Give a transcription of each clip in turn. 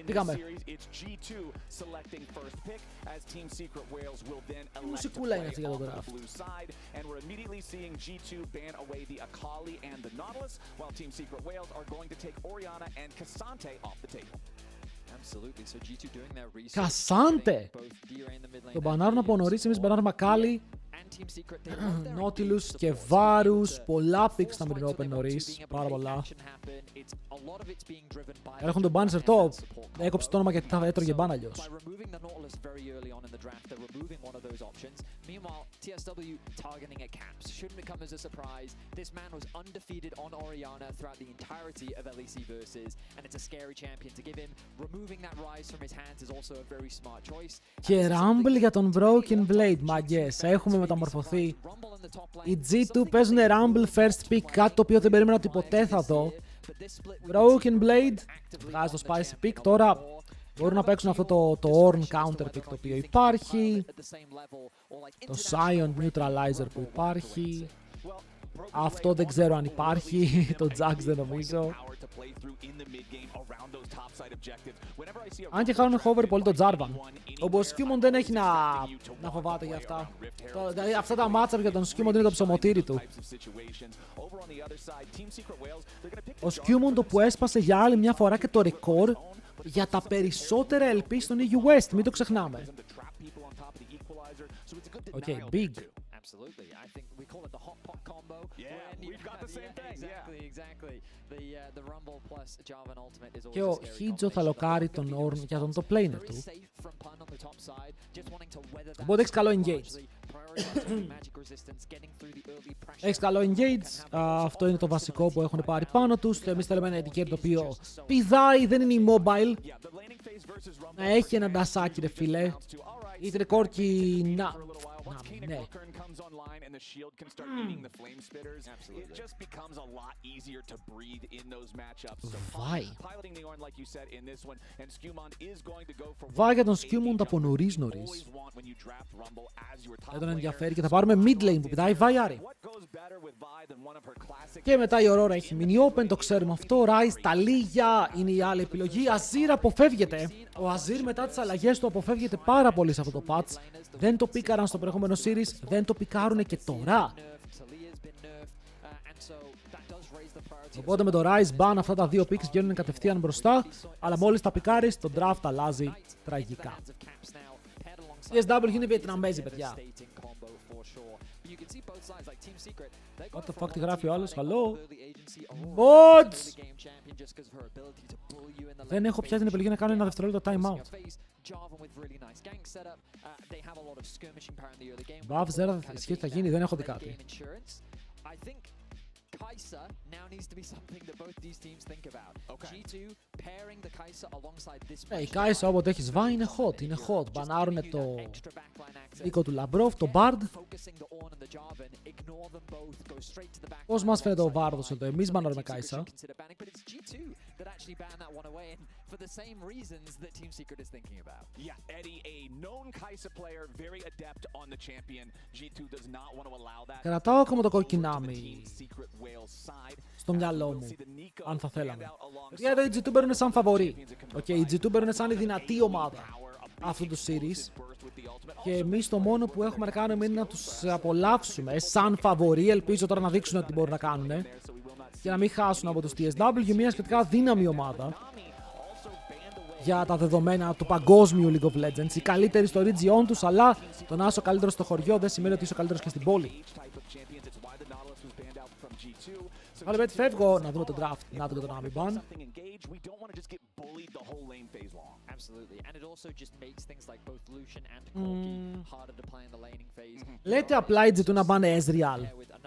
Πήγαμε. Η μουσικούλα είναι αυτή για τον draft. Κασάντε! Τον μπανάρουν από νωρίς, εμείς μπανάρουμε Ακάλι, Nautilus και Varus. Πολλά picks θα μην open νωρίς. Πάρα πολλά. Έχουν τον Bannister top. Έκοψε το όνομα γιατί θα έτρωγε ban αλλιώς. Και Rumble για τον Broken Blade, μαγκές. Έχουμε μεταμορφωθεί. Οι G2 παίζουν Rumble first pick, κάτι το οποίο δεν περίμενα ότι ποτέ θα δω. Broken Blade βγάζει το Spicy pick. Τώρα μπορούν να παίξουν αυτό το Ornn counter pick το οποίο υπάρχει. Το Scion neutralizer που υπάρχει. Αυτό δεν ξέρω αν υπάρχει. Το Jax δεν νομίζω. Αν και χάνουν hover πολύ το Jarvan. Ο Skewmon δεν έχει να φοβάται για αυτά. Δηλαδή αυτά τα matchup για τον Skewmon είναι το ψωμοτήρι του. Ο Skewmon το που έσπασε για άλλη μια φορά και το record για τα περισσότερα LP στον EU West. Μην το ξεχνάμε. Okay, big. Και ο Χίτζο θα λοκάρει τον Ornn για τον top laner του. Οπότε έχεις καλό engage. Έχεις καλό engage. Αυτό είναι το βασικό που έχουν πάρει πάνω τους. Εμείς θέλουμε ένα edge το οποίο πηδάει, δεν είναι immobile. Να έχει ένα ντασάκι ρε φίλε. Ήτρε κόρκι να... Ναι. Βάει. Βάει για τον Skewmon από νωρίς. Δεν τον ενδιαφέρει και θα πάρουμε mid lane που πηδάει Βάει Άρη. Και μετά η Aurora έχει μείνει open, το ξέρουμε αυτό. Rise, τα Λίγια είναι η άλλη επιλογή. Azir αποφεύγεται. Ο Azir μετά τις αλλαγές του αποφεύγεται πάρα πολύ σε αυτό το patch. Δεν το πίκαραν στο προηγούμενο series, δεν το πικάρουνε και τώρα. Οπότε με το Rise ban αυτά τα δύο picks βγαίνουν κατευθείαν μπροστά, αλλά μόλις τα πικάρεις το draft αλλάζει τραγικά. Η SW είναι Βιετναμέζη, παιδιά. What the fuck, τι γράφει ο άλλος, hello. Bots! Δεν έχω πια την επιλογή να κάνω ένα δευτερόλεπτο time out. Βαβ, Ζέρα, ισχύει ότι θα γίνει, δεν έχω δει κάτι. Η Kai'Sa όποτε έχεις βάει είναι hot, Μπανάρουνε το οίκο του Labrov, το Bard. Πώς μας φαίνεται ο Βάρδος εδώ, εμείς μπανάρουμε Kai'Sa. Κρατάω ακόμα το κοκκινάμι στο μυαλό μου, αν θα θέλαμε. Γιατί οι G2 μπαίνουν σαν φαβορί. Οι G2 μπαίνουν σαν η δυνατή ομάδα αυτού του series. Και εμείς το μόνο που έχουμε να κάνουμε είναι να τους απολαύσουμε σαν φαβορί. Ελπίζω τώρα να δείξουν ότι μπορούν να κάνουν. Και να μην χάσουν από τους TSW, μια σχετικά δύναμη ομάδα. Για τα δεδομένα του παγκόσμιου League of Legends. Οι καλύτεροι στο region τους, αλλά το να είσαι ο καλύτερος στο χωριό δεν σημαίνει ότι είσαι ο καλύτερος και στην πόλη. Βάλε πέτει, φεύγω να δούμε το draft. Να δούμε το Nami ban. Λέτε απλά οι G2 να πάνε Ezreal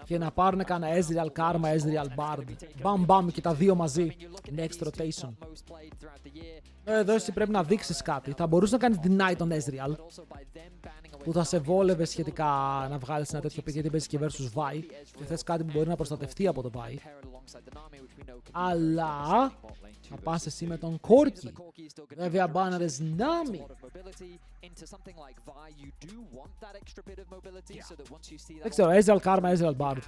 και να πάρουν κανένα Ezreal Karma, Ezreal Bard. Μπαμ μπαμ και τα δύο μαζί. Next rotation. Εδώ εσύ πρέπει να δείξεις κάτι. Θα μπορούσε να κάνεις deny τον Ezreal. που θα σε βόλευε σχετικά να βγάλεις ένα τέτοιο pick, γιατί παίζεις και versus Vi και θες κάτι που μπορεί να προστατευτεί από το Vi. Αλλά θα πας εσύ με τον Corki. Βέβαια μπάναρες Nami. Δεν ξέρω, Ezreal Karma, Ezreal Bard.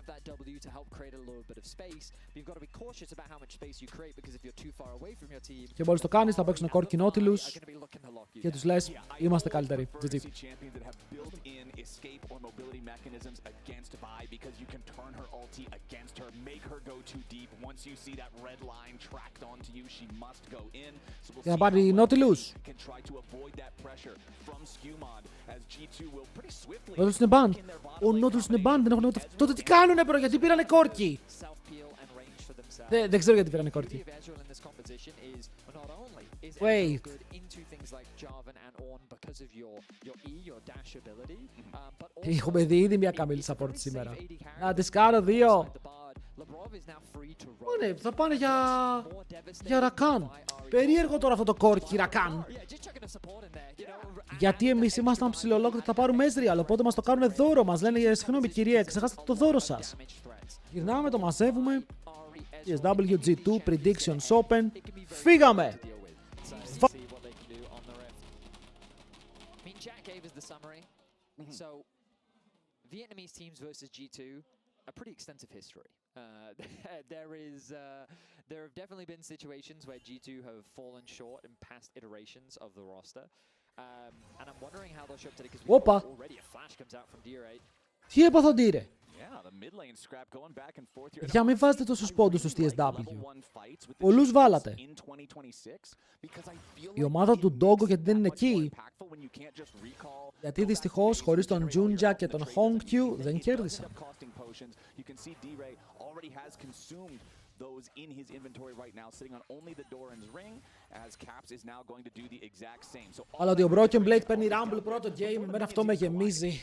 Και μόλις το κάνεις θα παίξουν Corki Nautilus και τους λες είμαστε καλύτεροι. GG. Και θα πάρει Nautilus. Ο Nautilus είναι banned. Ο Nautilus είναι banned, δεν έχουν ούτε... Τότε τι κάνουνε bro, γιατί πήρανε Corki. Δεν ξέρω γιατί πήρανε Corki. Wait. Έχουμε δει ήδη μια Camille support σήμερα. Να τις κάνω 2. Ναι, θα πάνε για Rakan. Περίεργο τώρα αυτό το Corki Rakan. Γιατί εμείς ήμασταν ψιλολόγοι ότι θα πάρουμε Ezreal, οπότε μας το κάνουν δώρο. Μας λένε συγγνώμη κυρία, ξεχάσατε το δώρο σας. Γυρνάμε, το μαζεύουμε. SWG2 Predictions Open. Φύγαμε! Vietnamese teams versus G2, a pretty extensive history. There have definitely been situations where G2 have fallen short in past iterations of the roster. And I'm wondering how they'll show up today because already a flash comes out from D-Ray. Τι έπαθε ο D-Ray? Για μην βάζετε τόσους πόντους στους TSW. Πολλούς βάλατε. Η ομάδα του Doggo γιατί δεν είναι εκεί. Γιατί δυστυχώς χωρίς τον Junja και τον Hongkyu δεν κέρδισαν. Those in his inventory right now sitting on only the Doran's ring as Caps is now going to do the exact same. So αλλά ότι ο Broken Blade παίρνει Rumble πρώτο game, με αυτό με γεμίζει.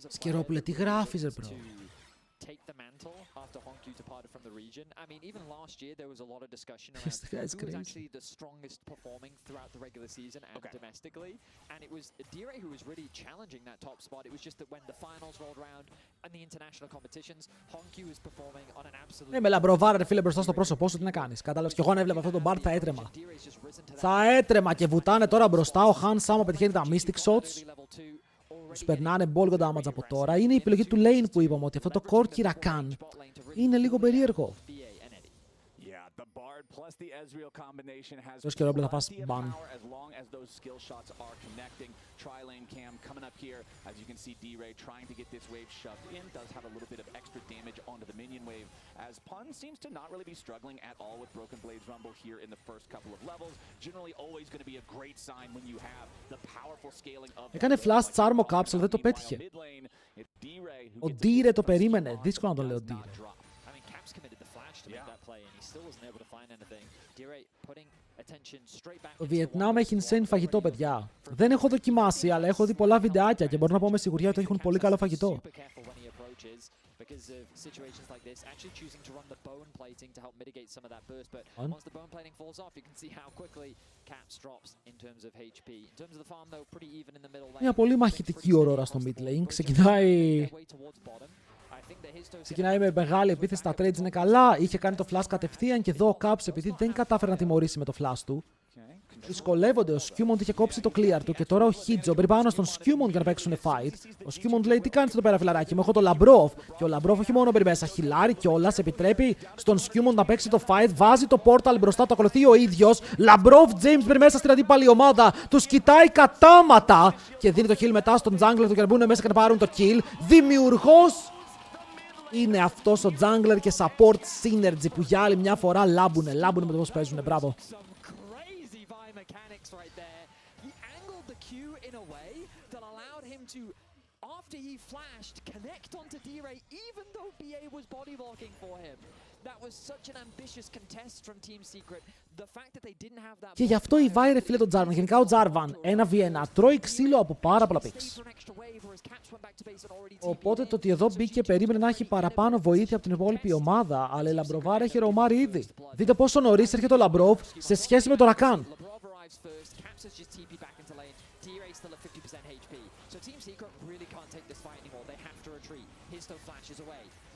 Σκερόπουλε, τι γράφεις ρε bro? Take the mantle after Hongkyu departed from the region. I mean, even last year there was a lot of discussion around who was actually the strongest performing throughout the regular season and domestically. And it was D-Ray who was really challenging that top spot. It was just that when the finals rolled around and the international competitions, Hongkyu was performing on an absolute... Ναι, με λαμπροβάρα ρε φίλε μπροστά στο πρόσωπό σου, τι να κάνεις? Κατάλαβες, κι εγώ αν έβλεπα αυτό τον Bard θα έτρεμα. Θα έτρεμα και βουτάνε τώρα μπροστά. Ο Han Sama πετυχαίνει τα Mystic Shots. Τους περνάνε bulk damage από τώρα. Είναι η επιλογή του lane που είπαμε ότι αυτό το Corki Rakan είναι λίγο περίεργο. Ως και ρόμπλε θα φας ban. Έκανε flash charm ο Caps, αλλά δεν το πέτυχε. Ο D-Ray το περίμενε. Δύσκολο να το λέω D-Ray. Το Βιετνάμ έχει insane φαγητό, παιδιά. Δεν έχω δοκιμάσει, αλλά έχω δει πολλά βιντεάκια και μπορώ να πω με σιγουριά ότι έχουν πολύ καλό φαγητό. Μια πολύ μαχητική ορόρα στο mid lane. Ξεκινάει με μεγάλη επίθεση, τα trades είναι καλά, είχε κάνει το flash κατευθείαν και εδώ ο Caps επειδή δεν κατάφερε να τιμωρήσει με το flash του. Δυσκολεύονται, ο Skewmont είχε κόψει το clear του και τώρα ο Hidjo μπρει πάνω στον Skewmont για να παίξουν fight. Ο Skewmont λέει τι κάνεις εδώ πέρα φιλαράκι μου, έχω το Labrov και ο Labrov όχι μόνο μπρει μέσα, χιλάρει κιόλας, επιτρέπει στον Skewmont να παίξει το fight, βάζει το portal μπροστά, το ακολουθεί ο ίδιος. Labrov James μπρει μέσα στην αντίπαλη ομάδα, τους κοιτάει κατάματα και δίνει το kill μετά στον jungler του και να μπουν μέσα και να πάρουν το kill. Δημιουργός είναι αυτός ο jungler και support synergy που για άλλη μια φορά λάμπουνε με το πώς παίζουνε, μπράβο. Και γι' αυτό η Vi ρε φίλε τον Jarvan, γενικά ο Jarvan 1v1 τρώει ξύλο από πάρα πολλά picks. Οπότε το ότι εδώ μπήκε περίμενε να έχει παραπάνω βοήθεια από την υπόλοιπη ομάδα, αλλά η Labrov έχει ρομάρει ήδη. Δείτε πόσο νωρίς έρχεται ο Labrov σε σχέση με το Rakan.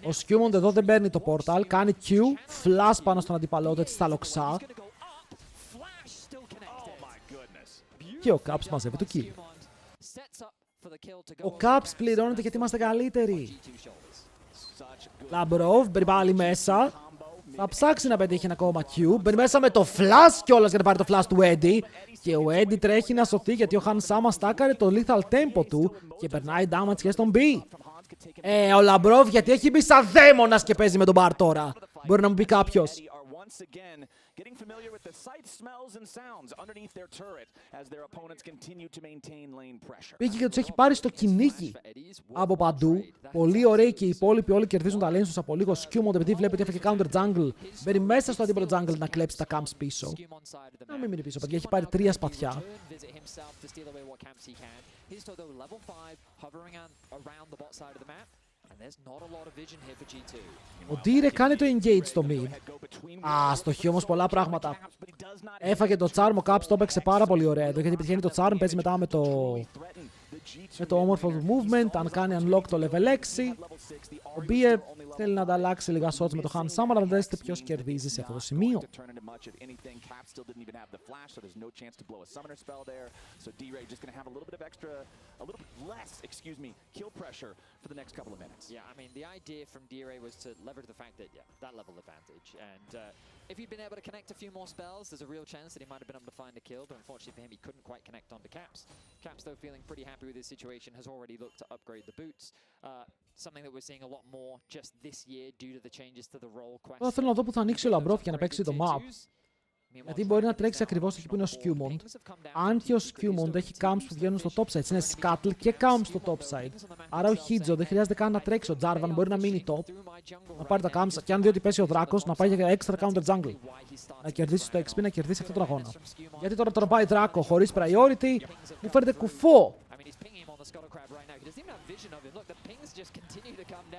Ο Skewmond εδώ δεν παίρνει το portal, κάνει Q, flash πάνω στον αντίπαλό του, έτσι στα λοξά. Και ο Caps μαζεύει το kill. Ο Caps πληρώνεται γιατί είμαστε καλύτεροι. Labrov μπαίνει πάλι μέσα. Θα ψάξει να πετύχει ένα ακόμα Q. Μπαίνει μέσα με το flash κιόλας για να πάρει το flash του Eddie. Και ο Eddie τρέχει να σωθεί γιατί ο Hansama στάκαρε το lethal tempo του και περνάει damage και στον B. Ο Labrov γιατί έχει μπει σαν δαίμονας και παίζει με τον Bar τώρα. Μπορεί να μου πει κάποιος. Πήγε και τους έχει πάρει στο κυνήγι από παντού. Πολύ ωραίοι και οι υπόλοιποι όλοι κερδίζουν τα lanes τους από λίγο. Skewmond επειδή βλέπει ότι έφαγε counter jungle. Μπαίνει μέσα στο αντίπαλο jungle να κλέψει τα camps πίσω. Να μην μείνει πίσω, παιδιά. Έχει πάρει 3 σπαθιά. Ο Dire κάνει το engage στο mid. Στοχεί όμως πολλά πράγματα. Έφαγε το charm, ο Caps το έπαιξε πάρα πολύ ωραία εδώ γιατί πετυχαίνει το charm, παίζει μετά με το όμορφο movement. Αν κάνει unlock το level 6. Ο Bie θέλει να ανταλλάξει λίγα shots με το Hansama, αλλά δεν δείτε ποιος κερδίζει σε αυτό το σημείο. If he'd been able to connect a few more spells, there's a real chance that he might have been able to find a kill, but unfortunately for him, he couldn't quite connect onto Caps. Caps, though, feeling pretty happy with his situation, has already looked to upgrade the boots. Something that we're seeing a lot more just this year due to the changes to the role quest. Τώρα θέλω να δω που θα ανοίξει ο Labrov για να παίξει το map. Γιατί μπορεί να τρέξει ακριβώς εκεί που είναι ο Skewmond. Αν και ο Skewmond έχει camps που βγαίνουν στο top side, είναι Scuttle και camps στο top side. Άρα ο Hidzo δεν χρειάζεται καν να τρέξει. Ο Jarvan μπορεί να μείνει top, να πάρει τα camps και αν δει ότι πέσει ο Δράκος να πάει για extra counter jungle. Να κερδίσει το XP, να κερδίσει αυτόν τον αγώνα. Γιατί τώρα τον πάει Δράκο χωρίς priority, μου φαίνεται κουφό.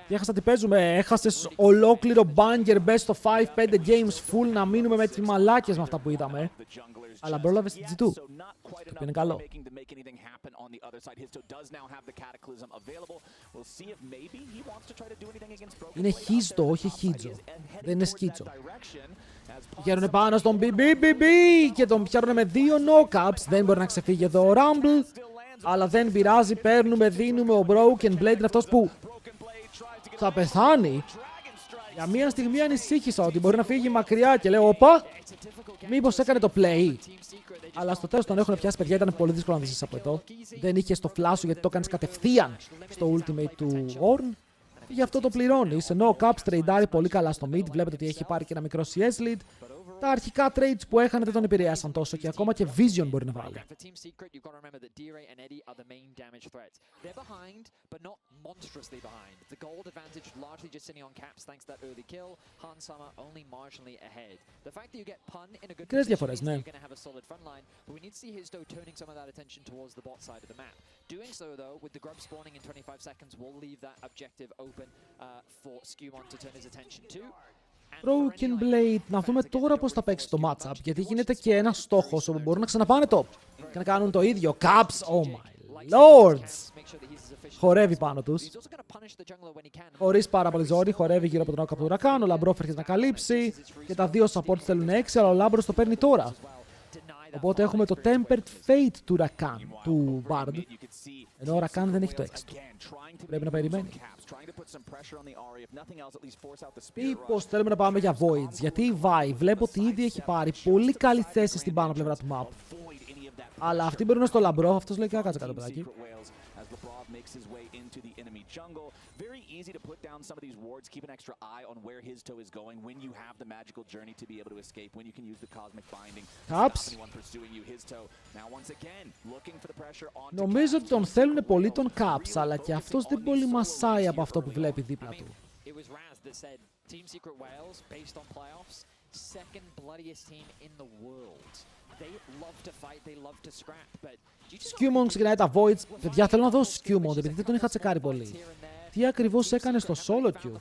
Τι έχασα τι παίζουμε, έχασες ολόκληρο banger best of 5-5 games full να μείνουμε με τις μαλάκες με αυτά που είδαμε. Αλλά πρόλαβες την G2, το οποίο είναι καλό. Είναι Hizo, όχι Hizo. Δεν είναι Σκίτσο. Πηγαίνουν πάνω στον BBBB και τον πιάνουν με 2 knockups. Δεν μπορεί να ξεφύγει εδώ ο Rumble. Αλλά δεν πειράζει, παίρνουμε, δίνουμε. Ο Broken Blade είναι αυτός που θα πεθάνει. Για μία στιγμή ανησύχησα ότι μπορεί να φύγει μακριά και λέω όπα, μήπως έκανε το play. Αλλά στο τέλος τον έχουν πιάσει, παιδιά, ήταν πολύ δύσκολο να δεις από εδώ. Δεν είχε στο flash γιατί το κάνεις κατευθείαν στο ultimate του Ornn. Και γι' αυτό το πληρώνεις. Ενώ ο Caps τρέιντάρει πολύ καλά στο mid, βλέπετε ότι έχει πάρει και ένα μικρό CS lead. Τα αρχικά trades που έχανε δεν τον επηρέασαν τόσο και ακόμα και Vision μπορεί να βάλει. Μικρές διαφορές, ναι. Doing so, though, with the grub spawning in 25 seconds, will leave that objective open for Skewmond to turn his attention to. Broken Blade, να δούμε τώρα πώς θα παίξει το matchup, γιατί γίνεται και ένας στόχος όπου μπορούν να ξαναπάνε top και να κάνουν το ίδιο. Caps, oh my lords! Χορεύει πάνω τους. Χωρίς πάρα πολύ ζόρι, χορεύει γύρω από τον knock-up του Rakan. Ο Labrov έρχεται να καλύψει και τα δύο supports θέλουν 6, αλλά ο Labrov το παίρνει τώρα. Οπότε έχουμε το Tempered Fate του Rakan, του Bard, ενώ ο Rakan δεν έχει το 6 του. Πρέπει να περιμένει. Μήπως θέλουμε να πάμε για Voids, γιατί η Vi βλέπω ότι ήδη έχει πάρει πολύ καλή θέση στην πάνω πλευρά του map. Αλλά αυτοί μπορούν στο Labrov, αυτός λέει και κάτσε κάτω παιδάκι. Very easy to put down some of these wards, keep an extra eye on where his toe is going when you have the magical journey to be able to escape, when you can use the cosmic binding. Caps. Νομίζω ότι τον θέλουν πολύ τον Caps, αλλά και αυτός δεν πολύ μασάει από αυτό που βλέπει δίπλα του. Skewmond ξεκινάει τα Voids. Παιδιά, θέλω να δω Skewmond, επειδή δεν τον είχα τσεκάρει πολύ. Τι ακριβώς έκανε στο solo queue.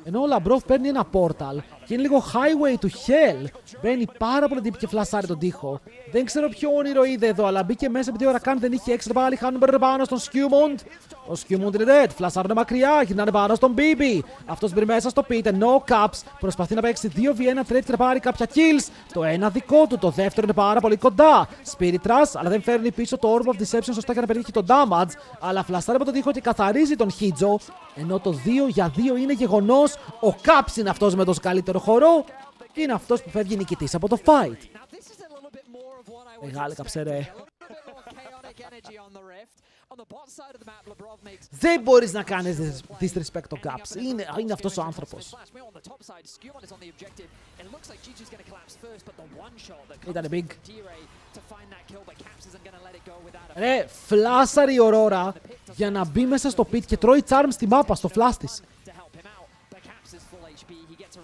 Ενώ ο Labrov παίρνει ένα portal, Και είναι λίγο highway to hell. Μπαίνει πάρα πολύ deep και φλασάρει τον τοίχο. Δεν ξέρω ποιο όνειρο είδε εδώ, αλλά μπήκε μέσα επειδή ο Ρακάν δεν είχε έξτρα πάλι. Χάνουν πάνω στον Σκιούμοντ. Ο Σκιούμοντ είναι dead. Φλασάρουν μακριά. Γυρνάνε πάνω στον BB. Αυτός μπει μέσα στο pit. No caps. Προσπαθεί να παίξει 2v1 trade και να πάρει κάποια kills. Το ένα δικό του. Το δεύτερο είναι πάρα πολύ κοντά. Spirit Rush, αλλά δεν φέρνει πίσω το Orb of Deception σωστά για να πετύχει το damage. Αλλά φλασάρει από τον τοίχο και καθαρίζει τον Χίτζο. Ενώ το 2-2 είναι γεγονός. Ο Caps είναι αυτός με το καλύτερο χορό. Και είναι αυτός που φεύγει νικητής από το fight. Μεγάλη καψερέ. Δεν μπορείς να κάνεις disrespect το Caps. Είναι αυτός ο άνθρωπος. Ήτανε big. Ρε, φλάσαρε η Aurora για να μπει μέσα στο pit και τρώει charm στη μάπα, στο flash της.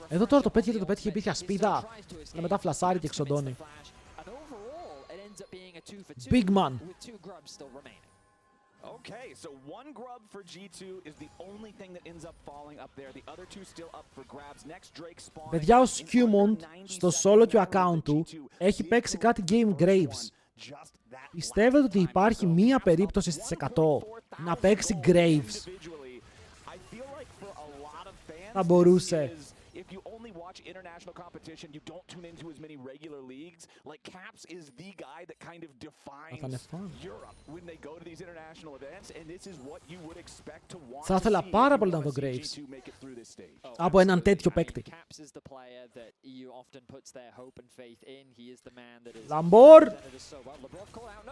Εδώ τώρα το πέτυχε, υπήρχε ασπίδα. Αλλά μετά φλασάρει και εξοντώνει. Big man. Okay, so one grub for G2 is the only thing that ends up falling up there. The other two still up for grabs. Next Drake spawning. Παιδιά, ο Skewmont στο solo και account του έχει παίξει κάτι game Graves. Πιστεύετε ότι υπάρχει μία περίπτωση στις 100 να παίξει Graves? Θα μπορούσε. If you only watch international competition, you don't tune into as many regular leagues. Like Caps is the guy that kind of defines Europe when they go to these international events, and this is what you would expect to want. Θα ήθελα πάρα πολύ να δω Graves από έναν τέτοιο παίκτη. Labrov.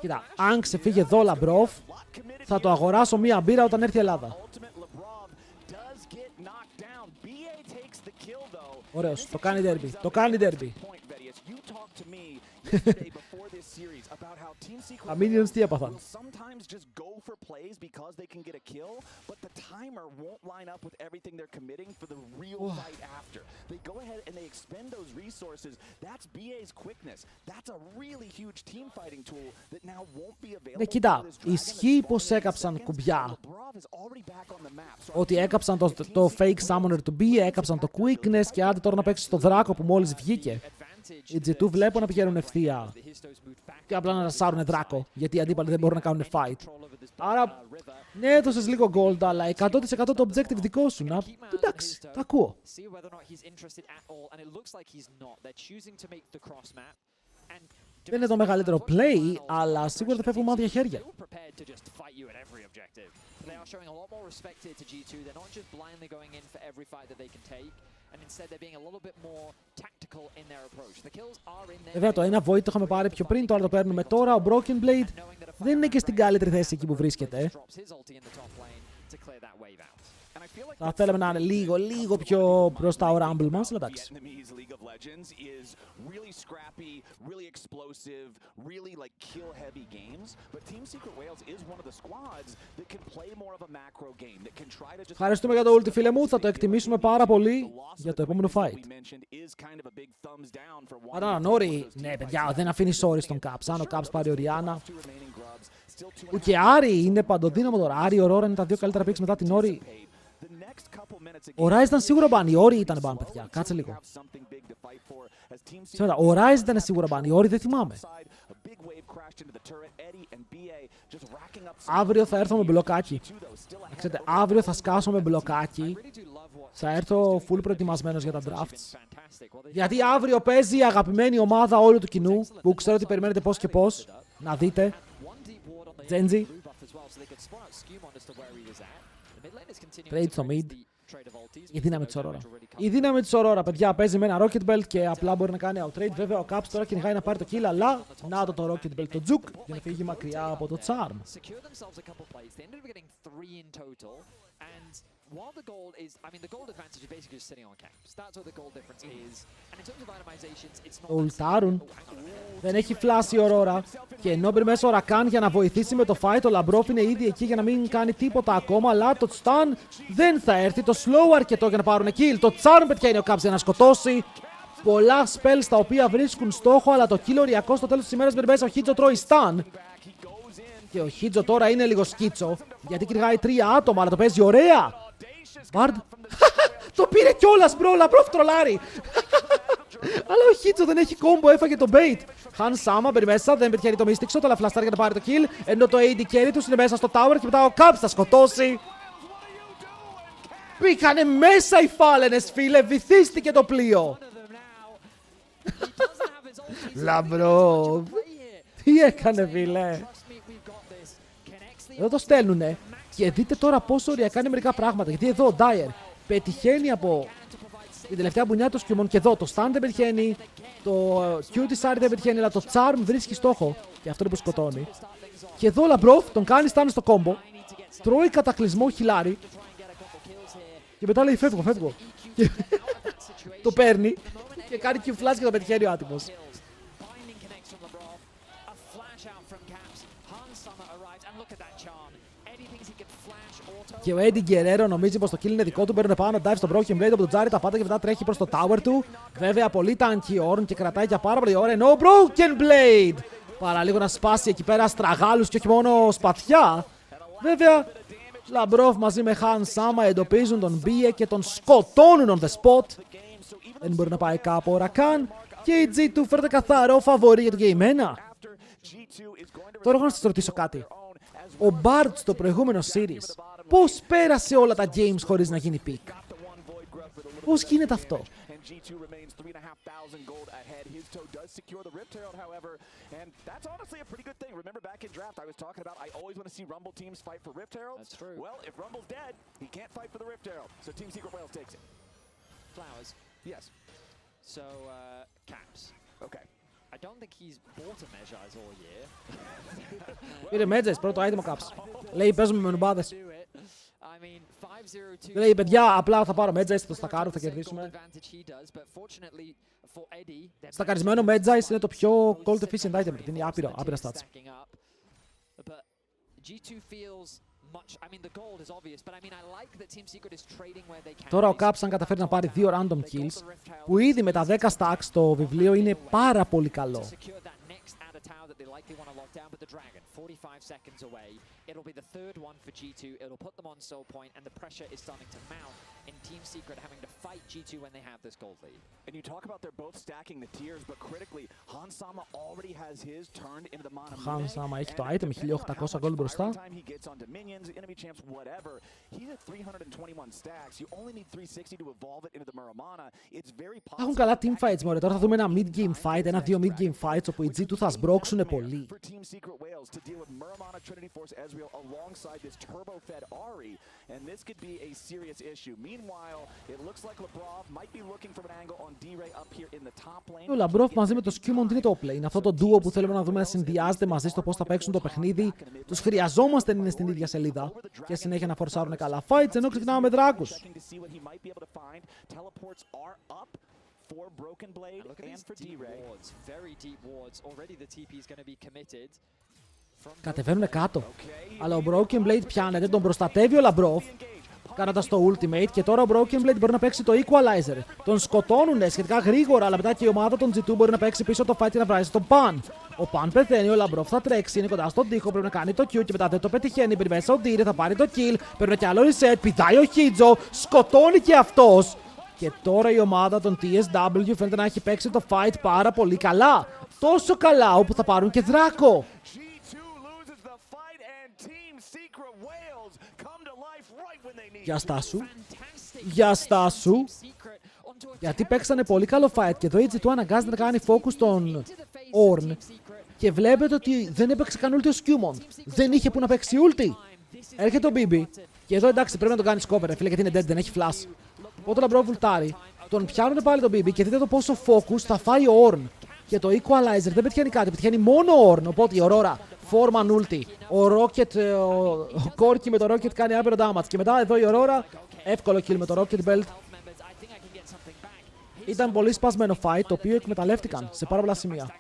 Κοίτα, αν ξεφύγει εδώ Labrov, θα το αγοράσω μία μπύρα όταν έρθει η Ελλάδα. Ωραίος, το κάνει derby, το κάνει derby. Τα minions τι έπαθαν? Ναι, κοίτα, ισχύει πως έκαψαν κουμπιά. Ότι έκαψαν το fake summoner του B, έκαψαν το quickness και άντε τώρα να παίξει το δράκο που μόλις βγήκε. Οι G2 βλέπω να πηγαίνουν ευθεία. Και απλά να ρασάρουν δράκο, γιατί οι αντίπαλοι δεν μπορούν να κάνουν fight. Άρα, ναι, έδωσες λίγο gold, αλλά 100% το objective δικό σου. Να, εντάξει, τα ακούω. Δεν είναι το μεγαλύτερο play, αλλά σίγουρα δεν φεύγουν μάδια χέρια. Βέβαια, το ένα void το είχαμε πάρει πιο πριν, το άλλο το παίρνουμε τώρα. Ο Broken Blade δεν είναι και στην καλύτερη θέση εκεί που βρίσκεται. Θα θέλαμε να είναι λίγο πιο μπροστά ο Rumble μας, αλλά εντάξει. Ευχαριστούμε για το ulti, φίλε μου. Θα το εκτιμήσουμε πάρα πολύ για το επόμενο fight. Άρα, Νόρι, ναι, παιδιά, δεν αφήνει όρι στον Caps. Αν ο Caps πάρει Οριάννα. Και Άρη είναι παντοδύναμο τώρα. Άρη, Aurora είναι τα δύο καλύτερα picks μετά την Όρη. Ο Rise ήταν σίγουρα ban, η Όρη ήταν ban, παιδιά. Κάτσε λίγο. Ο Rise ήταν σίγουρα ban, η Όρη δεν θυμάμαι. Αύριο θα έρθω με μπλοκάκι. Ξέρετε, αύριο θα σκάσω με μπλοκάκι. Θα έρθω full προετοιμασμένος για τα drafts. Γιατί αύριο παίζει η αγαπημένη ομάδα όλου του κοινού, που ξέρω ότι περιμένετε πώς και πώς. Να δείτε. Genji. Trade στο mid. Η δύναμη της Aurora. Η δύναμη της Aurora, παιδιά, παίζει με ένα Rocket Belt και απλά μπορεί να κάνει out-trade. Βέβαια, ο Caps τώρα κυνηγάει να πάρει το kill, αλλά να το Rocket Belt το Juke για να φύγει μακριά από το Charm. While the gold is, I mean, the gold advantage is basically just sitting on Caps. That's what the gold difference is. And in terms of itemizations, it's not... Ultarun. Δεν έχει flash η Aurora. Και ενώ μπει μέσα ο Rakan για να βοηθήσει με το fight, ο Labrov είναι ήδη εκεί για να μην κάνει τίποτα ακόμα. Αλλά το stun δεν θα έρθει. Το slow αρκετό για να πάρουν kill. Το Charm πετυχαίνει ο Caps για να σκοτώσει. Πολλά spells τα οποία βρίσκουν στόχο, αλλά το kill οριακό στο τέλος της ημέρας μπει μέσα. Ο Χίτζο τρώει stun. Και ο Χίτζο τώρα είναι λίγο σκίτσο. Γιατί κυνηγάει 3 άτομα, αλλά το παίζει ωραία. Bard. Το πήρε κιόλας, μπρο, Labrov τρολάρει. Αλλά ο Χίτσο δεν έχει κόμπο, έφαγε το bait. Χαν Σάμα μπαίνει μέσα, δεν πετυχαίνει το Mystic Shot, αλλά φλαστάρει για να πάρει το kill. Ενώ το AD carry του είναι μέσα στο tower και μετά ο Caps θα σκοτώσει. Μπήκανε μέσα οι φάλαινες, φίλε, βυθίστηκε το πλοίο. Labrov. Τι έκανε, φίλε. Εδώ το στέλνουνε. Και δείτε τώρα πόσο ωριακά είναι μερικά πράγματα. Γιατί εδώ ο Dyer πετυχαίνει από την τελευταία μπουνιά του Σκιούμον και εδώ το stun δεν πετυχαίνει. Το Cutie Side δεν πετυχαίνει, αλλά το Charm βρίσκει στόχο. Και αυτό είναι που σκοτώνει. Και εδώ ο Labrov τον κάνει stun στο κόμπο. Τρώει κατακλυσμό χιλάρι. Και μετά λέει φεύγω. Και το παίρνει και κάνει Q-flash και το πετυχαίνει ο άτιμος. Και ο Eddie Guerrero νομίζει πως το kill είναι δικό του. Παίρνουν πάνω να dive στο Broken Blade από τον Τζάρι. Τα πάντα και μετά τρέχει προς το tower του. Βέβαια πολύ tanky Ornn και κρατάει για πάρα πολύ ώρα. Ενώ Broken Blade παραλίγο να σπάσει εκεί πέρα στραγάλους και όχι μόνο σπαθιά. Βέβαια Labrov μαζί με Han Sama εντοπίζουν τον Bie και τον σκοτώνουν on the spot. Δεν μπορεί να πάει κάπου ώρα καν. Και η G2 φέρνει καθαρό φαβορί για το Game 1. Τώρα έχω να σας ρωτήσω κάτι. Ο Bard στο προηγούμενο series πώς πέρασε όλα τα games χωρίς να γίνει pick? Πώς γίνεται αυτό? Πήρε Medjay πρώτο item ο Caps. Λέει παίζουμε με νουμπάδες. Λέει παιδιά απλά θα πάρω Medjay, θα το στακάρω, θα κερδίσουμε. Στακαρισμένο Medjay είναι το πιο cold efficient item. Είναι άπειρα stats. Τώρα ο Caps αν καταφέρει να πάρει 2 random kills, που ήδη με τα 10 stacks στο βιβλίο είναι πάρα πολύ καλό. Ο Han Sama έχει το item, 1800 gold μπροστά. Έχουν καλά teamfights, μωρέ. Τώρα θα δούμε ένα mid-game fight, ένα-δύο mid-game fights όπου οι G2 θα σμπρώξουνε πολύ. Ο Labrov μαζί με το Skewmon είναι το play. Είναι αυτό το duo που θέλουμε να δούμε να συνδυάζεται μαζί στο πώς θα παίξουν το παιχνίδι. Τους χρειαζόμαστε να είναι στην ίδια σελίδα και συνέχεια να φορσάρουν καλά fights, ενώ ξεκινάμε με δράκους. Κατεβαίνουν κάτω. Αλλά ο Broken Blade πιάνεται, τον προστατεύει ο Labrov κάνοντας το ultimate και τώρα ο Broken Blade μπορεί να παίξει το equalizer. Τον σκοτώνουνε σχετικά γρήγορα, αλλά μετά και η ομάδα των G2 μπορεί να παίξει πίσω το fight και να βράζει στον Pan. Ο Pan πεθαίνει, ο Labrov θα τρέξει, είναι κοντά στον τοίχο, πρέπει να κάνει το Q και μετά δεν το πετυχαίνει. Πριν μέσα ο Dire θα πάρει το kill, παίρνει κι άλλο reset, πηδάει ο Χίτζο, σκοτώνει και αυτός. Και τώρα η ομάδα των TSW φαίνεται να έχει παίξει το fight πάρα πολύ καλά. Τόσο καλά όπου θα πάρουν και δράκο. Για στάσου. Για στάσου. Γιατί παίξανε πολύ καλό fight και εδώ η G2 αναγκάζεται να κάνει focus στον Ornn. Και βλέπετε ότι δεν έπαιξε καν ulti ο Skewmon. Δεν είχε που να παίξει ulti. Έρχεται ο BB. Και εδώ εντάξει πρέπει να τον κάνει cover, φίλε, γιατί είναι dead, δεν έχει flash. Οπότε ο Labrov βουλτάρει. Τον πιάνουν πάλι τον BB και δείτε το πόσο focus θα φάει ο Ornn. Και το equalizer δεν πετυχαίνει κάτι, πετυχαίνει μόνο ο Ornn. Οπότε η Aurora, Foreman ulti. Ο Rocket, ο Corki με το Rocket κάνει άπειρο damage. Και μετά εδώ η Aurora, εύκολο kill με το Rocket Belt. Ήταν πολύ σπασμένο fight, το οποίο εκμεταλλεύτηκαν σε πάρα πολλά σημεία.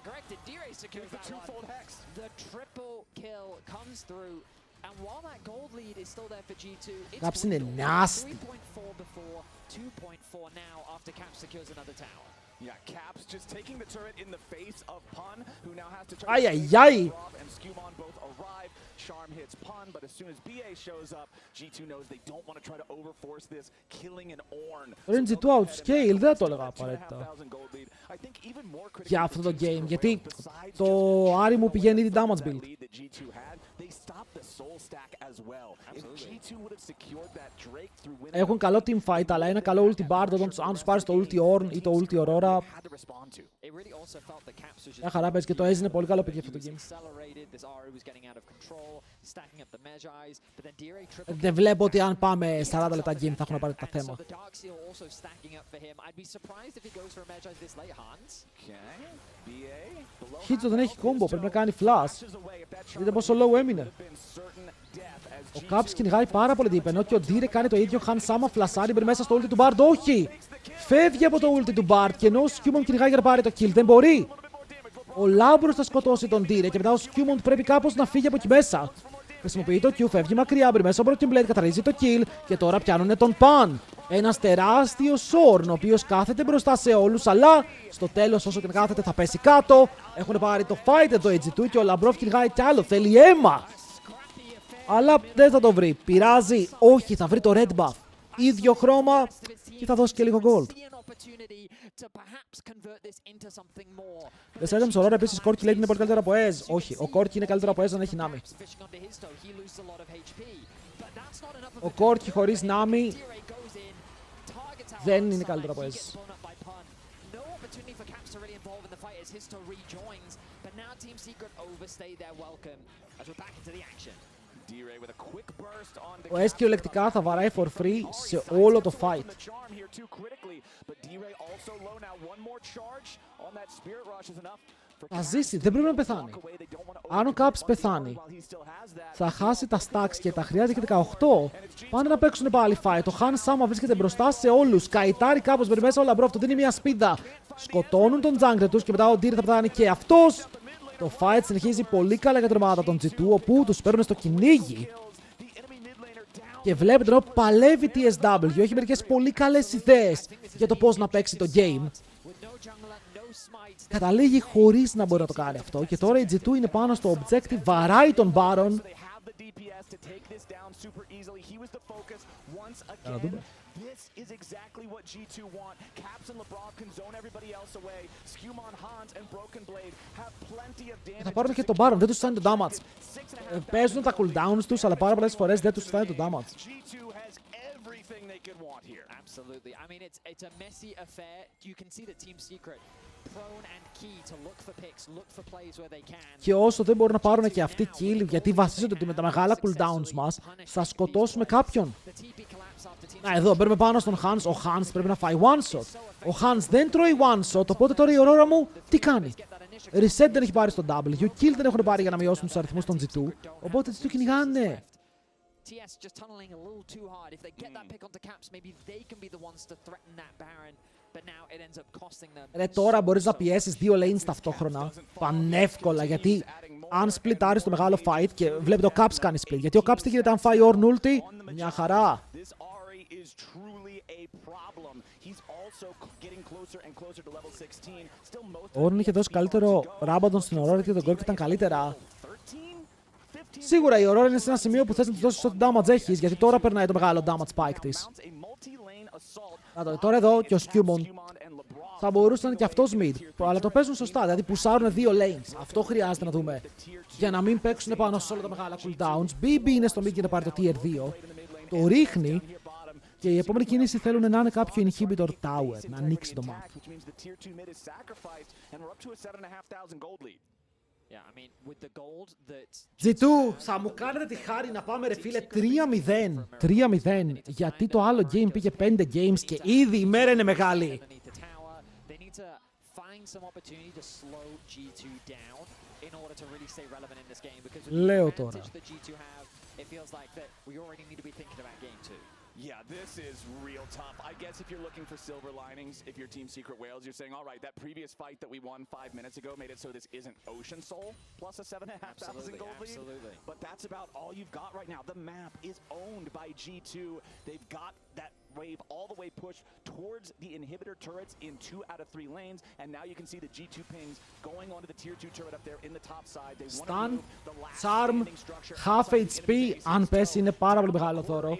Caps είναι nasty. Yeah, Caps just taking the turret in the face of Pun, who now has to try Ai, to ai, save ai. Labrov and Skewmon both arrive. Charm hits Pun, but as soon as BA shows up, G2 knows they don't want to try to overforce this, killing an Ornn. Πριν G2 outscale, δεν το έλεγα απαραίτητα. Για αυτό το game, γιατί το Άρη μου πηγαίνει ήδη damage build. Έχουν καλό team fight, αλλά ένα καλό ulti bard, αν τους πάρεις το ulti Ornn ή το ulti Aurora. Μια χαρά παίζει και το Ace είναι πολύ καλό παιδί αυτό το game. Δεν βλέπω ότι αν πάμε 40 λεπτά game θα έχουν πάρει τα θέμα. Χίτσο δεν έχει combo, πρέπει να κάνει flash. Δείτε πόσο low έμεινε. Ο Caps κυνηγάει πάρα πολύ deep, ενώ και ο Dire κάνει το ίδιο. Χαν Σάμα φλασάρει μέσα στο ulti του Bard. Όχι! Φεύγει από το ulti του Bard και ενώ ο Skewmon κυνηγάει για να πάρει το kill. Δεν μπορεί! Ο Labrov θα σκοτώσει τον Dire και μετά ο Skewmon πρέπει κάπως να φύγει από εκεί μέσα. Χρησιμοποιεί το Q, φεύγει μακριά, μπρει μέσα ο Broken Blade, καταλύζει το kill και τώρα πιάνουνε τον Pan. Ένας τεράστιος Ornn, ο οποίος κάθεται μπροστά σε όλους, αλλά στο τέλος όσο και να κάθεται θα πέσει κάτω. Έχουν πάρει το fight εδώ οι G2 και ο Labrov κυνηγάει κι άλλο, θέλει αίμα. Αλλά δεν θα το βρει, πειράζει, όχι, θα βρει το red buff. Ίδιο χρώμα και θα δώσει και λίγο gold. The Sergeant's Aurora επίσης, Corki λέει είναι πολύ καλύτερο από Ez. Όχι, ο Corki είναι καλύτερο από Ez αν έχει Nami. Ο Corki χωρίς Nami δεν είναι καλύτερο από Ez. Ο Ez κυριολεκτικά θα βαράει for free σε όλο το fight. Θα ζήσει, δεν πρέπει να πεθάνει. Αν ο Caps πεθάνει, θα χάσει τα stacks και τα χρειάζεται και 18. Πάνε να παίξουν πάλι fight. Το Han Sama βρίσκεται μπροστά σε όλους. Καϊτάρει κάπως με μέσα ο Labrov, του δίνει μια σπίδα. Σκοτώνουν τον jungle τους και μετά ο Dire θα πεθάνει και αυτός. Το fight συνεχίζει πολύ καλά για την ομάδα των G2, όπου τους παίρνουν στο κυνήγι. Και βλέπετε εδώ παλεύει TSW, έχει μερικές πολύ καλές ιδέες για το πώς να παίξει το game. Καταλήγει χωρίς να μπορεί να το κάνει αυτό και τώρα η G2 είναι πάνω στο objective, βαράει τον Baron. Να δούμε. Θα πάρουν και τον Baron, δεν τους φτάνει το damage. Παίζουν τα cooldowns τους, αλλά πάρα πολλές φορές δεν τους φτάνει το damage. Absolutely. I mean, it's a messy affair. You can see that Team Secret prone and key to look for picks, look for plays where they can. Και όσο δεν μπορούν να πάρουν και αυτοί kill, γιατί βασίζονται ότι με τα μεγάλα cooldowns μας θα σκοτώσουμε κάποιον. Εδώ παίρνουμε πάνω στον Hans. Ο Hans πρέπει να φάει one shot. Ο Hans δεν τρώει one shot, οπότε τώρα η Aurora μου τι κάνει? Reset δεν έχει πάρει στο W, kill δεν έχουν πάρει για να μειώσουν τους αριθμούς των G2, οπότε G2 κυνηγάνε. TS just tunneling a little too hard. If they get that pick onto Caps, maybe they can be the ones to threaten that Baron. But now it ends up costing them. Ρε τώρα μπορείς να πιέσεις δύο lanes ταυτόχρονα. Πανεύκολα, γιατί αν splitάρεις το μεγάλο fight και βλέπετε ο Caps κάνει split. Γιατί ο Caps τι γίνεται αν φάει Ornn ulti? Μια χαρά. Ο Ornn είχε δώσει καλύτερο Rabadon στην Aurora και τον Corki ήταν καλύτερα. Σίγουρα η Aurora είναι σε ένα σημείο που θες να της δώσεις ό,τι damage έχεις, γιατί τώρα περνάει το μεγάλο damage spike της. Τώρα εδώ και ο Skewmon θα μπορούσε να είναι και αυτός mid, αλλά το παίζουν σωστά, δηλαδή πουσάρουν δύο lanes. Αυτό χρειάζεται να δούμε, για να μην παίξουν πάνω σε όλα τα μεγάλα cooldowns. BB είναι στο mid και να πάρει το tier 2, το ρίχνει και η επόμενη κίνηση θέλουν να είναι κάποιο inhibitor tower, να ανοίξει το map. G2, θα μου κάνετε τη χάρη να πάμε ρε φίλε 3-0. 3-0, γιατί το άλλο game πήγε 5 games και ήδη η μέρα είναι μεγάλη. Λέω τώρα. Yeah, this is real tough. I guess if you're looking for silver linings, if you're Team Secret Whales, you're saying, all right, that previous fight that we won 5 minutes ago made it so this isn't Ocean Soul plus a 7,500 gold lead. But that's about all you've got right now. The map is owned by G2. They've got that wave all the way pushed towards the inhibitor turrets in 2 out of 3 lanes, and now you can see the G2 pings going onto the tier 2 turret up there in the top side. They want to Stun, move the last charm, standing structure. half HP, αν πέσει είναι πάρα πολύ μεγάλο θόρο.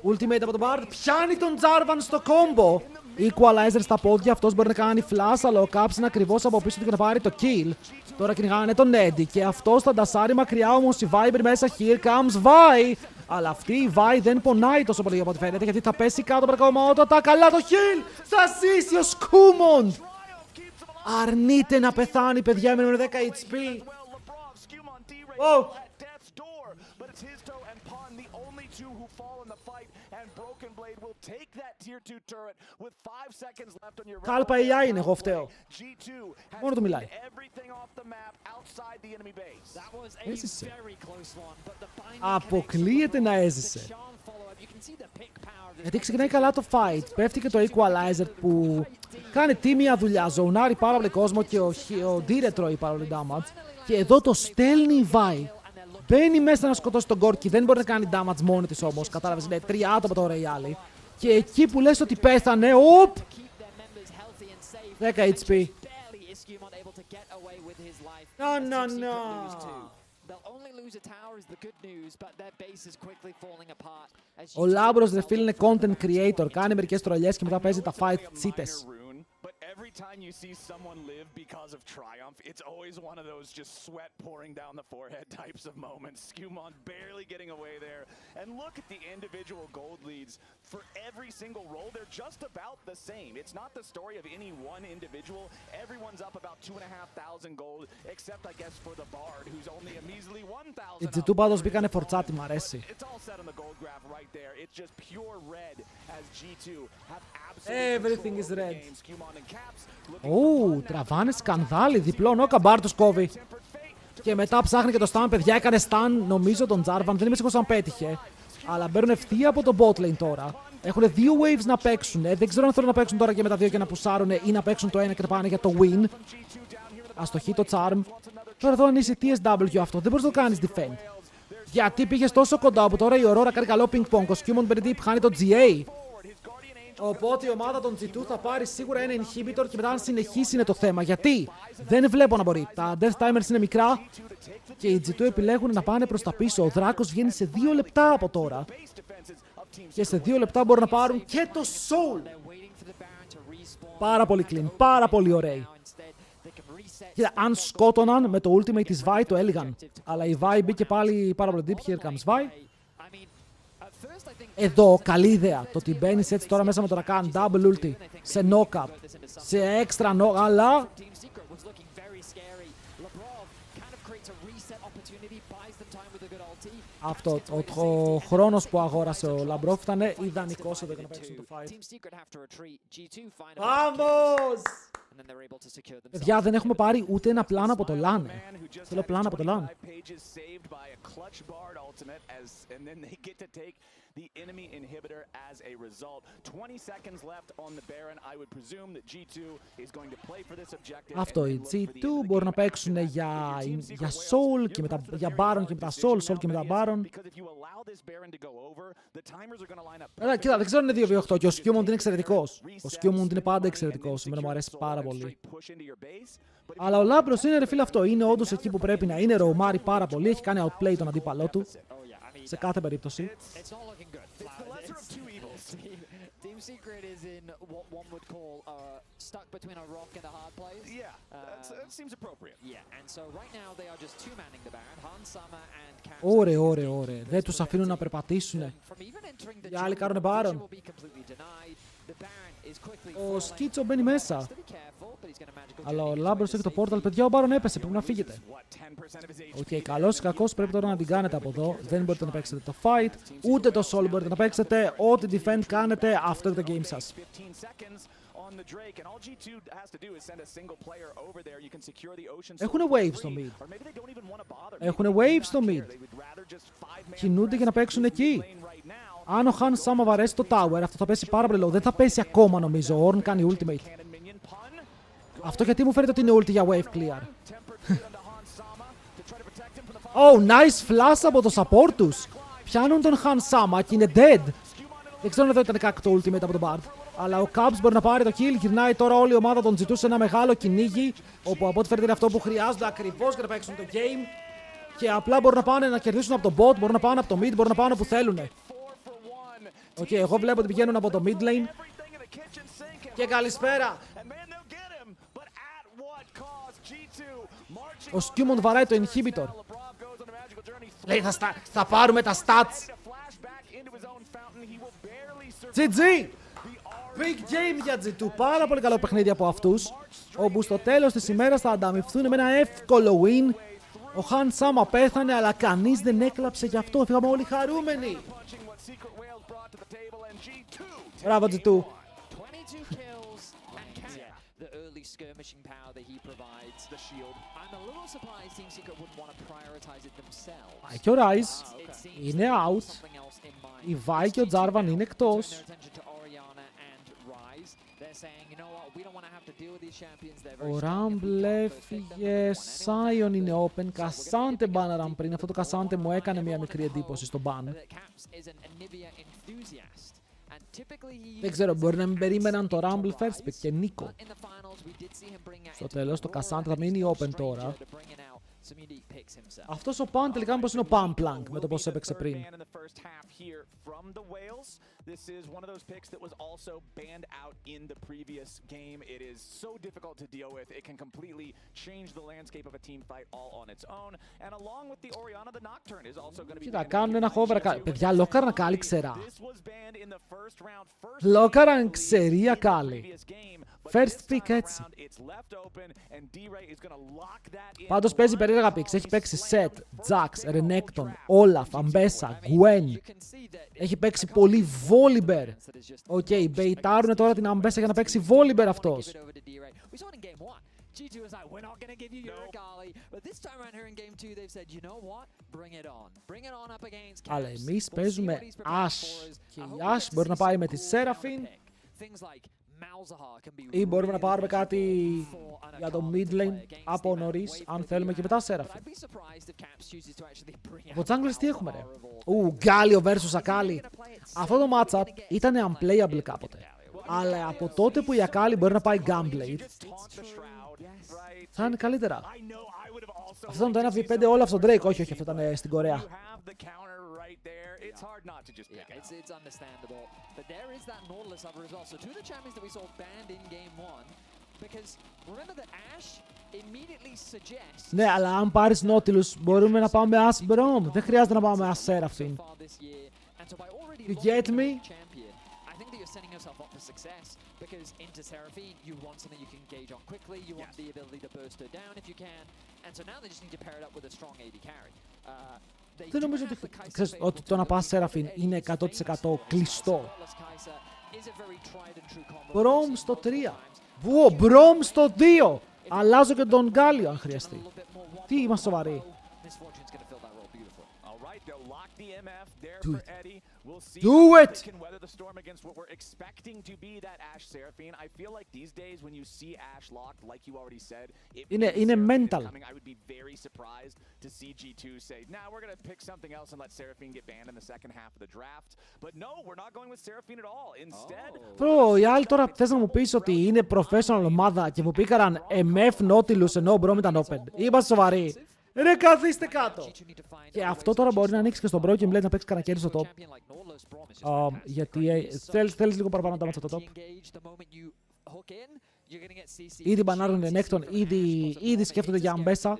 Ultimate από τον Bard, πιάνει τον Jarvan στο combo. Equalizer στα πόδια, αυτός μπορεί να κάνει flash, αλλά ο Caps είναι ακριβώς από πίσω του και να πάρει το kill. Τώρα κυνηγάνε τον Eddie και αυτός θα ντασάρει μακριά, όμως η Viper μέσα. Here comes Vi. Αλλά αυτή η Vi δεν πονάει τόσο πολύ από ό,τι φαίνεται, γιατί θα πέσει κάτω από τα κομμάτια. Καλά το heal! Θα ζήσει ο Σκούμοντ! Αρνείται να πεθάνει, παιδιά, με 10 HP. Oh. Κάλπα AI είναι, εγώ φταίω. Μόνο του μιλάει. Έζησε. Αποκλείεται να έζησε. Γιατί ξεκινάει καλά το fight. Πέφτει και το equalizer που κάνει τίμια δουλειά. Ζωνάρει πάρα πολύ κόσμο και ο Dire τρώει πάρα πολύ damage. Και εδώ το στέλνει η Vi. Μπαίνει μέσα να σκοτώσει τον Gorky. Δεν μπορεί να κάνει damage μόνη της όμως. Κατάλαβες, είναι 3 άτομα τώρα οι άλλοι. Και εκεί που λες ότι πέθανε, οπ! 10 HP. No. Ο Labrov, δε φίλε, είναι content creator. Κάνει μερικές τρολιές και μετά παίζει τα fight τσίτες. Every time you see someone live because of triumph, it's always one of those just sweat pouring down the forehead types of moments. Skumon barely getting away there. And look at the individual gold leads for every single role. They're just about the same. It's not the story of any one individual. Everyone's up about 2,500 gold, except I guess for the Bard, who's only a measly 1,000. Οι G2 πάντως μπήκανε φορτσάτι, μ' αρέσει. It's all set on the gold graph right there. It's just pure red as G2 have absolutely Everything is red. Skumon and Caps. Τραβάνε σκανδάλι, διπλό νόκα, Μπάρ τους κόβει. Και μετά ψάχνει και το stun, παιδιά, έκανε stun, νομίζω τον Jarvan, δεν είμαι σίγουρος αν πέτυχε. Αλλά μπαίνουν ευθεία από το bot lane τώρα. Έχουν 2 waves να παίξουν, δεν ξέρω αν θέλουν να παίξουν τώρα και με τα 2 και να πουσάρουν ή να παίξουν το ένα και να πάνε για το win. Αστοχή το charm. Τώρα εδώ αν είσαι TSW αυτό, δεν μπορείς να το κάνεις defend. Γιατί πήγες τόσο κοντά που τώρα η Aurora κάνει καλό ping pong, ο Skumon Benedict χάνει το GA. Οπότε η ομάδα των G2 θα πάρει σίγουρα ένα inhibitor και μετά αν συνεχίσει είναι το θέμα. Γιατί δεν βλέπω να μπορεί. Τα death timers είναι μικρά και οι G2 επιλέγουν να πάνε προς τα πίσω. Ο Δράκος βγαίνει σε 2 λεπτά από τώρα. Και σε 2 λεπτά μπορούν να πάρουν και το soul. Πάρα πολύ clean, πάρα πολύ ωραίοι. Κοίτα, αν σκότωναν με το ultimate της Vi το έλεγαν. Αλλά η Vi μπήκε πάλι πάρα πολύ deep. Here comes Vi. Εδώ, καλή ιδέα. Το ότι μπαίνεις έτσι τώρα μέσα με το Rakan, double ulti, σε knock-up, σε extra knock, αλλά... Αυτό, ο χρόνος που αγόρασε ο Labrov ήταν ιδανικός εδώ για να παίξουν το fight. Vamos! Παιδιά, δεν έχουμε πάρει ούτε ένα πλάνο από το LAN. Θέλω πλάνο από το LAN. The enemy inhibitor as a result. 20 seconds left on the Baron. I would presume that G2 is going to play for this objective. Αυτό, οι G2 μπορούν να παίξουν για Soul και μετά για Baron και μετά Soul και μετά Baron. Κοίτα, δεν ξέρω αν είναι 2v8 και ο Skumon είναι εξαιρετικός. Ο Skumon είναι πάντα εξαιρετικός. Εμένα μου αρέσει πάρα πολύ. Αλλά ο Labrov είναι, ρε φίλε, αυτό. Είναι όντως εκεί που πρέπει να είναι. Ροουμάρει πάρα πολύ. Έχει κάνει outplay τον αντίπαλό του. Σε κάθε περίπτωση. Team Secret is in what one would call stuck between a rock and a hard place. Yeah, that seems appropriate. Yeah, and so right now they are just two manning the Baron, Han Sama and Caps. Ωραία. Δεν τους αφήνουν να περπατήσουνε. Οι άλλοι κάνουν Baron. Ο Σκίτσο μπαίνει μέσα. Αλλά ο Labrov έχει το portal. Παιδιά, ο Baron έπεσε. Πρέπει να φύγετε. Οκ, καλός ή κακός πρέπει τώρα να την κάνετε από εδώ. Δεν μπορείτε να παίξετε το fight. Ούτε το soul μπορείτε να παίξετε. Ό,τι defend κάνετε, αυτό είναι το game σας. Έχουν wave στο mid. Κινούνται για να παίξουν εκεί. Αν ο Han Sama βαρέσει το tower, αυτό θα πέσει πάρα πολύ low. Δεν θα πέσει ακόμα νομίζω. Ο Ornn κάνει ultimate. Αυτό γιατί μου φαίνεται ότι είναι ulti για wave clear. Oh, nice flash από το support τους. Πιάνουν τον Han Sama και είναι dead. Δεν ξέρω αν εδώ ήταν κακ το ultimate από τον Bard. Αλλά ο Cubs μπορεί να πάρει το kill. Γυρνάει τώρα όλη η ομάδα των G2 σε ένα μεγάλο κυνήγι. Όπου από ό,τι φαίνεται είναι αυτό που χρειάζονται ακριβώς για να παίξουν το game. Και απλά μπορούν να πάνε να κερδίσουν από το bot, μπορούν να πάνε από το mid, μπορούν να πάνε όπου θέλουν. Οκ, εγώ βλέπω ότι πηγαίνουν από το mid lane. Και καλησπέρα. Ο Skewmont βαράει το inhibitor. Λέει θα πάρουμε τα stats. GG! Big game για G2. Πάρα πολύ καλό παιχνίδι από αυτούς. Όπου στο τέλος της ημέρας θα ανταμυφθούν με ένα εύκολο win. Ο Χαν Σάμα πέθανε, αλλά κανείς δεν έκλαψε γι' αυτό. Φύγαμε όλοι χαρούμενοι. Μπράβο G2. Skirmishing power that he provides the shield. I'm a little surprised Team Secret wouldn't want to prioritize it themselves. Και ο Rise είναι out. Η Vi και ο Jarvan είναι εκτός. Ο Rumble έφυγε. Sion είναι open. Cassante μπάναραν πριν. Αυτό το Cassante μου έκανε μια μικρή εντύπωση στο ban. Δεν ξέρω, μπορεί να μην περίμεναν το Rumble first pick και Νίκο. Στο τέλος το Cassante θα μείνει open τώρα. Αυτός ο Pan τελικά μήπως είναι ο Pamplank με το πώς έπαιξε πριν. This is one of those picks that was also banned out in the previous game. It is so difficult to deal with. It can completely change the landscape of a team fight all on its own. And along with the Orianna, the Nocturne is also going to be. Κοίτα, κάνουν ένα hover. Παιδιά, λόκαραν κάλλη ξερά. Λόκαραν ξερία κάλλη. First pick έτσι. Πάντως παίζει περίεργα picks. Έχει παίξει Sett, Jax, Renekton, Olaf, Ambessa, Gwen. Έχει παίξει πολύ Volibear. Οκ, μπεϊτάρουνε τώρα την Ambessa για να παίξει Volibear αυτός. Αλλά εμείς παίζουμε Ashe. Και η Ashe μπορεί να πάει με τη Seraphine. Ή μπορούμε να πάρουμε κάτι για το mid lane από νωρίς, αν θέλουμε, και μετά Seraphine. Από junglers τι έχουμε ρε? Galio vs Akali. Αυτό το matchup ήταν unplayable κάποτε. Αλλά από τότε που η Akali μπορεί να πάει Gunblade, θα είναι καλύτερα. Αυτό ήταν το 1v5 όλα στον Drake. Όχι, αυτό ήταν στην Κορέα. It's hard not to just pick it up. It's understandable. But there is that Nautilus over as well. So two of the champions that we saw banned in game 1. Because remember that Ashe immediately suggests. Ναι, αλλά αν πάρεις Nautilus μπορούμε να πάμε Ashe Braum. Δεν χρειάζεται να πάμε Ashe Seraphine. You get me? I think that you're setting yourself up for success because into Seraphine you want something you can engage on quickly. You want the ability to burst her down if you can. And so now they just need to pair it up with a strong AD carry. Δεν νομίζω ότι το να πας Seraphine είναι 100% κλειστό. Braum στο 3. Braum στο 2. Αλλάζω και τον Galio αν χρειαστεί. Τι είμαστε σοβαροί. Do it! Weather the storm against what we're expecting to be that Ashe Seraphine. I feel like these days when you see Ashe locked, like you already said, είναι mental. I would be very surprised to see G2 say, "Nah, we're going to pick something else and let Seraphine get banned in the second half of the draft." But no, we're not going with Seraphine at all. Instead, Bro, οι άλλοι τώρα θες να μου πεις ότι είναι professional ομάδα και μου πήκαραν MF Nautilus ενώ ο Braum ήταν open. Είμαστε σοβαροί. Ρε, καθίστε κάτω! Και αυτό τώρα μπορεί να ανοίξει και στον Broken Blade να παίξει κανένα κέρδη στο top. Γιατί θέλεις λίγο παραπάνω να τα μάτσα το top. Ήδη μπανάρουν Renekton, ήδη σκέφτονται για Ambessa.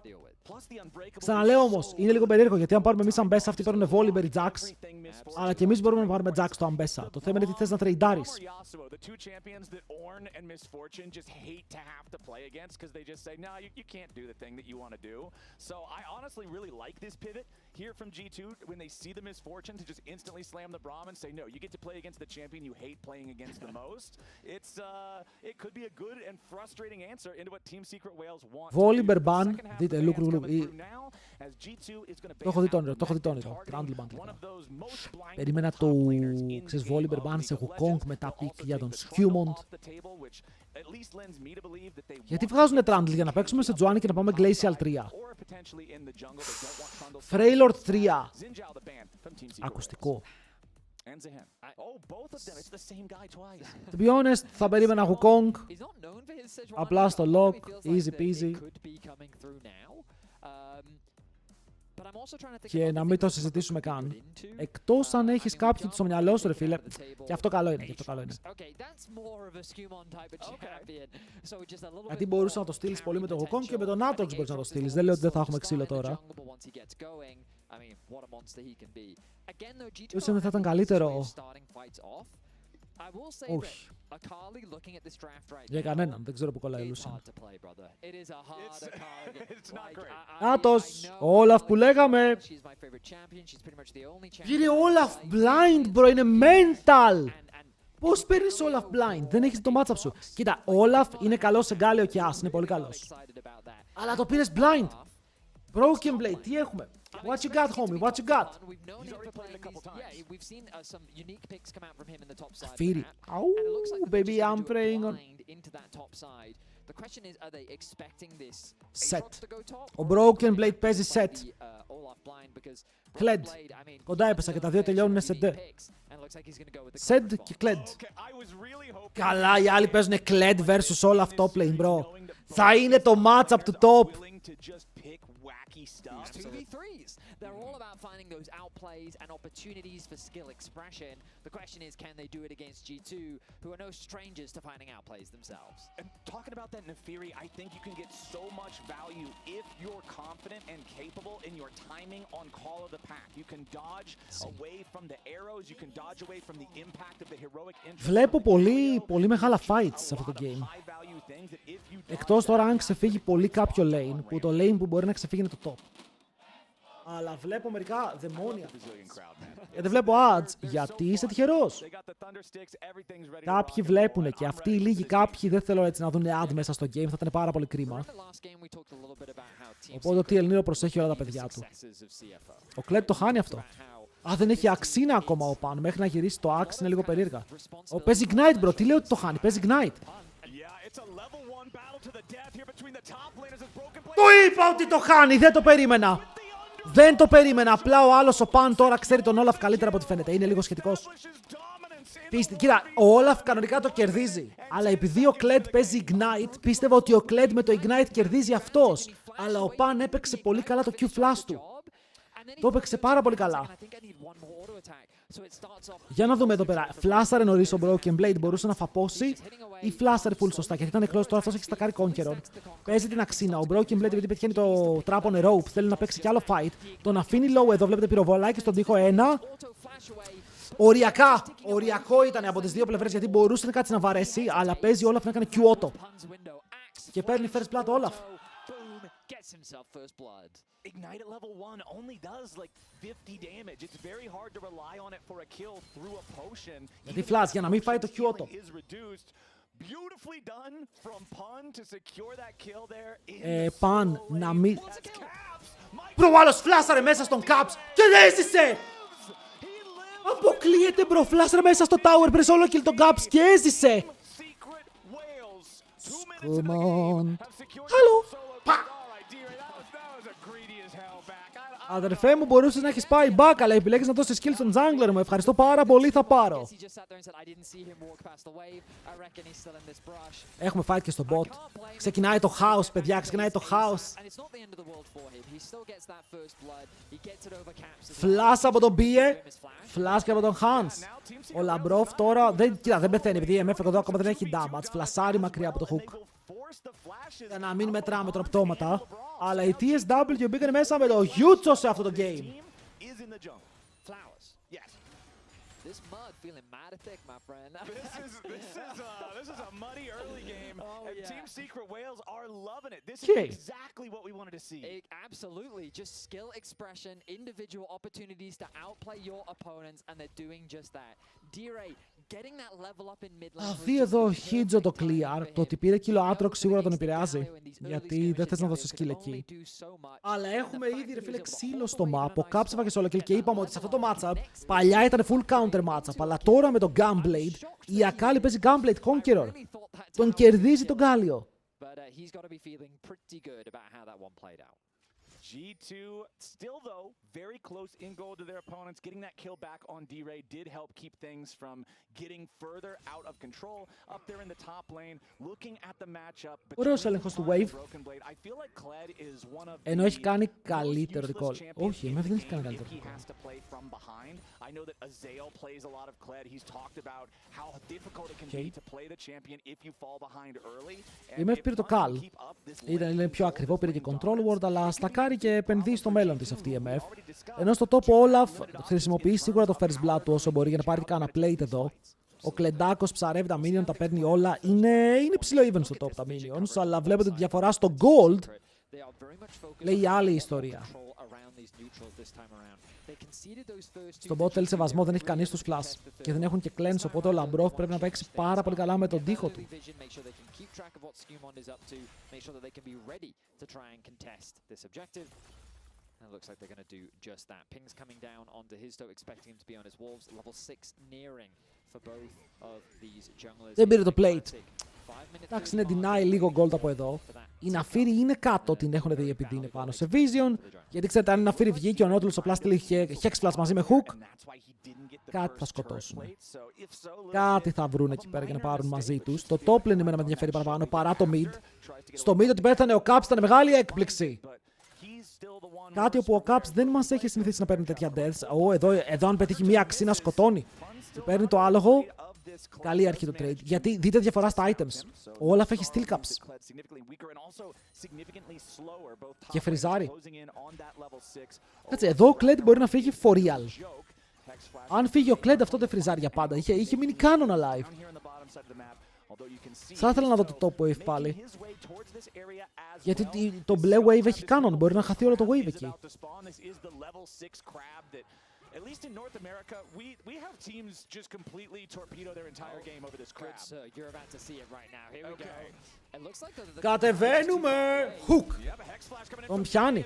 Ξαναλέω όμως, είναι λίγο περίεργο γιατί αν πάρουμε εμείς Ambessa, αυτοί παίρνουν Volibear, Jax. Αλλά και εμείς μπορούμε να πάρουμε Jax στο Ambessa. Το θέμα είναι τι θες να τρεϊντάρεις. Here from G2, when they see the misfortune to just instantly slam the Braum and say, no, you get to play against the champion you hate playing against the most. It could be a good and frustrating answer into what Team Secret Wales want. Volibear ban, δείτε, look. Το έχω δει το όνειρο. Trundle ban. Περίμενα το, ξέρεις, Volibear ban σε Wukong μετά pick για τον Skewmont. Γιατί βγάζουνε Trundle για να παίξουμε σε Joanne και να πάμε Glacial 3. Freylord 3. Ακουστικό. And Zahen. Oh, both of them. It's the same guy twice. To be honest, θα περίμενα Wukong. Απλά στο lock, easy peasy. Και να μην το συζητήσουμε καν. Εκτός αν έχεις κάποιον στο μυαλό σου, ρε φίλε. Και αυτό καλό είναι. Γιατί μπορούσε να το στείλεις πολύ με τον Wukong και με τον Aatrox μπορείς να το στείλεις. Δεν λέω ότι δεν θα έχουμε ξύλο τώρα. Ίσως θα ήταν καλύτερο. Όχι. Για κανέναν. Δεν ξέρω που κολλάει η Lucian. Νάτος! Ο Olaf που λέγαμε! Κύριε Olaf blind, bro! Είναι mental! Πώς παίρνεις Olaf blind? Δεν έχεις το matchup σου. Κοίτα, ο Olaf είναι καλός σε Γκάλιο και As. Είναι πολύ καλός. Αλλά το πήρες blind! Broken Blade, τι έχουμε? What you got, homie? What you got? Φύρι. Αου, baby, I'm praying on... Set. Ο Broken Blade παίζει set. Kled. Κοντά έπεσα και τα δύο τελειώνουν σε D. Set και Kled. Καλά, οι άλλοι παίζουν Kled versus Olaf top lane, bro. Θα είναι το matchup του top. 2v3s. They're all about finding those outplays and opportunities for skill expression. The question is, can they do it against G2, who are no strangers to finding outplays themselves? And talking about that Nefiri, I think you can get so much value if you're confident and capable in your timing on call of the pack. You can dodge away from the arrows, you can dodge away from the impact of the heroic entry. Βλέπω πολύ μεγάλα fights σε αυτό το game. Εκτός τώρα αν ξεφύγει πολύ κάποιο lane, που το lane που μπορεί να ξεφύγει είναι το top. Αλλά βλέπω μερικά δαιμόνια. Δεν βλέπω ads, γιατί είσαι τυχερός. Κάποιοι βλέπουνε και αυτοί οι λίγοι κάποιοι δεν θέλω έτσι να δουν ad μέσα στο game, θα ήταν πάρα πολύ κρίμα. Οπότε ο TL Nero προσέχει όλα τα παιδιά του. Ο Kled το χάνει αυτό. Α, δεν έχει αξίνα ακόμα ο Pan, μέχρι να γυρίσει το axe είναι λίγο περίεργα. Παίζει Ignite, bro, τι λέω ότι το χάνει, παίζει Ignite. Το είπα ότι το χάνει, δεν το περίμενα. Δεν το περίμενα. Απλά ο άλλος ο Pan τώρα ξέρει τον Olaf καλύτερα από ό,τι φαίνεται. Είναι λίγο σχετικός. Κοίτα, ο Olaf κανονικά το κερδίζει. Αλλά επειδή ο Kled παίζει Ignite, πίστευα ότι ο Kled με το Ignite κερδίζει αυτός. Αλλά ο Pan έπαιξε πολύ καλά το Q-Flash του. Το έπαιξε πάρα πολύ καλά. Για να δούμε εδώ πέρα. Φλάσαρε νωρίς ο Broken Blade, μπορούσε να φαπώσει ή φλάσαρε full σωστά. Γιατί ήταν εκλός, τώρα αυτός έχει στακάρει Conqueror. Παίζει την αξίνα. Ο Broken Blade επειδή πετυχαίνει το trap on a rope, θέλει να παίξει κι άλλο fight. Τον αφήνει low εδώ, βλέπετε πυροβολάκι στον τοίχο 1. Οριακό ήταν από τις δύο πλευρές γιατί μπορούσε να κάτσει να βαρέσει, αλλά παίζει Olaf να κάνει Q-Auto. Και παίρνει first blood Olaf. Ignite at level 1 only does like 50 damage. It's very hard to rely on it for a kill through a potion. Γιατί flash για να μην φάει το Q-Auto. Beautifully done from Pun to secure that kill there. Pan να μην... Μπρο, άλλος φλάσαρε μέσα στον Caps και έζησε! Αποκλείεται μπρο, φλάσαρε μέσα στο tower, πριν όλο kill τον Caps και έζησε! Come on. Hello! Αδερφέ μου, μπορούσες να έχεις πάει back, αλλά επιλέγεις να δώσεις skill στον jungler μου. Ευχαριστώ πάρα πολύ, θα πάρω. Έχουμε fight και στο bot. Ξεκινάει το house, παιδιά, ξεκινάει το house. Flash από τον Bie, flash και από τον Hans. Ο Labrov τώρα δεν πεθαίνει, επειδή η MF εδώ ακόμα δεν έχει damage. Φλασάρει μακριά από το hook. Για να μην μετράμε τροπτώματα. Αλλά οι TSW μπήκαν μέσα με το Γιούτσο σε αυτό το game. This mud feeling mighty thick, my friend. This is a muddy early game, and Team Secret Whales are loving it. This is exactly what we wanted to see. Absolutely, just skill expression, individual opportunities to outplay your opponents, and they're doing just that. Dire getting that level up in mid lane. Θα δει εδώ Χίτζο το clear. Το ότι πήρε κιλο Aatrox σίγουρα τον επηρεάζει. Γιατί δεν θες να δώσεις kill εκεί. Αλλά έχουμε ήδη ρε φίλε ξύλο στο map. Ο Caps έφαγε solo kill και είπαμε ότι σε αυτό το matchup παλιά ήταν full counter matchup. Αλλά τώρα με το Gunblade η Akali παίζει Gunblade Conqueror. Τον κερδίζει τον Γκάλιο. G2 still though very close in goal to their opponents. Getting that kill back on D-Ray did help keep things from getting further out of control. Up there in the top lane, looking at the matchup. Ωραίος έλεγχος του Wave. I feel like Kled is one of Ενώ έχει κάνει καλύτερο recall. Όχι, εμένα δεν έχει κάνει καλύτερο recall. I know that Azael plays a lot of Kled. He's talked about how difficult it can be to play the champion if you fall behind early. Η MF πήρε το Cal. Είναι πιο ακριβό, πήρε και Control Ward, αλλά στακάρει και επενδύει στο μέλλον της αυτή η MF. Ενώ στο top ο Olaf χρησιμοποιεί σίγουρα το First Blood του όσο μπορεί για να πάρει κάνα plate εδώ. Ο Κλεντάκος ψαρεύει τα minion, τα παίρνει όλα. Είναι ψηλό even στο top τα minions, αλλά βλέπετε τη διαφορά στο gold. Λέει άλλη ιστορία. Στον bot θέλει σεβασμό, δεν έχει κανείς τους flash και δεν έχουν και cleanse, οπότε ο Labrov πρέπει να παίξει πάρα πολύ καλά με τον τοίχο του. And it looks like they're going to do just that. Ping's coming down onto his toe, expecting him to be on his wolves. Level 6 nearing for both of these junglers. Δεν πήρε το plate. Εντάξει, είναι deny λίγο gold από εδώ. Η Ναφύρη είναι κάτω, την έχουν δει επειδή είναι πάνω σε vision. Γιατί ξέρετε, αν η Ναφύρη βγει και ο Nautilus ο Plastil είχε hex flash μαζί με hook, κάτι θα σκοτώσουν. Κάτι θα βρουν εκεί πέρα για να πάρουν μαζί τους. Το top lane εμένα με ενδιαφέρει παραπάνω παρά το mid. Στο mid ότι πέθανε ο Caps ήταν μεγάλη έκπληξη. Κάτι όπου ο Caps δεν μας έχει συνηθίσει να παίρνει τέτοια deaths. Εδώ αν πετύχει μία αξίνα σκοτώνει. Και παίρνει το άλογο. Καλή αρχή το trade. Γιατί δείτε διαφορά στα items. Ο Olaf έχει steel caps. Και φριζάρει. Κάτσε, εδώ ο Kled μπορεί να φύγει for real. Αν φύγει ο Kled αυτό δεν φριζάρει για πάντα. Είχε μείνει canon alive. Θα ήθελα να δω το top wave πάλι. Γιατί το μπλε wave έχει canon. Μπορεί να χαθεί όλο το wave εκεί. At least in North America, we have teams just completely torpedo their entire game over this crab. Good, sir. You're about to see it right now. Here we go. It looks like the Κατεβαίνουμε! Hook! Τον πιάνει.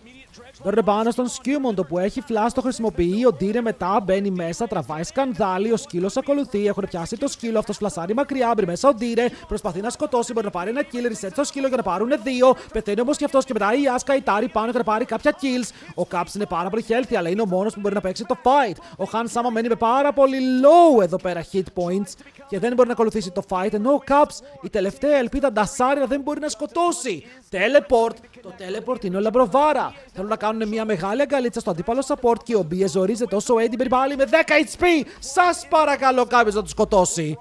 Παίρνει πάνω στον Σκιούμοντο που έχει flash, το χρησιμοποιεί. Ο Ντύρε μετά μπαίνει μέσα, τραβάει σκανδάλι. Ο σκύλος ακολουθεί. Έχουν πιάσει το σκύλο. Αυτός φλασάρει μακριά. Μπρει μέσα ο Ντύρε. Προσπαθεί να σκοτώσει. Μπορεί να πάρει ένα kill. Reset στο σκύλο για να πάρουν δύο. Πεθαίνει όμως και αυτός. Και μετά η Άσκα, η Τάρι πάνω και να πάρει κάποια kills. Ο Caps είναι πάρα πολύ healthy, αλλά είναι ο μόνος που μπορεί να παίξει το fight. Ο Han Sama μένει με πάρα πολύ low εδώ πέρα hit points και δεν μπορεί να ακολουθήσει το fight. Ενώ ο Caps, η τελευταία ελπίδα Ντασάρια, δεν μπορεί να σκοτώσει. Teleport. Το teleport είναι ο Λαμπροβάρα. Θέλουν να κάνουν μια μεγάλη αγκαλίτσα στο αντίπαλο support και ο BS ζορίζεται όσο ο Eddie περιπάλλει με 10 HP. Σας παρακαλώ κάποιος να του σκοτώσει.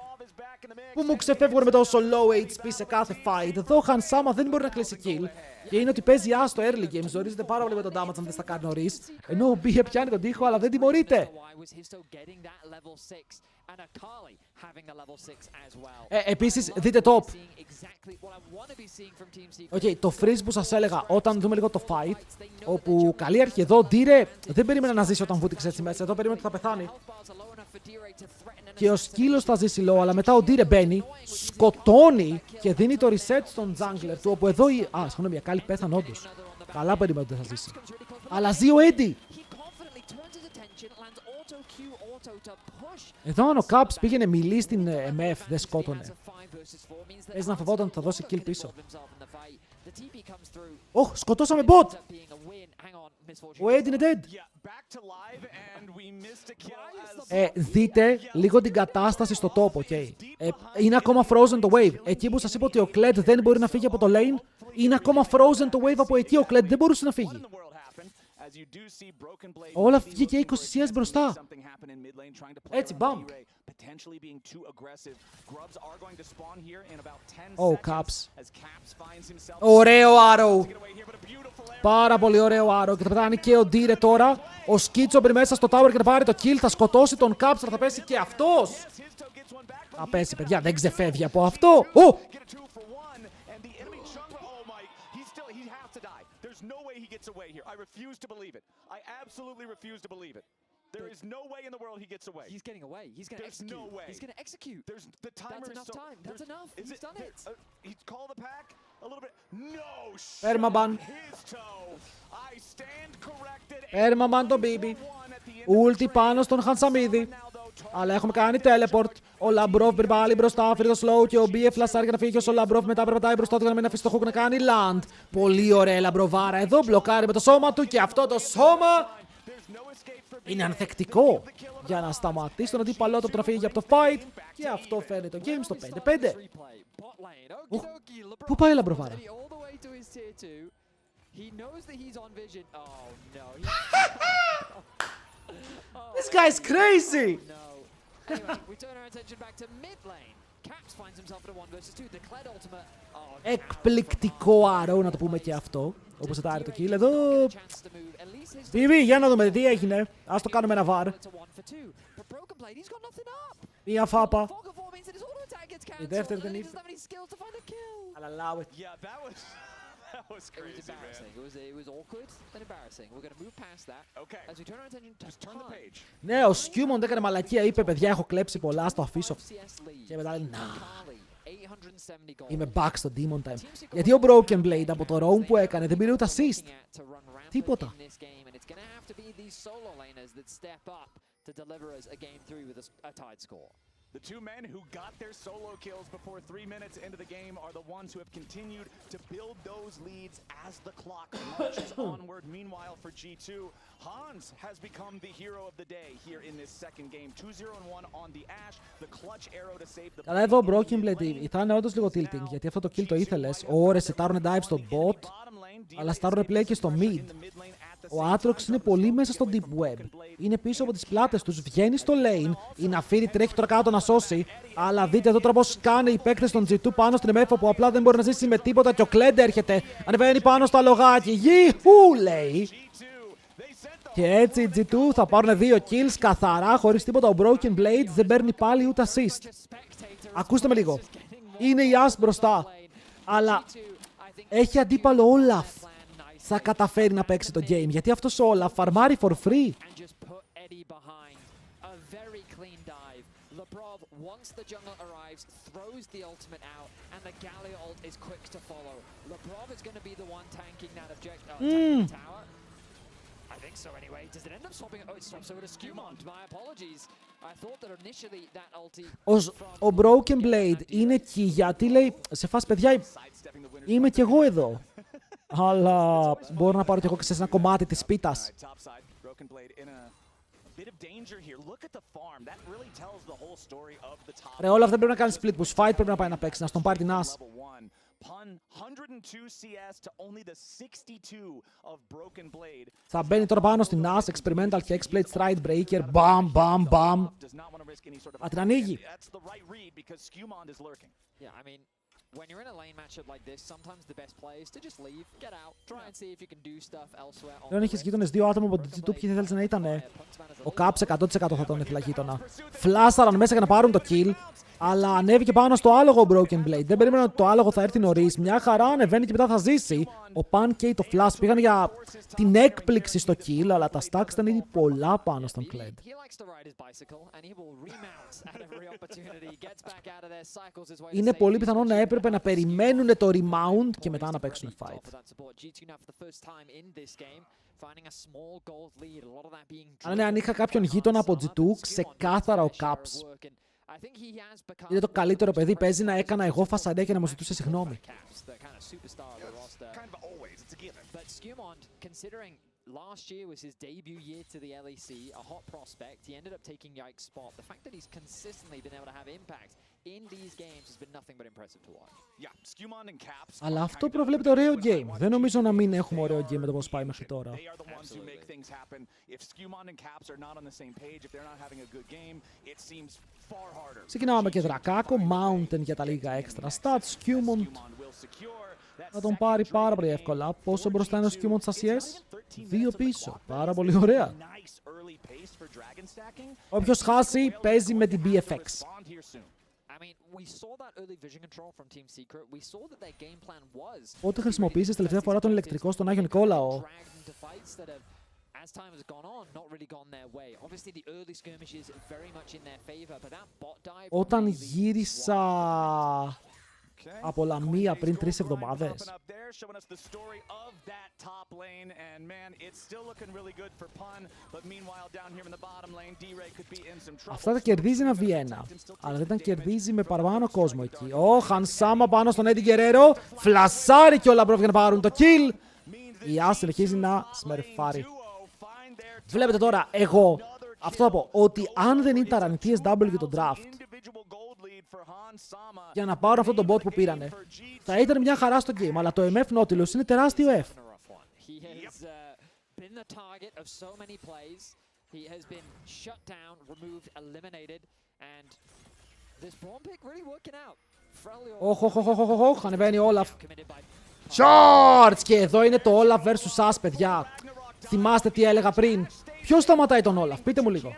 Που μου ξεφεύγουν με τόσο low HP σε κάθε fight. Εδώ ο Han Sama δεν μπορεί να κλείσει kill. Και είναι ότι παίζει άστο early game, ζορίζεται πάρα πολύ με τον damage αν δεν στα κάνει νωρίς. Ενώ ο BS πιάνει τον τοίχο, αλλά δεν τιμωρείται. Επίσης, δείτε top. Το freeze που σας έλεγα όταν δούμε λίγο το fight, όπου καλή αρχή εδώ, Ντύρε δεν περίμενε να ζήσει όταν βούτυξε έτσι μέσα, εδώ περίμενε ότι θα πεθάνει. Και ο σκύλος θα ζήσει low, αλλά μετά ο Ντύρε μπαίνει, σκοτώνει και δίνει το reset στον jungler του, όπου εδώ η... συγγνώμη, η Ακάλη πέθανε όντως. Καλά περίμενε ότι θα ζήσει. Αλλά ζει ο Eddie. Εδώ αν ο Caps πήγαινε μιλή στην MF, δεν σκότωνε. Παίζει να φοβόταν ότι θα δώσει kill πίσω. Σκοτώσαμε bot! Ο Eddie είναι dead. Δείτε λίγο την κατάσταση στο top, ok. Είναι ακόμα frozen το wave. Εκεί που σας είπα ότι ο Kled δεν μπορεί να φύγει από το lane, είναι ακόμα frozen το wave από εκεί. Ο Kled δεν μπορούσε να φύγει. Όλα βγήκε 20 CS μπροστά. Έτσι, μπαμ. Caps. Ωραίο arrow. Πάρα πολύ ωραίο arrow. Και θα πετάνει και ο Ντύρε τώρα. Ο Σκίτσο μπει μέσα στο tower και να πάρει το kill. Θα σκοτώσει τον Caps, αλλά θα πέσει και αυτός. Θα πέσει, παιδιά, δεν ξεφεύγει από αυτό. No way he gets away here. I refuse to believe it. I absolutely refuse to believe it. There is no way in the world he gets away. He's getting away. He's going to execute. There's no way. He's going to execute. There's the timer. That's enough time. That's enough. He's done it. He's called the pack a little bit. No. Permaban. His toe. I stand corrected. Permaban το BB. Ulti πάνω στον Χανσαμίδη. Αλλά έχουμε κάνει teleport. Ο Labrov πρέπει πάλι μπροστά, φέρει το slow και ο BF φλασάρει για να φύγει. Ο Labrov μετά περπατάει μπροστά του για να μην αφήσει το hook να κάνει land. Πολύ ωραία Labrovάρα εδώ, μπλοκάρει με το σώμα του και αυτό το σώμα είναι ανθεκτικό για να σταματήσει τον αντίπαλό του από το να φύγει από το fight. Και αυτό φέρνει το game στο 5-5. Πού πάει η Labrovάρα? This guy's crazy! Εκπληκτικό αρώ, να το πούμε και αυτό. Όπως θα το kill εδώ. BB, για να δούμε τι έγινε. Ας το κάνουμε ένα βαρ. Μία φάπα. Η δεύτερη δεν ήρθε. Αλλά allow it. That was crazy, man. It was awkward and embarrassing. We're going to move past that. Okay. As we turn our attention to Turn the page. Ναι, ο Skewmon έκανε μαλακία. Είπε, παιδιά, έχω κλέψει πολλά, στο αφήσω. Και μετά λέει, να. Είμαι back στο Demon Time. Γιατί ο Broken Blade από το roam που έκανε δεν πήρε ούτε assist. Τίποτα. The two men who got their solo kills before 3 minutes into the game are the ones who have continued to build those leads as the clock marches onward. Meanwhile, for G2, Hans has become the hero of the day here in this second game. 2-0-1 on the Ash, the clutch arrow to save the... Καλά εδώ, Broken Blade, θα είναι όντως λίγο tilting, γιατί αυτό το kill το ήθελες. Ωρες, σετάρουν dive στο bot, αλλά στάρουν play και στο mid. Ο Aatrox είναι πολύ μέσα στο deep web. Είναι πίσω από τις πλάτες τους, βγαίνει στο lane. Η Ναφίρη τρέχει τώρα κάτω να σώσει. Αλλά δείτε εδώ τώρα πώς κάνει οι παίκτες των G2 πάνω στην MF που απλά δεν μπορεί να ζήσει με τίποτα. Και ο Kled έρχεται, ανεβαίνει πάνω στο αλογάκι. Γιχού, λέει. Και έτσι οι G2 θα πάρουν 2 kills καθαρά, χωρίς τίποτα. Ο Broken Blade δεν παίρνει πάλι ούτε assist. Ακούστε με λίγο. Είναι η Ash μπροστά. Αλλά έχει αντίπαλο Olaf. Θα καταφέρει να παίξει το game, γιατί αυτός ο Olaf φαρμάρει for free. Labrov, once the jungle arrives, throws the ultimate out, and the Galio ult is quick to follow. Labrov is going to be the one tanking that tanking the tower. I think so anyway. Does it end up swapping? Oh, it swaps over to Skewmon. My apologies. I thought that initially that ulti... Ο Broken Blade είναι εκεί γιατί λέει, σε φάση παιδιά, είμαι κι εγώ εδώ. Αλλά μπορώ να πάρω κι εγώ και σε ένα κομμάτι της πίτας. Ρε, όλα αυτά πρέπει να κάνει split push fight, πρέπει να πάει να παίξει, να στον πάρει την Ash. Θα μπαίνει τώρα πάνω στην Ash, experimental και X-Blade stride breaker, μπαμ, μπαμ, μπαμ. Θα την ανοίγει. When you're in a lane matchup like this, sometimes the best play is to just leave, get out, try and see if you can do stuff elsewhere. Δεν είχες γείτονες δύο άτομα από το G2, ποιοι θέλεις να ήτανε. Ο Caps 100% θα τον ήθελα γείτονα. Φλάσαραν μέσα για να πάρουν το kill, αλλά ανέβηκε πάνω στο άλογο ο Broken Blade. Δεν περίμενα ότι το άλογο θα έρθει νωρίς. Μια χαρά ανεβαίνει και μετά θα ζήσει. Ο Pan και το Flash πήγαν για την έκπληξη στο kill, αλλά τα stacks ήταν ήδη πολλά πάνω στον Kled. Είναι πολύ πιθανό να έπρεπε να περιμένουν το remount και μετά να παίξουν fight. Αν είχα κάποιον γείτονα από G2, ξεκάθαρα ο Caps. Είναι το καλύτερο παιδί, παίζει να έκανα εγώ φασαρία και να μου ζητούσε συγγνώμη. Last year was his debut year to the LEC, a hot prospect. He ended up taking Yike's spot. The fact that he's consistently been able to have impact in these games has been nothing but impressive to watch. Αλλά αυτό προβλέπεται ωραίο game. Δεν νομίζω να μην έχουμε ωραίο game με το πώς πάει μέχρι τώρα. Ξεκινάμε και Δρακάκο, Mountain για τα λίγα έξτρα stats, Skewmon θα τον πάρει πάρα πολύ εύκολα. Πόσο μπροστά είναι ο Skewmon στα CS? 2 πίσω. Πάρα πολύ ωραία. Όποιος χάσει παίζει με την BFX. Πότε χρησιμοποίησες τελευταία φορά τον ηλεκτρικό στον Άγιο Νικόλαο? Όταν γύρισα από Λαμία πριν 3 εβδομάδες. Αυτά τα κερδίζει ένα V1, αλλά δεν τα κερδίζει με παραπάνω κόσμο εκεί. Ο Χανσάμα πάνω στον Έντι Γκερέρο, φλασάρει και ο Labrov για να πάρουν το kill. Η Άς συνεχίζει να σμερφάρει. Βλέπετε τώρα, εγώ αυτό θα πω, ότι αν δεν ήταν η TSW το draft, για να πάρω αυτό το bot που πήρανε, θα ήταν μια χαρά στο game, αλλά το MF Nautilus είναι τεράστιο F. Όχ, ανεβαίνει ο Όλαφ. Shorts! Και εδώ είναι το Όλαφ vs. Us, παιδιά. Θυμάστε τι έλεγα πριν. Ποιος σταματάει τον Όλαφ, πείτε μου λίγο.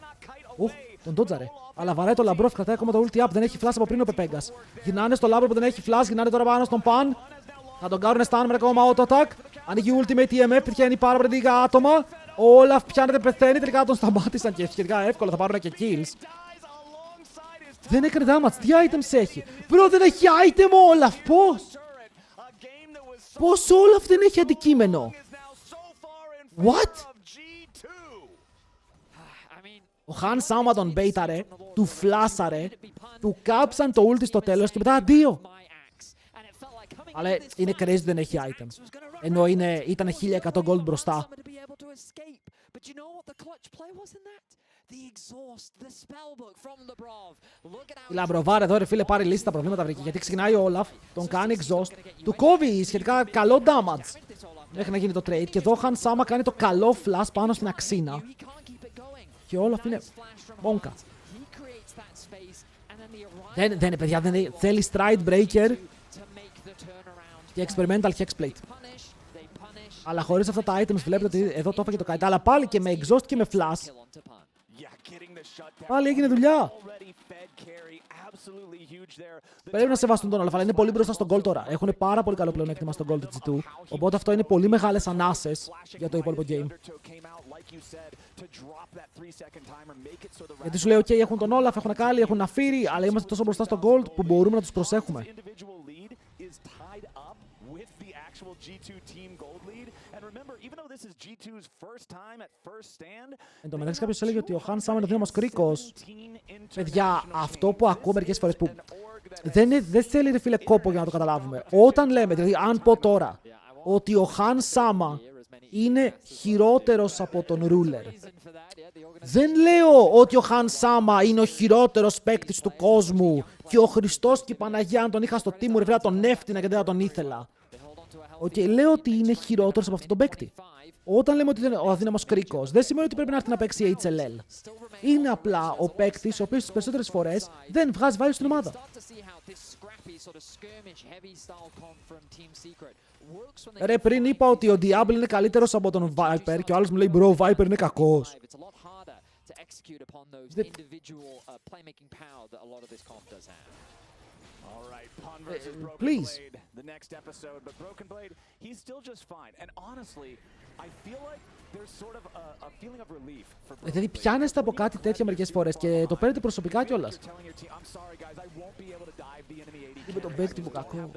Τον ντότζαρε. Αλλά βαράει το Labrov, κρατάει ακόμα το ulti up. Δεν έχει flash από πριν ο Πεπέγκας. Γυρνάνε στο Labrov που δεν έχει flash, γυρνάνε τώρα πάνω στον Pan. Θα τον κάνουν stun με ακόμα auto attack. Ανοίγει ultimate EMF, πετυχαίνει πάρα πολύ λίγα άτομα. Ο Όλαφ πιάνεται, πεθαίνει. Τελικά τον σταμάτησαν και σχετικά εύκολα θα πάρουν και kills. Δεν έκανε damage. Τι items έχει? Bro, δεν έχει item ο Όλαφ. Πώς? Πώς ο Όλαφ δεν έχει αντικείμενο? What? Ο Χανσάμα τον μπέιταρε, του φλάσαρε, του κάψαν το ulti στο τέλος και μετά αντίο. Αλλά είναι crazy ότι δεν έχει item. Ενώ ήταν 1100 gold μπροστά. Η Λαμπροβάρ εδώ ρε φίλε πάρει λύση τα προβλήματα βρήκε. Γιατί ξεκινάει ο Όλαφ, τον κάνει exhaust, του κόβει σχετικά καλό damage μέχρι να γίνει το trade. Και εδώ ο Χανσάμα κάνει το καλό flash πάνω στην αξίνα. Και ο Όλαφ είναι μόνκα. Δεν είναι παιδιά, θέλει stride breaker και experimental hexplate. Αλλά χωρίς αυτά τα items βλέπετε ότι εδώ το έφαγε το kite. Αλλά πάλι και με exhaust και με flash. Πάλι έγινε δουλειά. Πρέπει να σεβαστούν τον Όλαφ, αλλά είναι πολύ μπροστά στον gold τώρα. Έχουν πάρα πολύ καλό πλεονέκτημα στον gold G2. Οπότε αυτό είναι πολύ μεγάλες ανάσες για το υπόλοιπο game. Γιατί σου λέει, OK, έχουν τον Όλαφ, έχουν Akali, έχουν Naafiri, αλλά είμαστε τόσο μπροστά στο gold που μπορούμε να τους προσέχουμε. Εν τω μεταξύ κάποιος έλεγε ότι ο Χανσάμα είναι ο δύναμος κρίκος. Παιδιά, αυτό που ακούω μερικές φορές που δεν θέλει ρε φίλε κόπο για να το καταλάβουμε. Όταν λέμε, δηλαδή αν πω τώρα ότι ο Χανσάμα είναι χειρότερος από τον Ruler, δεν λέω ότι ο Χανσάμα είναι ο χειρότερος παίκτης του κόσμου και ο Χριστός και η Παναγιά αν τον είχα στο team μου ρε φίλε τον έφτιανα και δεν θα τον ήθελα. Okay, λέω ότι είναι χειρότερος από αυτόν τον παίκτη. Όταν λέμε ότι είναι ο αδύναμος κρίκος, δεν σημαίνει ότι πρέπει να έρθει να παίξει HLL. Είναι απλά ο παίκτης ο οποίος τις περισσότερες φορές δεν βγάζει value στην ομάδα. Ρε, πριν είπα ότι ο Diablo είναι καλύτερος από τον Viper και ο άλλος μου λέει bro, Viper είναι κακός. Please. The next episode, but Broken Blade, he's still just fine. And honestly, I feel like there's sort of a feeling of relief for Broken Blade. Δηλαδή πιάνεστε από κάτι τέτοια μερικές φορές και το παίρνετε προσωπικά κιόλας. Είπε τον παίκτη μου κακό.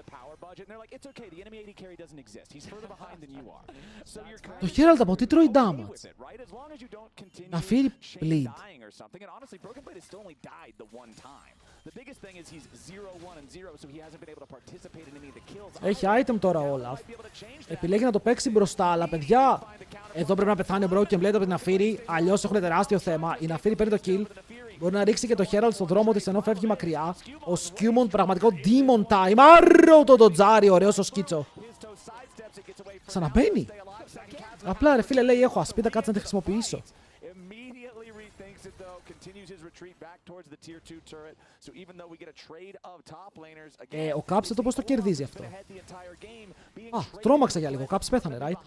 Το Herald από τι τρώει damage? Naafiri bleed. Έχει item τώρα ο Όλαφ. Επιλέγει να το παίξει μπροστά, αλλά παιδιά, εδώ πρέπει να πεθάνει ο Broken Blade από την Naafiri, αλλιώς έχουν τεράστιο θέμα. Η Naafiri παίρνει το kill. Μπορεί να ρίξει και το Herald στον δρόμο της ενώ φεύγει μακριά. Ο Skewmon πραγματικό Demon Time. Άρρο το ντοτζάρι, ωραίος ο Σκίτσο. Ξαναμπαίνει. Απλά ρε φίλε λέει έχω ασπίδα, κάτσε να τη χρησιμοποιήσω. Ο Caps εδώ πώς το κερδίζει αυτό? Α, τρόμαξα για λίγο. Ο Caps πέθανε, right?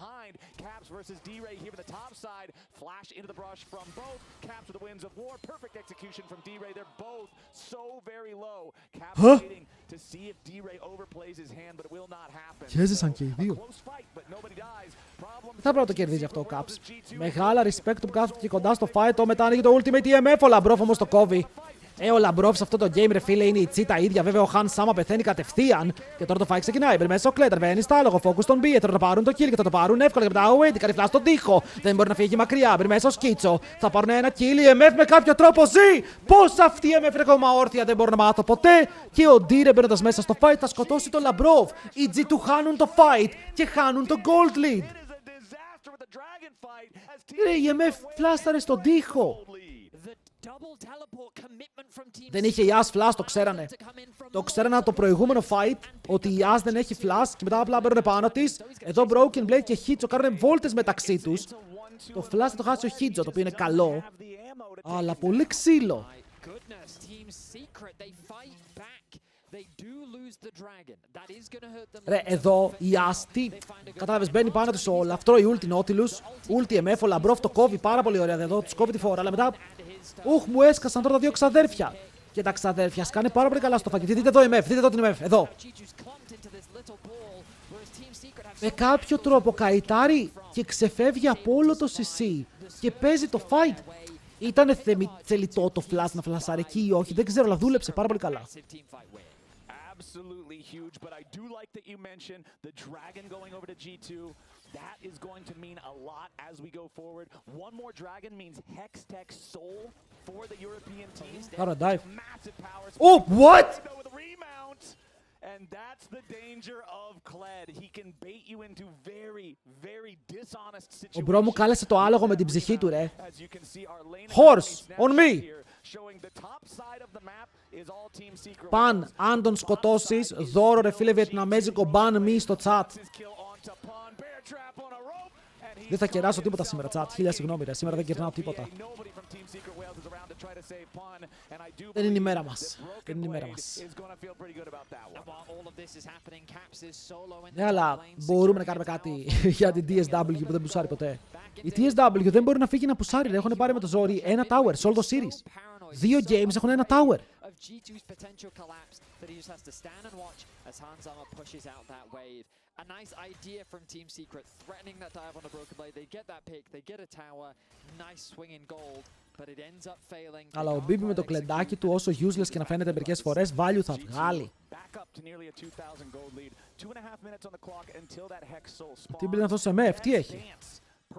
Χέζεσαν και οι δύο. Δεν θα πρέπει να το κερδίζει αυτό ο Caps. Μεγάλα respect που κάθεται και κοντά στο fight. Μετά ανοίγει το ultimate EMF. Ο Labrov όμως το κόβει. Ο Labrov σε αυτό το game, ρε φίλε, είναι η τσίτα ίδια. Βέβαια, ο Hans Sama πεθαίνει κατευθείαν. Και τώρα το fight ξεκινάει. Μπαίνει μέσα ο Κλέτερ, βαίνει στα άλογο. Focus στον B. Θέλω να πάρουν το kill και θα το πάρουν εύκολα. Και μετά ο Wade κάνει φλάσ στον τοίχο. Δεν μπορεί να φύγει μακριά. Μπαίνει μέσα ο Σκίτσο. Θα πάρουν ένα kill. Η MF με κάποιο τρόπο ζει. Πώς αυτή η MF είναι ακόμα όρθια, δεν μπορώ να μάθω ποτέ. Και ο Dire μπαίνοντας μέσα στο fight θα σκοτώσει τον Labrov. Οι G2 χάνουν το fight και χάνουν το gold lead. Η MF φλάσταρε στον τοίχο. Δεν είχε η As flash, το ξέρανε. Το ξέρανε από το προηγούμενο fight ότι η As δεν έχει flash και μετά απλά μπαίνουν πάνω της. Εδώ Broken Blade και Hitcho κάνουν βόλτες μεταξύ τους. Το flash θα το χάσει ο Hitcho, το οποίο είναι καλό. Αλλά πολύ ξύλο. Ρε, εδώ η As, τι κατάλαβες, μπαίνει πάνω της ο Laf, τρώει ulti Nautilus, ulti MF, ο Labrov το κόβει πάρα πολύ ωραία εδώ, τους κόβει τη φορά, αλλά μετά μου έσκασαν τώρα τα δύο ξαδέρφια. Και τα ξαδέρφια σκάνε πάρα πολύ καλά στο φακί. Δείτε εδώ MF, δείτε εδώ την MF, εδώ. Με κάποιο τρόπο καητάρει και ξεφεύγει από όλο το CC και παίζει το fight. Ήτανε θελητό το flash να φλασάρει εκεί ή όχι, δεν ξέρω, αλλά δούλεψε πάρα πολύ καλά. Absolutely huge, but I do like that you mentioned the dragon going over to G2. That is going to mean a lot as we go forward. One more dragon means Hextech Soul for the European team. Alright, dive. Massive powers. Oh, what? With a remount. And that's the danger of Kled. He can bait you into very, very dishonest situations. Ο μπρο μου κάλεσε το άλογο με την ψυχή του, ρε. Horse, on me. Παν, αν τον σκοτώσεις, δώρο ρε φίλε βιετναμέζικο ban me στο chat. Δεν θα κεράσω τίποτα σήμερα, chat. Χίλια συγγνώμη, ρε. Σήμερα δεν κερνάω τίποτα. Δεν είναι η μέρα μας. Δεν είναι η μέρα μας. Ναι, αλλά μπορούμε να κάνουμε κάτι για την TSW που δεν πουσάρει ποτέ. Η TSW δεν μπορεί να φύγει να πουσάρει, ρε. Έχουν πάρει με το ζόρι ένα tower σε όλο το series. 2 games έχουν ένα tower. A nice idea from Team Secret, threatening that dive on a Broken Blade. They get that pick, they get a tower, nice swing in gold, but it ends up failing. Αλλά ο Bibi με το κλεντάκι του, όσο useless και να φαίνεται μερικές φορές, value θα βγάλει. Τι μπήκε αυτό σε MF, τι έχει?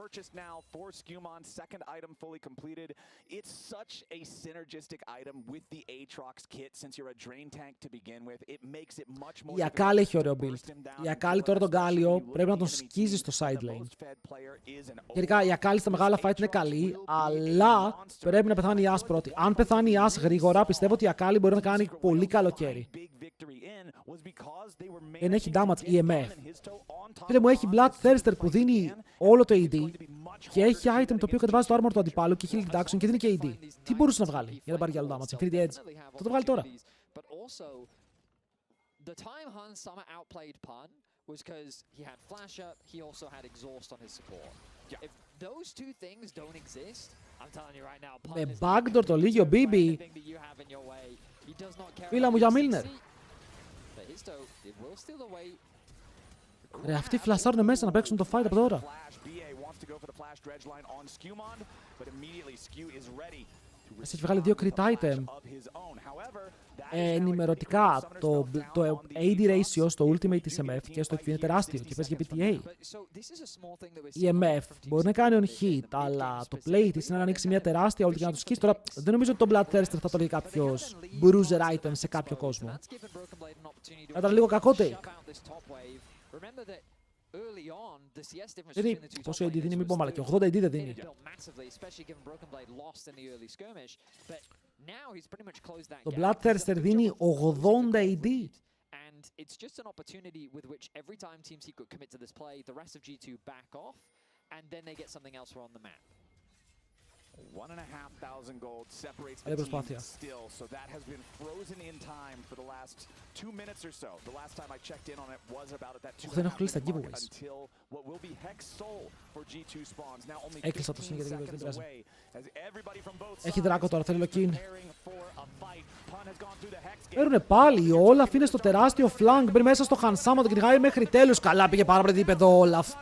Purchased now for Skumon's second item fully completed. It's such a synergistic item with the Aatrox kit since you're a drain tank to begin with. It makes it much more. Η Akali έχει ωραίο build. Η Akali τώρα τον Γκάλιο πρέπει να τον σκίζει στο side lane. Γενικά η Akali στα μεγάλα fight είναι καλή, αλλά πρέπει να πεθάνει η As πρώτη. Αν πεθάνει η As γρήγορα, πιστεύω ότι η Akali μπορεί να κάνει πολύ καλοκαίρι. Δεν έχει damage η MF. Φίλε μου, έχει Bloodthirster που δίνει όλο το AD και έχει item το οποίο κατεβάζει το armor του αντιπάλου και healing reduction και δίνει και AD. Τι μπορούσε να βγάλει για να πάρει για άλλο damage? Infinity Edge. Θα το βγάλει τώρα. Με backdoor το λίγιο ο BB. Φίλα μου για Milner. Ρε, αυτοί φλασάρουν μέσα να παίξουν το fight από τώρα. Εσύ έχει βγάλει 2 crit item. Ενημερωτικά, το AD ratio στο ultimate της MF και στο XP είναι τεράστιο και παίζει και PTA. Η MF μπορεί να κάνει on hit, αλλά το play της είναι να ανοίξει μια τεράστια ulti και να του σκίσει. Τώρα δεν νομίζω ότι το Bloodthirster θα το λέει κάποιος bruiser item σε κάποιο κόσμο. Θα ήταν λίγο κακό take. Δηλαδή, πόσο AD δίνει, μην πω μάλλον, και 80 AD δεν δίνει. Το Bloodthirster δίνει 80 AD. And it's just an opportunity with which every time Team Secret commit to this play, the rest of G2 back off, and then they get something else on the map. 1,500 gold separates the team still, so that has been frozen in time for the last 2 minutes or so. The last time I checked in on it was about at that 2 minutes until what will be Hex Soul for G2 spawns. Now only 15 seconds away as everybody from both sides. Έχει δράκο τώρα, θέλει λοκίν. Παίρνουνε πάλι, ο Όλαφ είναι στο τεράστιο flank, μπαίνει μέσα στο Hansama, τον κυνηγάει μέχρι τέλους. Καλά πήγε πάρα πολύ δίπεδο ο Όλαφ.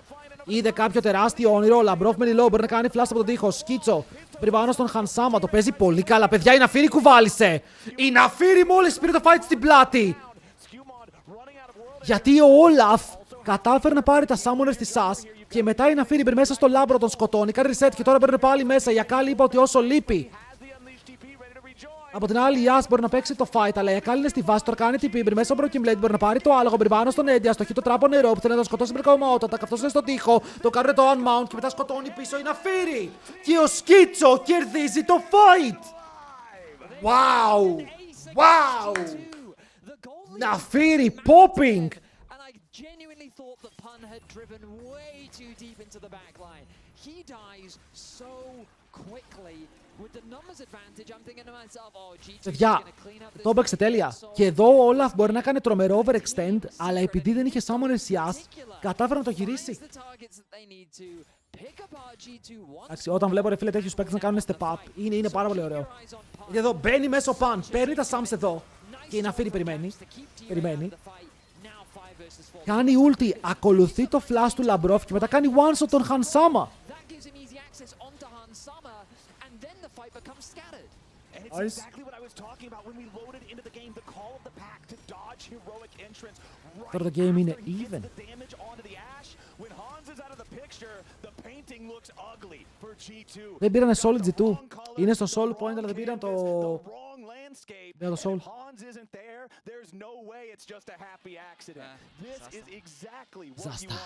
Είδε κάποιο τεράστιο όνειρο, Labrov μένει low, μπορεί να κάνει flash από τον τοίχο. Σκίτσο, Μπριμπάνο στον Χανσάμα. Το παίζει πολύ καλά, παιδιά. Η Ναφύρη κουβάλισε. Η Ναφύρη μόλις πήρε το fight στην πλάτη. Γιατί ο Όλαφ κατάφερε να πάρει τα Summoners στη SAS και μετά η Ναφύρη μπαίνει μέσα στο Labrov, τον σκοτώνει. Κάνει reset και τώρα μπαίνει πάλι μέσα. Η Ακάλη είπε ότι όσο λείπει. Από την άλλη, η As μπορεί να παίξει το fight, αλλά η Ακάλη είναι στη βάση. Τώρα κάνει την πίμπρη μέσα στο Broken Blade. Μπορεί να πάρει το άλογο. Μπριμπάνο στον Eddie. Αστοχεί το τράπο νερό που θέλει να τον σκοτώσει στην προκομότητα. Αυτό είναι στον τοίχο. Το κάνουν το unmount και μετά σκοτώνει πίσω η Ναφύρη. Και ο Σκίτσο κερδίζει το fight. Wow! Wow! Ναφύρη popping! Genuinely thought that Pun had driven way too deep into the back line. He dies so quickly with the numbers advantage. I'm thinking to myself, oh, G2 is Παιδιά, going to clean up this. το έπαιξε τέλεια. Και εδώ ο Όλαφ μπορεί να κάνει τρομερό overextend, αλλά επειδή δεν είχε Summoners Yas, κατάφερε να το γυρίσει. Εντάξει, όταν βλέπω ρε φίλε τέτοιους παίκτες να κάνουν step up, είναι πάρα πολύ ωραίο. Γιατί εδώ μπαίνει μέσω ο Pan, παίρνει τα Sums εδώ και η Ναφύρη περιμένει. Κάνει ulti, ακολουθεί το flash του Labrov και μετά κάνει one shot τον Hansama. Τώρα το game είναι even. Δεν πήρανε solid G2. Είναι στο soul point, αλλά δεν πήραν το... Yeah, the soul. Zasta.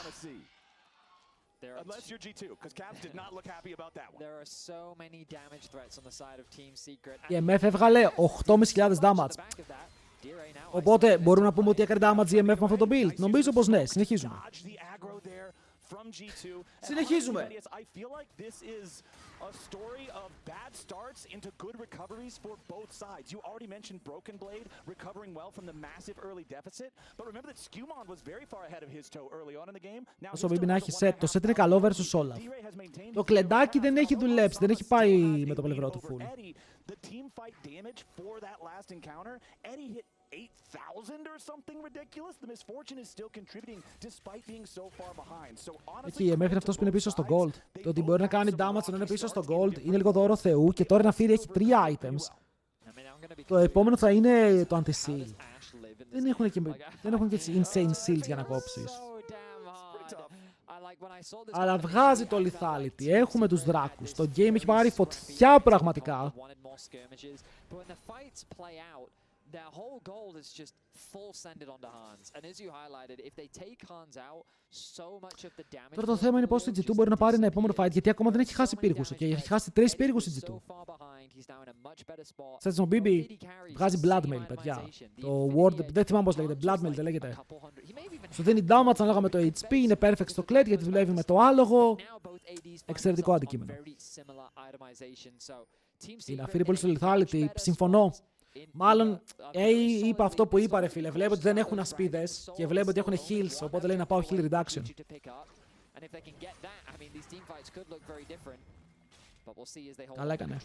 Unless you're G2, because Caps did not look happy about that one. There are so many damage threats on the side of Team Secret. Η MF έβγαλε 8.500 damage. Οπότε μπορούμε να πούμε ότι έκανε damage η MF με αυτό το build. Νομίζω πως ναι, συνεχίζουμε. Συνεχίζουμε. A story of bad starts into good recoveries for both sides. You already mentioned Broken Blade recovering well from the massive early deficit, but remember that Skewmon was very far ahead of his toe early on in the game. Now όσο πρέπει να έχει set, το set είναι καλό versus Olaf. Το κλεντάκι δεν έχει δουλέψει, δεν έχει πάει με το πλευρό του full. The team fight damage for that last encounter, Eddie hit 8,000 or something ridiculous. The misfortune is still contributing despite being so far behind. So honestly, εκεί η MF είναι αυτός που είναι πίσω στο gold. Το ότι μπορεί να κάνει damage να είναι πίσω στο gold είναι λίγο δώρο Θεού και τώρα να φύρει έχει 3 items. Το επόμενο θα είναι το anti-seal. Δεν έχουν και insane seals για να κόψεις. Αλλά βγάζει το lethality. Έχουμε τους δράκους. Το game έχει πάρει φωτιά πραγματικά. Their whole goal is just full send it onto Hans. And as you highlighted, if they take Hans out, so much of the damage. Τώρα το θέμα είναι πώς η G2 μπορεί να πάρει ένα επόμενο fight, γιατί ακόμα δεν έχει χάσει πύργους. Okay? Έχει χάσει 3 πύργους η G2. Σέτς ο BB βγάζει Bloodmail, παιδιά. Το word, δεν θυμάμαι πώς λέγεται, Bloodmail δεν λέγεται. Σου δίνει damage ανάλογα με το HP, είναι perfect στο κλέτ γιατί δουλεύει με το άλογο. Εξαιρετικό αντικείμενο. Είναι αφήνει πολύ στο lethality, συμφωνώ. Μάλλον είπα αυτό που είπα ρε φίλε, βλέπω ότι δεν έχουν ασπίδες και βλέπω ότι έχουν heals, οπότε λέει να πάω heal reduction. Καλά έκανε.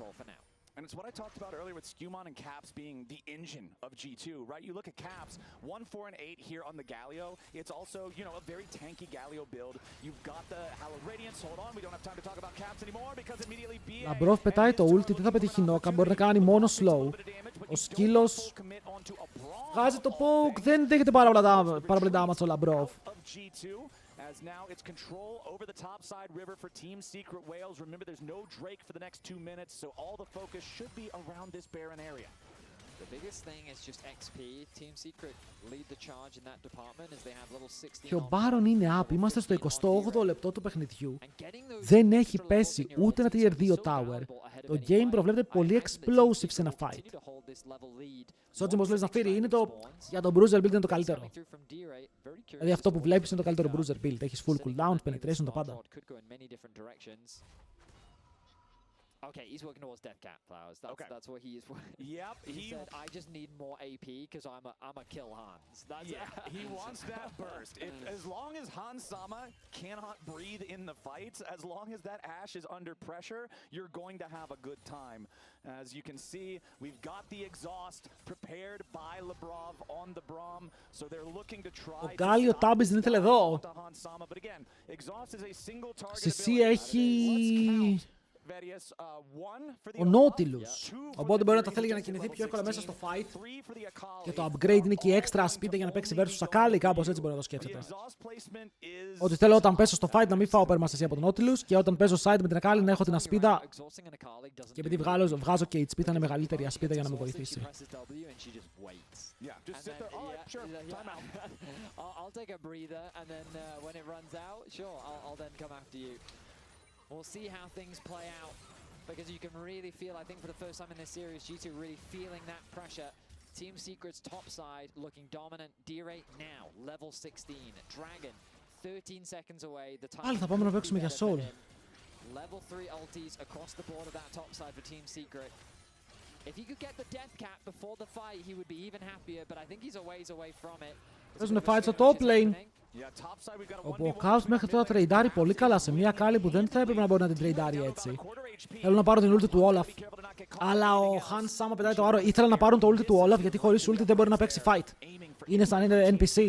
And it's what I talked about earlier with Skewmon and Caps being the engine of G2, right? You look at Caps, 1, 4, and 8 here on the Galio. It's also, you know, a very tanky Galio build. You've got the Hallowed Radiance. Hold on, we don't have time to talk about Caps anymore because immediately BA... Labrov πετάει το ulti, δεν θα πετύχει νόκα, μπορεί να κάνει μόνο slow. Ο σκύλος βγάζει το poke, δεν δέχεται πάρα πολύ damage ο Labrov. As now it's control over the top side river for Team Secret Wales. Remember, there's no Drake for the next 2 minutes, so all the focus should be around this barren area. The biggest thing is just XP. Team Secret lead the charge in that department as they have level 16. Και ο Baron είναι up, είμαστε στο 28ο λεπτό του παιχνιδιού. Δεν έχει πέσει ούτε ένα tier 2 tower. Το game προβλέπεται πολύ explosive σε ένα fight. Σότζι πως λες να φύρει, είναι το... για τον Bruiser build είναι το καλύτερο. Δηλαδή αυτό που βλέπεις είναι το καλύτερο Bruiser build. Έχεις full cooldown, penetration, τα πάντα. Okay, he's working towards Death Cap Flowers. That's what he is. Yep. He said, I just need more AP because I'm a kill Hans. That's he wants that burst. As long as Hans Sama cannot breathe in the fights, as long as that Ashe is under pressure, you're going to have a good time. As you can see, we've got the exhaust prepared by Labrov on the Braum, so they're looking to try. Ο Γκάλιο Τάμπης δεν ήθελε εδώ. Στη C έχει... ο Nautilus. Οπότε μπορεί να τα θέλει για να κινηθεί πιο εύκολα μέσα στο fight. Και το upgrade είναι και η extra speed για να παίξει versus Akali. Κάπως έτσι μπορεί να το σκέφτεται. Ότι θέλω όταν πέσω στο fight να μην φάω υπερμαστασία από τον Nautilus και όταν παίζω side με την Akali να έχω την ασπίδα. Και επειδή βγάζω και HP θα είναι μεγαλύτερη ασπίδα για να με βοηθήσει. We'll see how things play out, because you can really feel, I think for the first time in this series, G2 really feeling that pressure. Team Secret's top side looking dominant. D-Rate now, level 16. Dragon, 13 seconds away. The time Πάλι θα πάμε να παίξουμε για Soul. Level 3 ultis across the board of that top side for Team Secret. If he could get the death cap before the fight, he would be even happier, but I think he's a ways away from it. Παίζουν fight στο top lane. Όπου ο Chaos μέχρι τώρα τρεϊντάρει πολύ καλά σε μια Akali που δεν θα έπρεπε να μπορεί να την τρεϊντάρει έτσι. Θέλω να πάρω την ulti του Olaf. Αλλά ο Hans Sama πετάει το άρο. Ήθελα να πάρουν το ulti του Olaf γιατί χωρίς ulti δεν μπορεί να παίξει fight. Είναι σαν είναι NPC.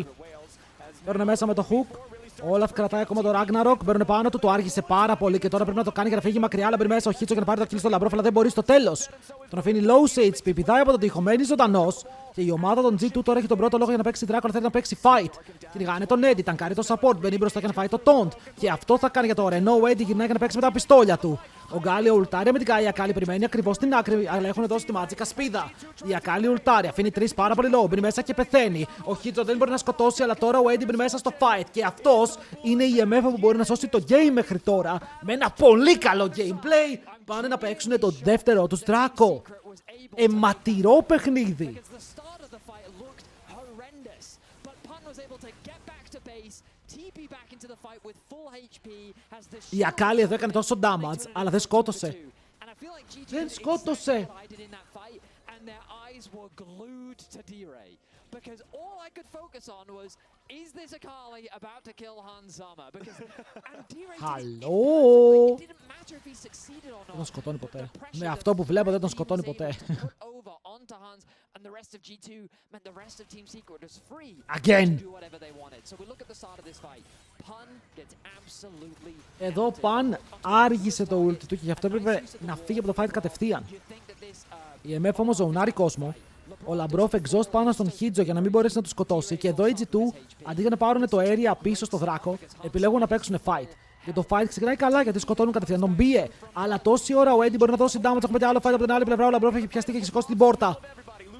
Παίρνουν μέσα με το hook. Ο Olaf κρατάει ακόμα το Ragnarok. Παίρνουν πάνω του. Το άργησε πάρα πολύ και τώρα πρέπει να το κάνει για να φύγει μακριά. Αλλά μπαίνει μέσα ο Χίτσο για να πάρει το kill στο Labrov. Αλλά δεν μπορεί στο τέλος. Τον αφήνει low σε HP. Πηδάει από τον τοίχο. Μένει ζωντανός. Και η ομάδα των G2 τώρα έχει τον πρώτο λόγο για να παίξει Draco, αλλά θέλει να παίξει fight. Κυνηγάνε τον Eddie, ταγκάρει το support, μπαίνει μπροστά για να φάει το taunt. Και αυτό θα κάνει για το Renault. Eddie γυρνάει για να παίξει με τα πιστόλια του. Ο Γκάλι ουλτάρια με την Κάι. Η Akali περιμένει ακριβώς στην άκρη, αλλά έχουν δώσει τη μάτζικα σπίδα. Η Akali ουλτάρια, αφήνει 3 πάρα πολύ low, μπαίνει μέσα και πεθαίνει. Ο Χίτζο δεν μπορεί να σκοτώσει, αλλά τώρα ο Eddie μπαίνει μέσα στο fight. Και αυτός είναι η MF που μπορεί να σώσει το game μέχρι τώρα. Με ένα πολύ καλό gameplay. Πάνε να παίξουν το δεύτερο του Draco. Αιματηρό παιχνίδι. Η Akali εδώ έκανε τόσο damage, αλλά δεν σκότωσε. Δεν σκότωσε. Because all I could focus on was, is this Akali about to kill Hans Sama? Because Hello. Δεν τον σκοτώνει ποτέ. Με αυτό που βλέπω δεν τον σκοτώνει ποτέ. Again. Εδώ Παν άργησε το ulti του και γι' αυτό έπρεπε να φύγει από το fight κατευθείαν. Η MF όμως ζωνάρει κόσμο. Ο Labrov exhaust πάνω στον Χίτζο για να μην μπορέσει να του σκοτώσει. Και εδώ οι G2, αντί για να πάρουν το area πίσω στο Δράκο, επιλέγουν να παίξουν fight. Και το fight ξεκινάει καλά γιατί σκοτώνουν κατευθείαν τον Μπίε. Αλλά τόση ώρα ο Eddie μπορεί να δώσει damage. Έχουμε και άλλο fight από την άλλη πλευρά. Ο Labrov έχει πιαστεί και έχει σηκώσει την πόρτα.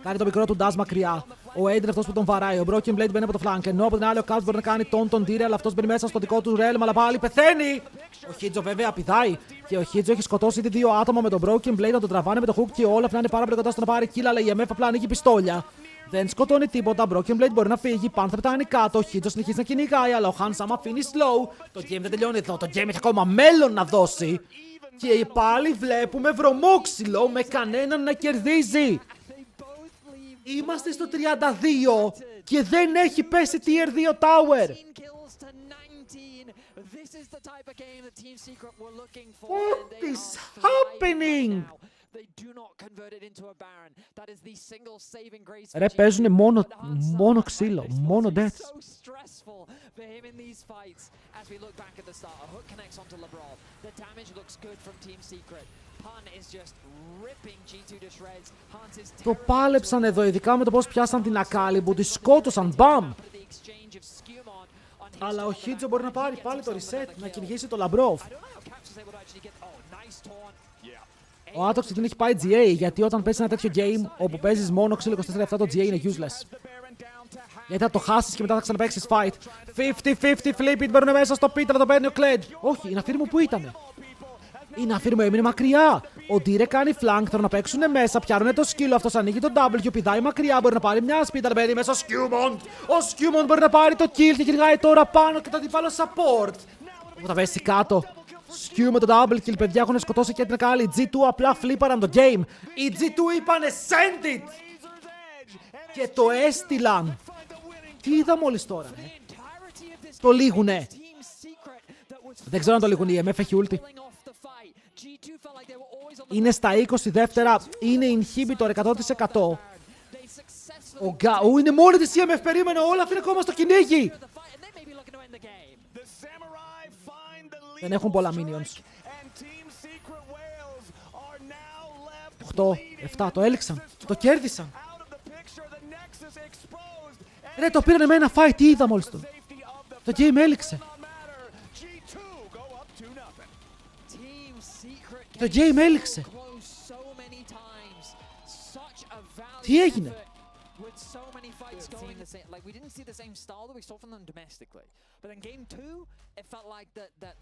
Κάνει το μικρό του dash μακριά. Ο Eddie είναι αυτός που τον βαράει. Ο Broken Blade μπαίνει από το flank. Ενώ από την άλλη ο Caps μπορεί να κάνει τον Tire, αλλά αυτός μπαίνει μέσα στο δικό του realm. Αλλά πάλι πεθαίνει. Ο Χίτζο βέβαια πηδάει. Και ο Χίτζο έχει σκοτώσει ήδη 2 άτομα με τον Broken Blade να τον τραβάνε με το hook. Και όλα αυτά είναι πάρα πολύ κοντά στο να πάρει kill. Αλλά η MF απλά ανοίγει πιστόλια. Δεν σκοτώνει τίποτα. Broken Blade μπορεί να φύγει. Παν θα πετάνει κάτω. Ο Χίτζο συνεχίζει να κυνηγάει. Αλλά ο Hans Sama αφήνει slow. Το game δεν τελειώνει εδώ. Το game έχει ακόμα μέλλον να δώσει. Και πάλι βλέπουμε βρωμόξυλο με κανέναν να κερδίζει. Είμαστε στο 32 και δεν έχει πέσει tier 2 tower. What is happening? Ρε παίζουνε μόνο ξύλο, μόνο death. Το πάλεψαν εδώ, ειδικά με το πώς πιάσαν την Akali που τη σκότωσαν, μπαμ! Αλλά ο Χίτζο μπορεί να πάρει πάλι το reset, να κυνηγήσει το Labrov. Ο Atox δεν έχει πάει GA, γιατί όταν παίζεις ένα τέτοιο game, όπου παίζεις μόνο ξύλο 24 λεπτά, το GA είναι useless. Γιατί θα το χάσεις και μετά θα ξαναπαίξεις fight. 50-50 flip it, μπαίνουν μέσα στο pit, αλλά το παίρνει ο Kled. Όχι, η Ναφίρ μου που ήτανε. Η Ναφίρ μου έμεινε μακριά. Ο Dire κάνει flank, θέλουν να παίξουν μέσα, πιάνουν το σκύλο, αυτός ανοίγει το W, πηδάει μακριά, μπορεί να πάρει μια σπίτα, αλλά μπαίνει μέσα ο Skewmont. Ο Skewmont μπορεί να πάρει το kill και κυνηγάει τώρα πάνω και το αντιπάλο support. Που θα πέσει κάτω. Skew με το double kill, παιδιά, έχουν σκοτώσει και την Akali. G2 απλά φλίπαραν το game. Οι G2 είπανε send it! Και το έστειλαν. Τι είδα μόλις τώρα, Το λύγουνε. Δεν ξέρω αν το λύγουνε, η MF έχει ulti. Είναι στα 20 δεύτερα, είναι inhibitor 100%. Είναι μόνη της η MF, περίμενε, όλα αυτή είναι ακόμα στο κυνήγι. Δεν έχουν πολλά minions. 8-7, το έλξαν. Το κέρδισαν. Ρε, το πήρανε με ένα fight, τι είδα μόλις το. Το game έληξε. Το game έληξε. Τι έγινε? We didn't see the same style that we saw from them domestically. But in game 2, it felt like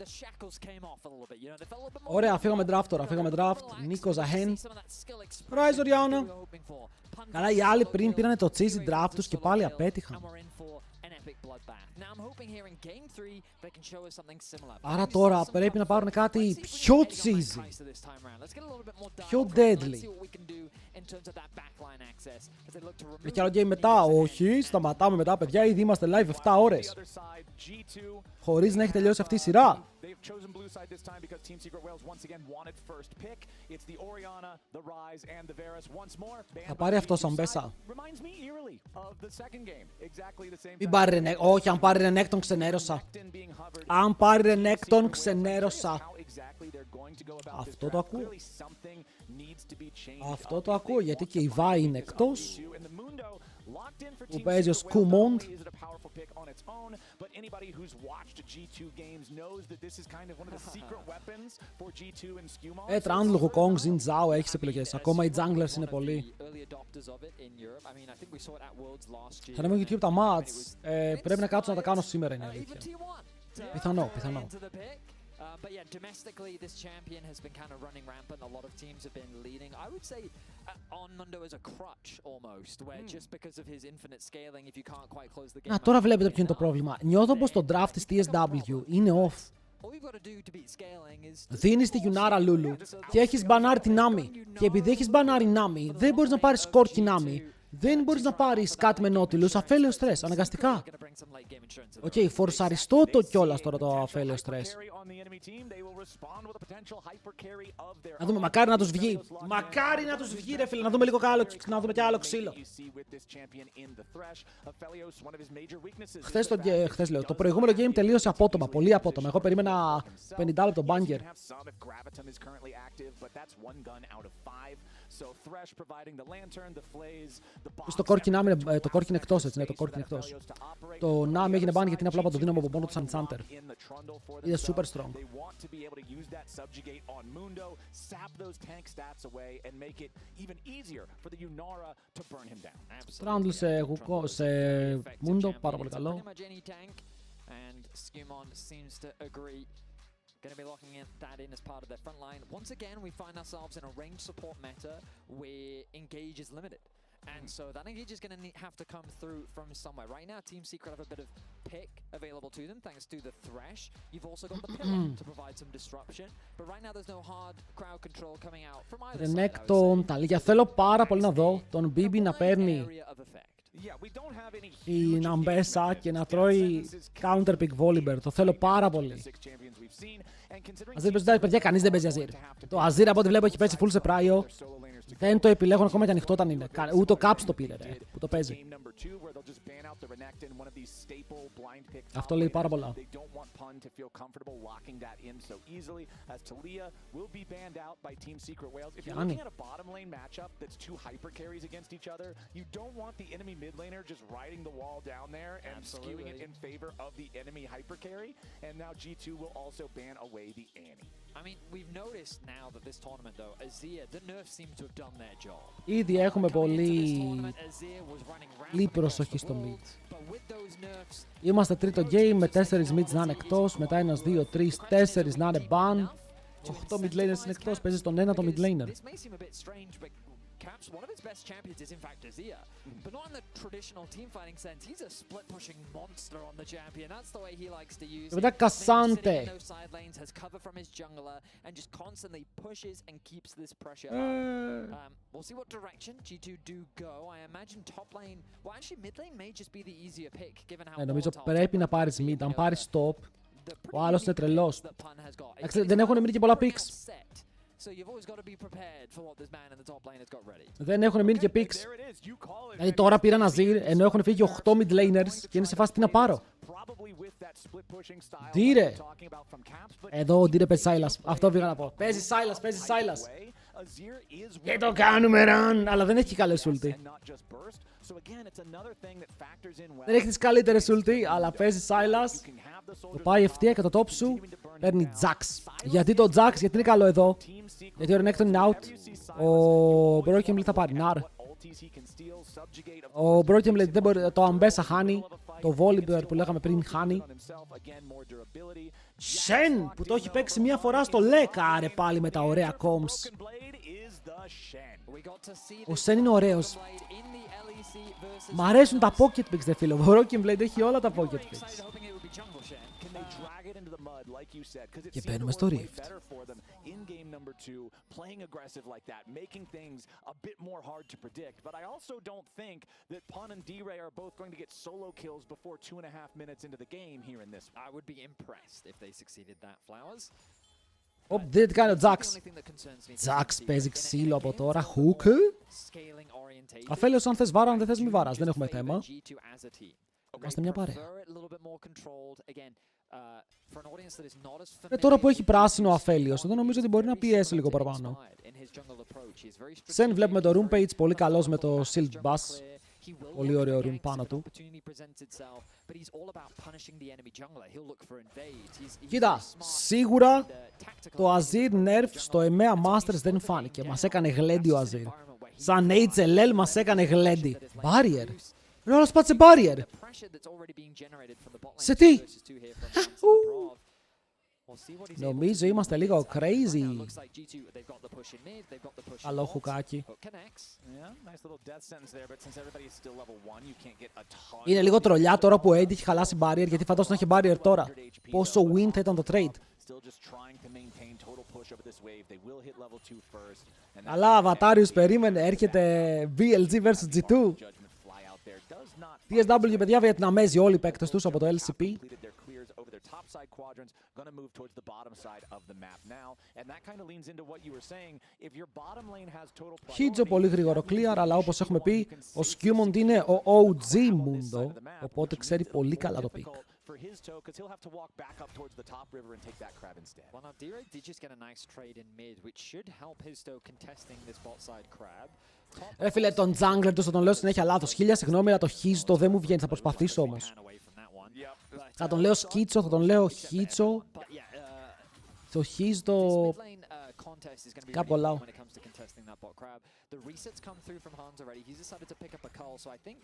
the shackles came off a little bit. You know, they felt a little bit more. Ωραία, φύγαμε draft τώρα. Φύγαμε draft. Νίκο Ζαχέν. Ράιζο Ριάννα. Καλά, οι άλλοι πριν πήρανε το cheesy draft τους και πάλι απέτυχαν. Άρα τώρα πρέπει να πάρουν κάτι πιο cheesy. Πιο deadly. Έχει άλλο game μετά? Όχι, σταματάμε μετά, παιδιά. Ήδη είμαστε live 7 ώρες. Χωρίς να έχει τελειώσει αυτή η σειρά. Θα πάρει αυτό σαν μπέσα. Μην πάρει Ρενέκ. Όχι, αν πάρει Ρενέκ τον ξενέρωσα. Αν πάρει Ρενέκ τον ξενέρωσα. Αυτό το ακούω. Αυτό το ακούω, γιατί και η Βάη είναι εκτός. Που παίζει ο Σκούμοντ. Τράντλ, Χουκόνγκ, Ζιν Τζάο, έχεις επιλογές. Ακόμα οι junglers είναι πολλοί. Θα ανέβω YouTube τα mats. Πρέπει να κάτσω να τα κάνω σήμερα, είναι αλήθεια. Πιθανό. But yeah, domestically, this champion has been kind of running rampant. A lot of teams have been leading. I would say on Mundo as a crutch almost, where just because of his infinite scaling, if you can't quite close the game. Να, τώρα βλέπετε ποιο είναι το πρόβλημα. Νιώθω πως το draft της TSW είναι off. Δίνεις τη Γιουνάρα Λούλου και έχεις μπανάρει την Νάμι. Και επειδή έχεις μπανάρει Νάμι, δεν μπορείς να πάρεις σκόρκι Νάμι. Δεν μπορείς να πάρεις κάτι με νότιλους, αφέλειο στρες, αναγκαστικά. Οκ, φορσαριστώ το κιόλας τώρα το αφέλειο στρες. Να δούμε, μακάρι να τους βγει. Μακάρι να τους βγει, ρε φίλε, να δούμε λίγο να δούμε κι άλλο ξύλο. Χθες λέω, το προηγούμενο game τελείωσε απότομα, πολύ απότομα. Εγώ περίμενα 50 λεπτό banger. Στο κόρκι Νάμι είναι, το κόρκι είναι εκτός, έτσι, ναι, το κόρκι είναι εκτός. Το Νάμι έγινε ban γιατί είναι απλά από το δύναμο από μόνο του σαν Τσάντερ. Είναι super strong. Τράντλ σε Μούντο, πάρα πολύ καλό. Going to be locking that in as part of their front line. Once again, we find ourselves in a ranged support meta where engage is limited. And so that engage is going to have to come through from somewhere. Right now, Team Secret have a bit of pick available to them thanks to the Thresh. You've also got the pillar to provide some disruption. But right now, there's no hard crowd control coming out from either side. Ρενέκ τον Ταλίγια. Θέλω πάρα πολύ να δω τον Μπίμπι να παίρνει την Αμπέσα και να τρώει counter pick Volibear. Το θέλω πάρα πολύ. Αζίρ παίζει, παιδιά, κανείς δεν παίζει Αζίρ. Το Αζίρ από ό,τι βλέπω έχει πέσει full σε πράιο. Δεν το επιλέγουν ακόμα και ανοιχτό όταν είναι. Ούτε ο Caps το πήρε, ρε, που το παίζει. Αυτό λέει πάρα πολλά. Γιάννη. Ήδη έχουμε πολύ προσοχή στο mid. Είμαστε τρίτο game με 4 mids να είναι εκτός, μετά 1, 2, 3, 4 να είναι ban. 8 mid laners είναι εκτός, παίζει στον ένα το mid laner. Caps, one of its best champions is in fact Azir, but not in the traditional team fighting sense. He's a split pushing monster on the champion. That's the way he likes to use it. Sitting in those side lanes, has cover from his jungler, and just constantly pushes and keeps this pressure up. We'll see what direction G2 do go. I imagine top lane, well actually mid lane may just be the easier pick, given how νομίζω πρέπει να πάρεις mid, αν πάρεις top, ο άλλος είναι τρελός. Δεν έχουν μείνει και πολλά picks. Δεν έχουν μείνει και picks. Δηλαδή τώρα πήραν Azir, ενώ έχουν φύγει 8 mid laners και είναι σε φάση τι να πάρω. Ντύρε. Εδώ ο Ντύρε παίζει Sylas. Αυτό πήγα να πω. Παίζει Sylas. Και το κάνουμε run! Αλλά δεν έχει καλές ulti. Δεν έχει τις καλύτερες ulti, αλλά παίζει Sylas. Το πάει ευθεία και το top σου παίρνει Jax. Γιατί το Jax, γιατί είναι καλό εδώ? Γιατί ο Renekton είναι out. Ο Broken Blade θα πάρει Nar. Ο Broken Blade δεν μπορεί, το Ambessa χάνει. Το Volibear που λέγαμε πριν χάνει. Shen που το έχει παίξει μία φορά στο Λέκα, άρε πάλι με τα ωραία comms. Ο Shen είναι ωραίος. Μ' αρέσουν τα pocket picks, δε φίλο. Ο Broken Blade έχει όλα τα pocket picks. Και μπαίνουμε στο Rift. Δεν τι κάνει ο Jax. Jax παίζει ξύλο από τώρα. Hook. Αφέλεος αν θες βάρα, αν δεν θες μη βάρας. Δεν έχουμε θέμα. Είμαστε μια παρέα. Τώρα που έχει πράσινο ο Αφέλειος, εδώ νομίζω ότι μπορεί να πιέσει λίγο παραπάνω. Σεν βλέπουμε το room page, πολύ καλός με το shield bus. Πολύ ωραίο room πάνω του. Κοίτα, σίγουρα το Azir nerf στο EMEA Masters δεν φάνηκε. Μας έκανε γλέντι ο Azir. Σαν HLL μας έκανε γλέντι. Barrier. Ρε όλος πάτησε barrier. Σε τι? Νομίζω είμαστε λίγο crazy. Καλό χουκάκι. Είναι λίγο τρολιά τώρα που ο Eddie έχει χαλάσει barrier, γιατί φαντάζομαι να έχει barrier τώρα. Πόσο win θα ήταν το trade. Αλλά Αβατάριους περίμενε, έρχεται BLG vs G2. TSW, παιδιά, Βιετναμέζοι όλοι οι παίκτες τους από το LCP. Χίτζο πολύ γρήγορο clear, αλλά όπως έχουμε πει, ο Skewmond είναι ο OG Mundo, οπότε ξέρει πολύ καλά το pick. Ρε φίλε, τον jungler του θα τον λέω συνέχεια λάθος. Χίλια συγγνώμη, αλλά το Χίζο δεν μου βγαίνει, θα προσπαθήσω όμως. Θα τον λέω Σκίτσο, θα τον λέω Χίτσο. Το Χίζο κάπου λάω. The resets come through from Hans already. He's decided to pick up a cull, so I think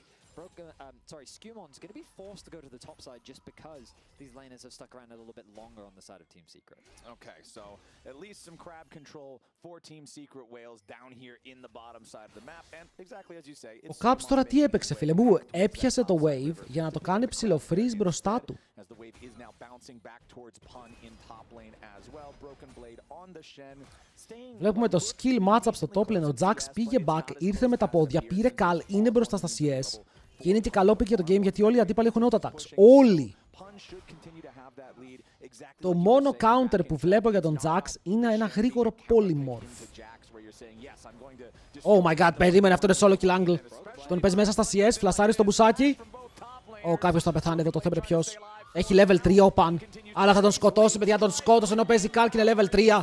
Skewmon's going to be forced to go to the top side just because these laners have stuck around a little bit longer on the side of Team Secret. Okay, so at least some crab control for Team Secret Whales down here in the bottom side of the map, and exactly as you say, ο Caps τώρα τι έπαιξε, φίλε μου? Έπιασε το wave για να το κάνει ψιλοφρίζ μπροστά του. Βλέπουμε το skill matchup στο top lane. Ο Jax πήγε back, ήρθε με τα πόδια, πήρε call, είναι μπροστά στα CS. Και είναι και καλό pick για το game, γιατί όλοι οι αντίπαλοι έχουν auto attacks. Όλοι! Το μόνο counter που βλέπω για τον Jax είναι ένα γρήγορο polymorph. Oh my god, περίμενε, αυτό είναι solo kill angle. Τον παίζει μέσα στα CS, φλασάρει στο μπουσάκι. Κάποιος θα πεθάνει εδώ, το θέμα είναι ποιος. Έχει level 3 ο Pan, αλλά θα τον σκοτώσει, παιδιά, τον σκότωσε ενώ παίζει call και είναι level 3.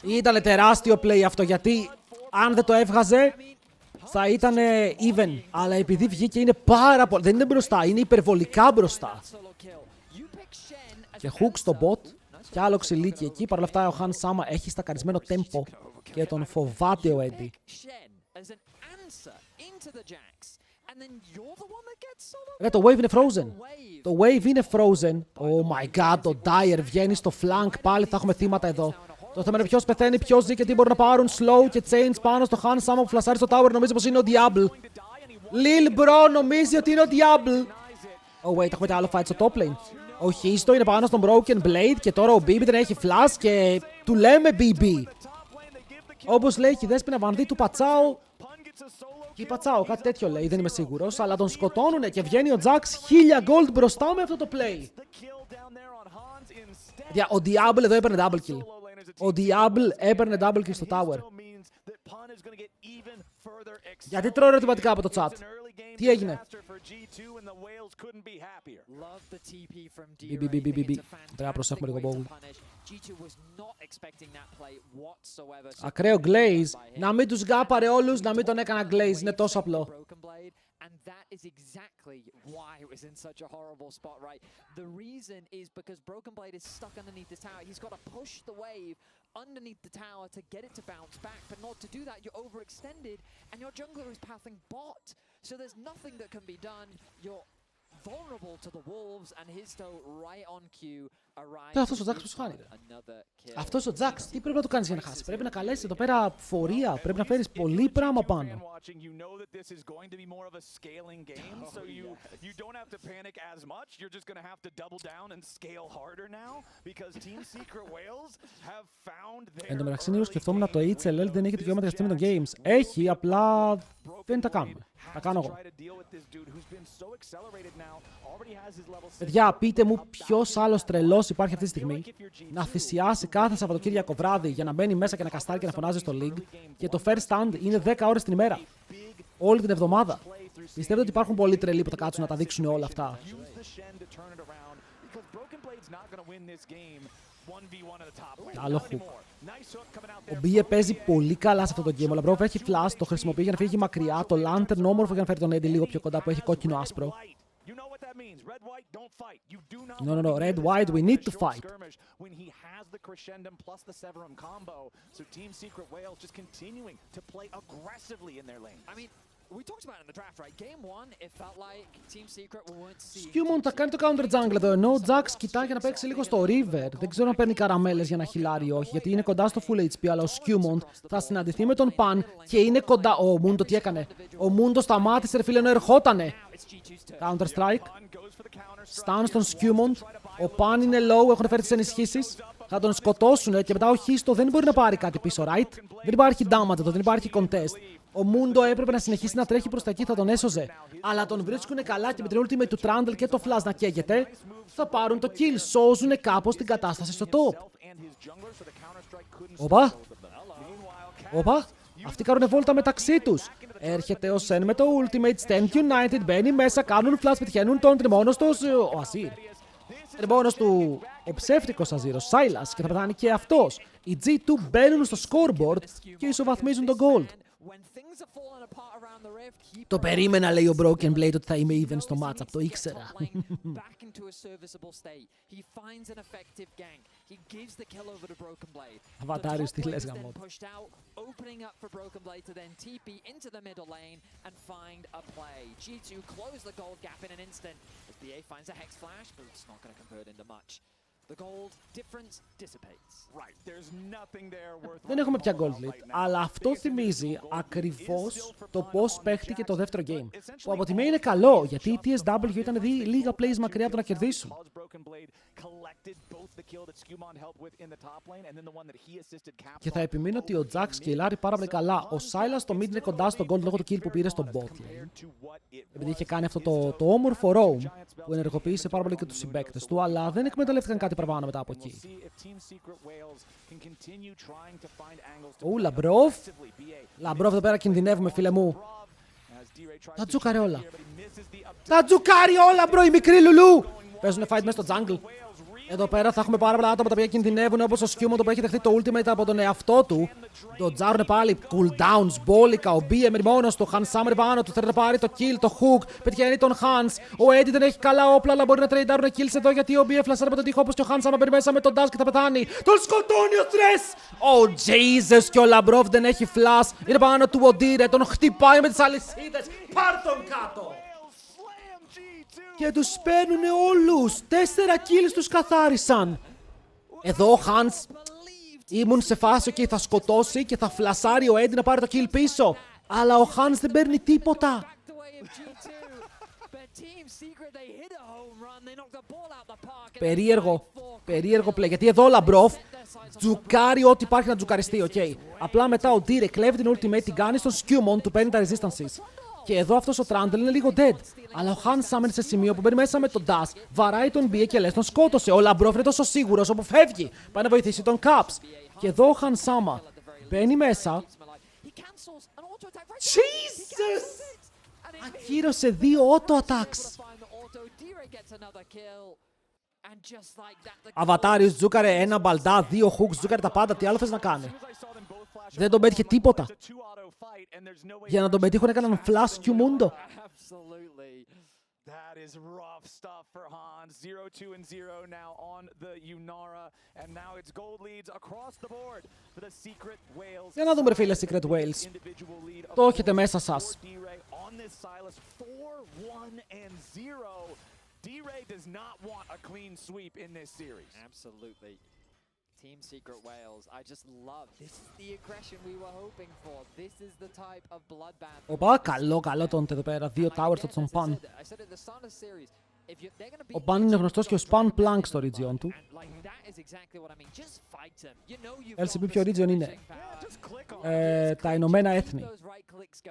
Ήτανε τεράστιο play αυτό, γιατί αν δεν το έβγαζε θα ήταν even. Αλλά επειδή βγήκε είναι πάρα πολύ... Δεν είναι μπροστά, είναι υπερβολικά μπροστά. Και hook στο bot και άλλο ξυλίκι εκεί. Παρ' όλα αυτά ο Han Sama έχει στακαρισμένο tempo και τον φοβάται ο Eddie. Το wave είναι frozen. Το wave είναι frozen. Oh my god, το Dire βγαίνει στο flank. Πάλι θα έχουμε θύματα εδώ. Το θέμα είναι ποιος πεθαίνει, ποιος ζει και τι μπορούν να πάρουν. Slow και change πάνω στο Han Sama που φλασάρει στο tower. Νομίζω πως είναι ο Diablo. Lil Bro νομίζει ότι είναι ο Diablo. Oh wait, έχουμε άλλο fight στο top lane. Ο Histo είναι πάνω στον Broken Blade και τώρα ο BB δεν έχει flash και του λέμε BB. Όπως λέει και η Δέσποινα Βανδύ του πατσάω. Και πατσάω, κάτι τέτοιο λέει, δεν είμαι σίγουρος. Αλλά τον σκοτώνουνε και βγαίνει ο Jax 1000 gold μπροστά με αυτό το play. Ο Diablo εδώ έπαιρνε double kill. Ο Diablo έπαιρνε double kill στο tower. Γιατί τρώω ερωτηματικά από το chat. Τι έγινε? Πρέπει να προσέχουμε λίγο ball. Ακραίο Glaze. Να μην τους γκάπαρε όλους, να μην τον έκανα Glaze. Είναι τόσο απλό. And that is exactly why it was in such a horrible spot, right? The reason is because Broken Blade is stuck underneath the tower. He's got to push the wave underneath the tower to get it to bounce back. But not to do that, you're overextended, and your jungler is pathing bot. So there's nothing that can be done. You're vulnerable to the wolves, and Histo right on cue arrives. Αυτός ο Jax πώς χάνει. Αυτός ο Jax, τι πρέπει να του κάνεις για να χάσει? Πρέπει να καλέσεις εδώ πέρα φορεία, πρέπει να φέρεις πολύ πράγμα πάνω. Εν τω μεταξύ, λίγο σκεφτόμουν το HLL δεν έχει δικαιώματα για streaming των games. Έχει, απλά δεν τα κάνουμε. Τα κάνω εγώ. Παιδιά, πείτε μου ποιος άλλος τρελός υπάρχει αυτή τη στιγμή να θυσιάσει κάθε Σαββατοκύριακο βράδυ για να μπαίνει μέσα και να καστάρει και να φωνάζει στο League και το first stand είναι 10 ώρες την ημέρα. Όλη την εβδομάδα. Πιστεύετε ότι υπάρχουν πολλοί τρελοί που θα κάτσουν να τα δείξουν όλα αυτά? Άλλο hook. Ο Μπίε παίζει πολύ καλά σε αυτό το game. Ο Labrov έχει flash, το χρησιμοποιεί για να φύγει μακριά. Το lantern όμορφο για να φέρει τον Eddie λίγο πιο κοντά που έχει κόκκινο άσπρο. No, red, white, we need to fight. We talked about it in the draft, right? Game 1, it felt like Team Secret weren't seeing. Skewmon θα κάνει το counter jungle εδώ, ενώ ο Jax κοιτάει για να παίξει λίγο στο River. Δεν ξέρω αν παίρνει καραμέλες για να χιλάρει ή όχι, γιατί είναι κοντά στο full HP, αλλά ο Skewmon θα συναντηθεί με τον Pan και είναι κοντά. Ο Mundo τι έκανε? Ο Mundo σταμάτησε, ρε φίλε, ενώ ερχότανε. Counter strike. Stun στον Skewmon. Ο Pan είναι low, έχουν φέρει τις ενισχύσεις. Θα τον σκοτώσουν και μετά ο Histo δεν μπορεί να πάρει κάτι πίσω, right? Δεν υπάρχει damage εδώ, δεν υπάρχει contest. Ο Mundo έπρεπε να συνεχίσει να τρέχει προς τα εκεί, θα τον έσωζε. Αλλά τον βρίσκουν καλά και με την ultimate του Trundle και το flash να καίγεται, θα πάρουν το kill. Σώζουν κάπως την κατάσταση στο top. Όπα. Αυτοί κάνουν βόλτα μεταξύ τους. Έρχεται ο Sen με το ultimate, Stand United, μπαίνει μέσα, κάνουν flash, πετυχαίνουν τον τριμόνος του, ο Ασίρ. Τριμόνος του, ο ψεύτικος Αζίρ, ο Silas, και θα πεθάνει και αυτός. Οι G2 μπαίνουν στο scoreboard και ισοβαθμίζουν το gold. Το περίμενα, λέει ο Broken Blade, ότι θα είμαι even στο matchup. Το ήξερα. Αβατάριος, τι λες γαμώ. Δεν έχουμε πια gold lead, αλλά αυτό θυμίζει ακριβώς το πώς παίχτηκε το δεύτερο game. Που από τη μία είναι καλό, γιατί οι TSW ήταν λίγα plays μακριά από το να κερδίσουν. Και θα επιμείνω ότι ο Jax σκυλάρει πάρα πολύ καλά. Ο Silas στο mid είναι κοντά στο gold λόγω του kill που πήρε στο bot lane. Επειδή είχε κάνει αυτό το όμορφο roam που ενεργοποίησε πάρα πολύ και τους συμπαίκτες του, αλλά δεν εκμεταλλεύτηκαν κάτι παραπάνω μετά από εκεί. Labrov. Labrov εδώ πέρα κινδυνεύουμε, φίλε μου. Τα τζούκαρε όλα. Τα τζούκαρε όλα, μπρο, η μικρή Λουλού. Παίζουνε fight μέσα στο jungle. Εδώ πέρα θα έχουμε πάρα πολλά άτομα τα οποία κινδυνεύουν, όπως ο Skewmon που έχει δεχτεί το ultimate από τον εαυτό του. Το τζάρουνε πάλι cooldowns, μπόλικα, ο Μπίε μόνος του, Hans Summer πάνω του, θέλει να πάρει το kill, το hook, πετυχαίνει τον Hans. Ο Eddie δεν έχει καλά όπλα, αλλά μπορεί να τρέιντάρουν kills εδώ γιατί ο Μπίε φλασάρει από τον τοίχο όπως και ο Hans Summer μπαίνει μέσα με τον dash και θα πεθάνει. Τον σκοτώνει ο Thresh! Oh Jesus, και ο Labrov δεν έχει flash, είναι πάνω του ο Dire, τον χτυπάει με τις αλυσίδες, πάρ' τον κάτω! Και τους παίρνουνε όλους. 4 kills τους καθάρισαν. Εδώ ο Hans ήμουν σε φάση και θα σκοτώσει και θα φλασάρει ο Eddie να πάρει το kill πίσω. Αλλά ο Hans δεν παίρνει τίποτα. Περίεργο play. Γιατί εδώ ο Labrov τζουκάρει ό,τι υπάρχει να τζουκαριστεί, okay. Απλά μετά ο Dire κλέβει την ultimate, την κάνει στον Skewmon, του παίρνει τα resistances. Και εδώ αυτός ο Trundle είναι λίγο dead. Αλλά ο Hans Summer σε σημείο που μπαίνει μέσα με τον dash, βαράει τον Bia και λες τον σκότωσε. Ο Labrov είναι τόσο σίγουρος όπου φεύγει. Πάει να βοηθήσει τον Caps. Και εδώ ο Hans Summer μπαίνει μέσα. Jesus! Ακύρωσε 2 auto attacks. Αβατάριος τζούκαρε ένα μπαλντά, 2 hooks, τζούκαρε τα πάντα. Τι άλλο θες να κάνει? Δεν τον πέτυχε τίποτα. Για να τον πετύχουν έκαναν flash Q Mundo. That is rough stuff for Hans. 0-2 and 0 now on the Unara, and now it's gold leads across the board for the Secret Wales. Για να δούμε, ρε φίλε, Secret Wales. Το έχετε μέσα σας. On this Silas 4-1 and 0. D-Ray does not want a clean sweep in this series. Absolutely. Team Secret Wales, I just love, this is the aggression we were hoping for. This is the type of bloodbath. Οπα, καλό τον εδώ πέρα. 2 towers στον Pan. Ο Pan είναι γνωστός και ο Span Plank στο region του. LCB ποιο region είναι? Τα Ηνωμένα Έθνη.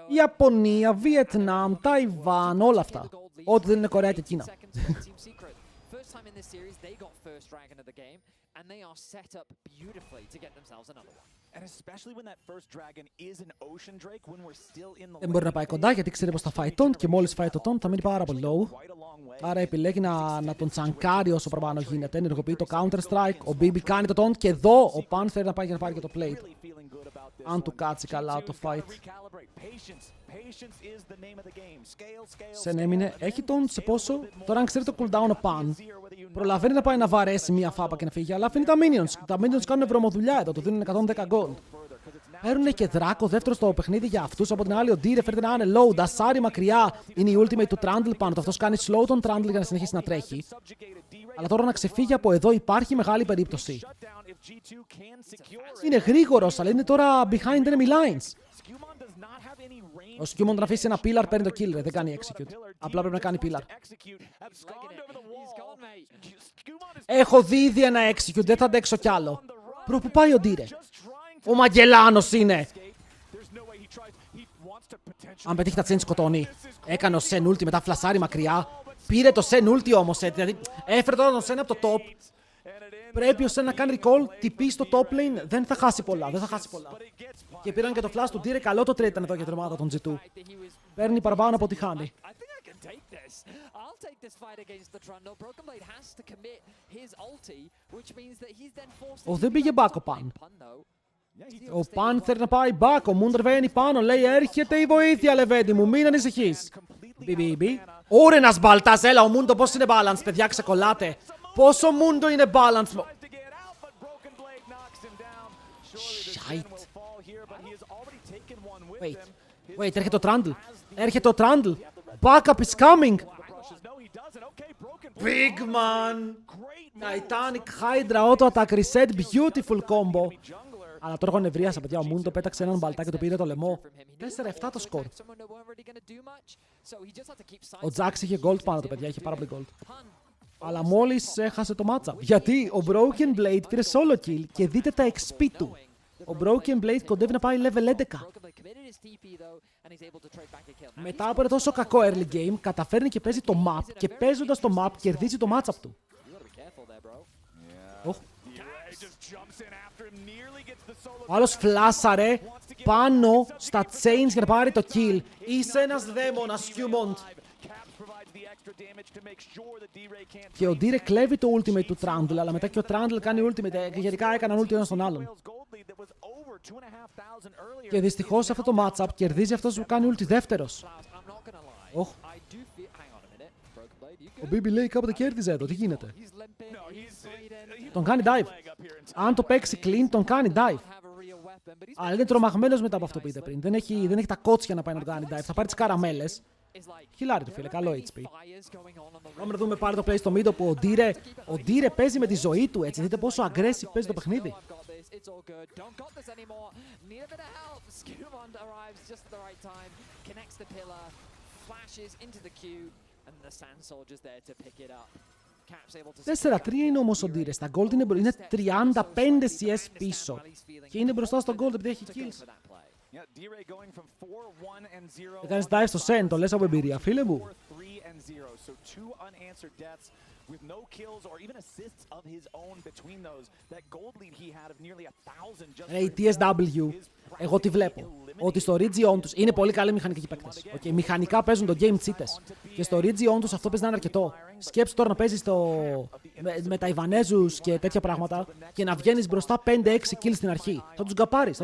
Ιαπωνία, Βιετνάμ, Ταϊβάν, όλα αυτά. Ό,τι δεν είναι Κορέα και Κίνα. First time in this series, they got first dragon of the game, and they are set up beautifully to get themselves another one. And especially when that first dragon is an ocean drake when we're still in the Δεν μπορεί να πάει κοντά γιατί ξέρει πως θα φάει τον και μόλις φάει το τον θα μείνει πάρα πολύ low. Άρα επιλέγει να τον τσανκάρει όσο παραπάνω γίνεται. Ενεργοποιεί το counter strike. Ο BB κάνει το τον και εδώ ο Pan θέλει να πάει για να πάρει και το plate. Αν του κάτσει καλά το fight. Σε έμεινε. Έχει τον σε πόσο. Τώρα αν ξέρει το cooldown ο Pan, προλαβαίνει να πάει να βαρέσει μία φάπα και να φύγει. Αλλά αφήνει τα minions. Τα minions κάνουν βρωμοδουλειά εδώ. Του δίνουν 110 gold. Παίρνουν και δράκο δεύτερο στο παιχνίδι για αυτούς. Από την άλλη, ο Dire φέρνει να είναι low. Ντασάρι μακριά. Είναι η ultimate του Trundle πάνω του. Αυτός κάνει slow τον Trundle για να συνεχίσει να τρέχει. Αλλά τώρα να ξεφύγει από εδώ υπάρχει μεγάλη περίπτωση. Είναι γρήγορος, αλλά είναι τώρα behind enemy lines. Ο Skewmon να αφήσει ένα pillar παίρνει το kill, δεν κάνει execute. Απλά πρέπει να κάνει pillar. Έχω δει ήδη ένα execute, δεν θα αντέξω κι άλλο. Προ που πάει ο Dire? Ο Μαγκελάνος είναι. Αν πετύχει τα τσέν σκοτώνει. Έκανε ο Sen ulti μετά φλασάρι μακριά. Πήρε το Sen ulti όμως, δηλαδή έφερε τώρα τον Sen από το top. Πρέπει ο Sen να κάνει recall, τυπεί στο top lane, δεν θα χάσει πολλά, Και πήραν και το flash του Dire, καλό το trade ήταν εδώ για την ομάδα των G2. Παίρνει παραπάνω από ό,τι χάνει. Δεν πήγε back ο Pan. Ο Pan θέλει να πάει back, ο Mundo βαίνει πάνω, λέει έρχεται η βοήθεια Λεβέντη μου, μην ανησυχείς. BBB. Ωρενας μπαλτάς, έλα ο Mundo πώς είναι balance, παιδιά ξεκολλάτε. Πόσο Mundo είναι balance. Shite. Wait, έρχεται το Trundle. Backup is coming. Big man. Titanic Hydra auto attack reset, beautiful combo. Αλλά τώρα έχω νευρίασα, παιδιά. Ο Mundo πέταξε έναν μπαλτά και το πήρε το λαιμό. 4-7 το σκορ. Ο Jax είχε gold πάνω του, παιδιά. Είχε πάρα πολύ gold. Αλλά μόλις έχασε το matchup. Γιατί ο Broken Blade πήρε solo kill και δείτε τα XP του. Ο Broken Blade κοντεύει να πάει level 11. Μετά από ένα τόσο κακό early game, καταφέρνει και παίζει το map και παίζοντας το map κερδίζει το matchup του. Ο άλλος φλάσαρε πάνω στα chains για να πάρει το kill. Είσαι ένας δαίμονας, Skewmon. Και ο Dire κλέβει το ultimate του Trundle, αλλά μετά και ο Trundle κάνει ultimate. Γενικά έκαναν ultimate ένας στον άλλον. Και δυστυχώς αυτό το matchup κερδίζει αυτός που κάνει ulti δεύτερος. Ο BB λέει κάποτε κέρδιζε εδώ, τι γίνεται? Τον κάνει dive. Αν το παίξει clean, τον κάνει dive. Αλλά είναι τρομαγμένος μετά από αυτό που είδε πριν. Δεν έχει τα κότσια να πάει να τον κάνει dive. Θα πάρει τις καραμέλες. Χιλάρι του φίλε, καλό HP. Πάμε να δούμε πάλι το play στο mid που ο Dire παίζει με τη ζωή του, έτσι. Δείτε πόσο aggressive παίζει το παιχνίδι. Τέσσερα 3 είναι όμως ο Dire. Στα gold είναι 35 CS πίσω. Και είναι μπροστά στο gold επειδή έχει kills. Κάνεις dive στο Sen, το λες από εμπειρία, φίλε μου. with no kills or even assists of his own between those. That gold lead he had of nearly 1,000 just Η TSW, εγώ τη βλέπω. Ότι στο region τους είναι πολύ καλοί μηχανικοί παίκτες. Okay, μηχανικά παίζουν το game cheaters. Και στο region τους αυτό παίζει να είναι αρκετό. Σκέψου τώρα να παίζεις με Ταϊβανέζους και τέτοια πράγματα και να βγαίνεις μπροστά 5-6 kills στην αρχή. Θα τους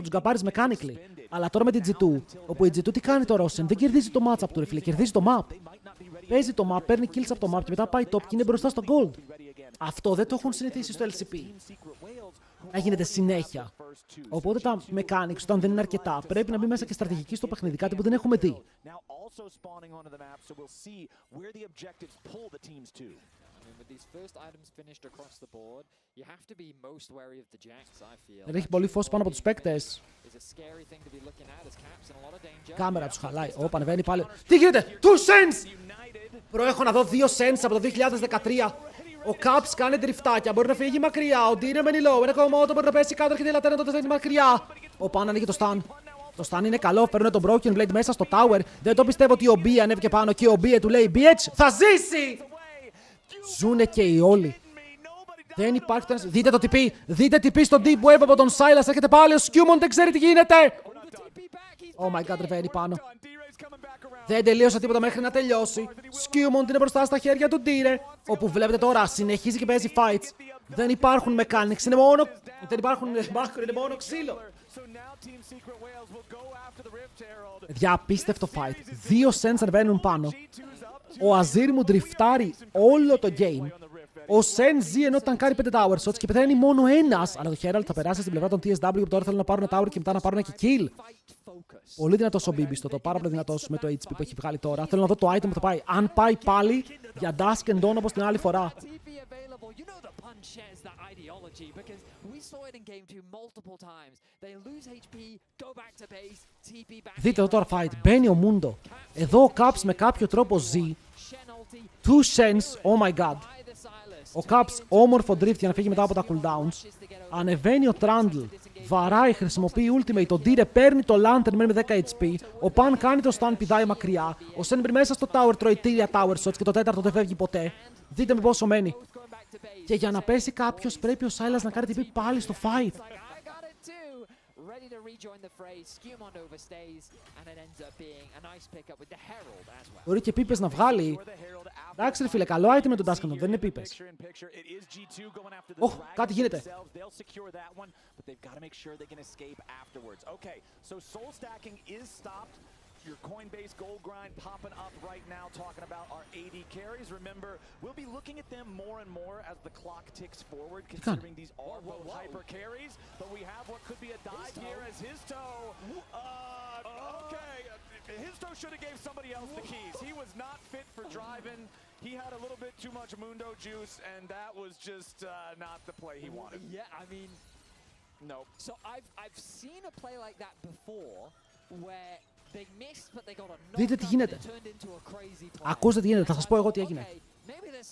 γκαπάρεις mechanically. Αλλά τώρα με την G2, όπου η G2 τι κάνει τώρα, Ocean, δεν κερδίζει το matchup του ρε φίλε, κερδίζει το map. Παίζει το map, παίρνει kills από το map και μετά πάει top και είναι μπροστά στο gold. Αυτό δεν το έχουν συνηθίσει στο LCP. Να γίνεται συνέχεια. Οπότε τα mechanics, όταν δεν είναι αρκετά, πρέπει να μπει μέσα και στρατηγική στο παιχνίδι, κάτι που δεν έχουμε δει. Δεν έχει πολύ φως πάνω από τους παίκτες. Κάμερα τους χαλάει. Όπα, ανεβαίνει πάλι. Τι γίνεται! 2 cents! Προέχω να δω 2 cents από το 2013. Ο Caps κάνει τριφτάκια, μπορεί να φύγει μακριά. Ο Ντίνε μένει low. Ένα κομμάτι μπορεί να πέσει κάτω και τη λατέρνα τότε θέλει μακριά. Ο Παν ανοίγει το stun. Το stun είναι καλό. Παίρνουν τον Broken Blade μέσα στο tower. Δεν το πιστεύω ότι ο B ανέβηκε πάνω και ο B του λέει Bitch, θα ζήσει! Ζούνε και οι όλοι. Δεν υπάρχει κανένας. Δείτε το TP. Δείτε TP στο deep web από τον Silas. Έρχεται πάλι ο Skewmon, δεν ξέρει τι γίνεται. Oh my god, ρεβαίνει πάνω. Δεν τελείωσε τίποτα μέχρι να τελειώσει. Skewmon είναι μπροστά στα χέρια του Dire. Όπου βλέπετε τώρα συνεχίζει και παίζει fights. Δεν υπάρχουν mechanics, είναι μόνο. Δεν υπάρχουν macro, είναι μόνο ξύλο. Διαπίστευτο fight. 2 cents ανεβαίνουν πάνω. Ο Azir μου ντριφτάρει όλο το game. Ο Sen ζει ενώ ταγκάρει 5 tower shots και πεθαίνει μόνο ένας. Αλλά το Herald θα περάσει στην πλευρά των TSW που τώρα θέλουν να πάρουν tower και μετά να πάρουν και kill. Πολύ δυνατός ο Μπίμπιστο, το πάρα πολύ δυνατός με το HP που έχει βγάλει τώρα. Θέλω να δω το item που θα πάει. Αν πάει πάλι για Dusk and Dawn όπως την άλλη φορά. Δείτε εδώ τώρα fight. Μπαίνει ο Μούντο. Εδώ ο Caps με κάποιο τρόπο ζει. 2 cents, oh my god. Ο Caps όμορφο drift για να φύγει μετά από τα cooldowns. Ανεβαίνει ο Trundle. Βαράει, χρησιμοποιεί ultimate. Ο Dire παίρνει το Lantern με 10 HP. Ο Pan κάνει το stun, πηδάει μακριά. Ο Sen μέσα στο tower τρώει 3 tower shots και το τέταρτο δεν φεύγει ποτέ. Δείτε με πόσο μένει. Και για να πέσει κάποιος πρέπει ο Silas να κάνει TP πάλι στο fight. Μπορεί και πίπες να βγάλει. Εντάξει ρε φίλε, καλό item με τον Duskendon, δεν είναι πίπες. Κάτι γίνεται. Your Coinbase gold grind popping up right now, talking about our AD carries. Remember, we'll be looking at them more and more as the clock ticks forward, considering these are both hyper carries. But we have what could be a dive here as his toe. Okay, his toe should have gave somebody else the keys. He was not fit for driving. He had a little bit too much Mundo juice, and that was just not the play he wanted. Yeah, I mean, no. So I've seen a play like that before, where δείτε τι γίνεται. Ακούστε τι γίνεται, θα σας πω εγώ τι έγινε.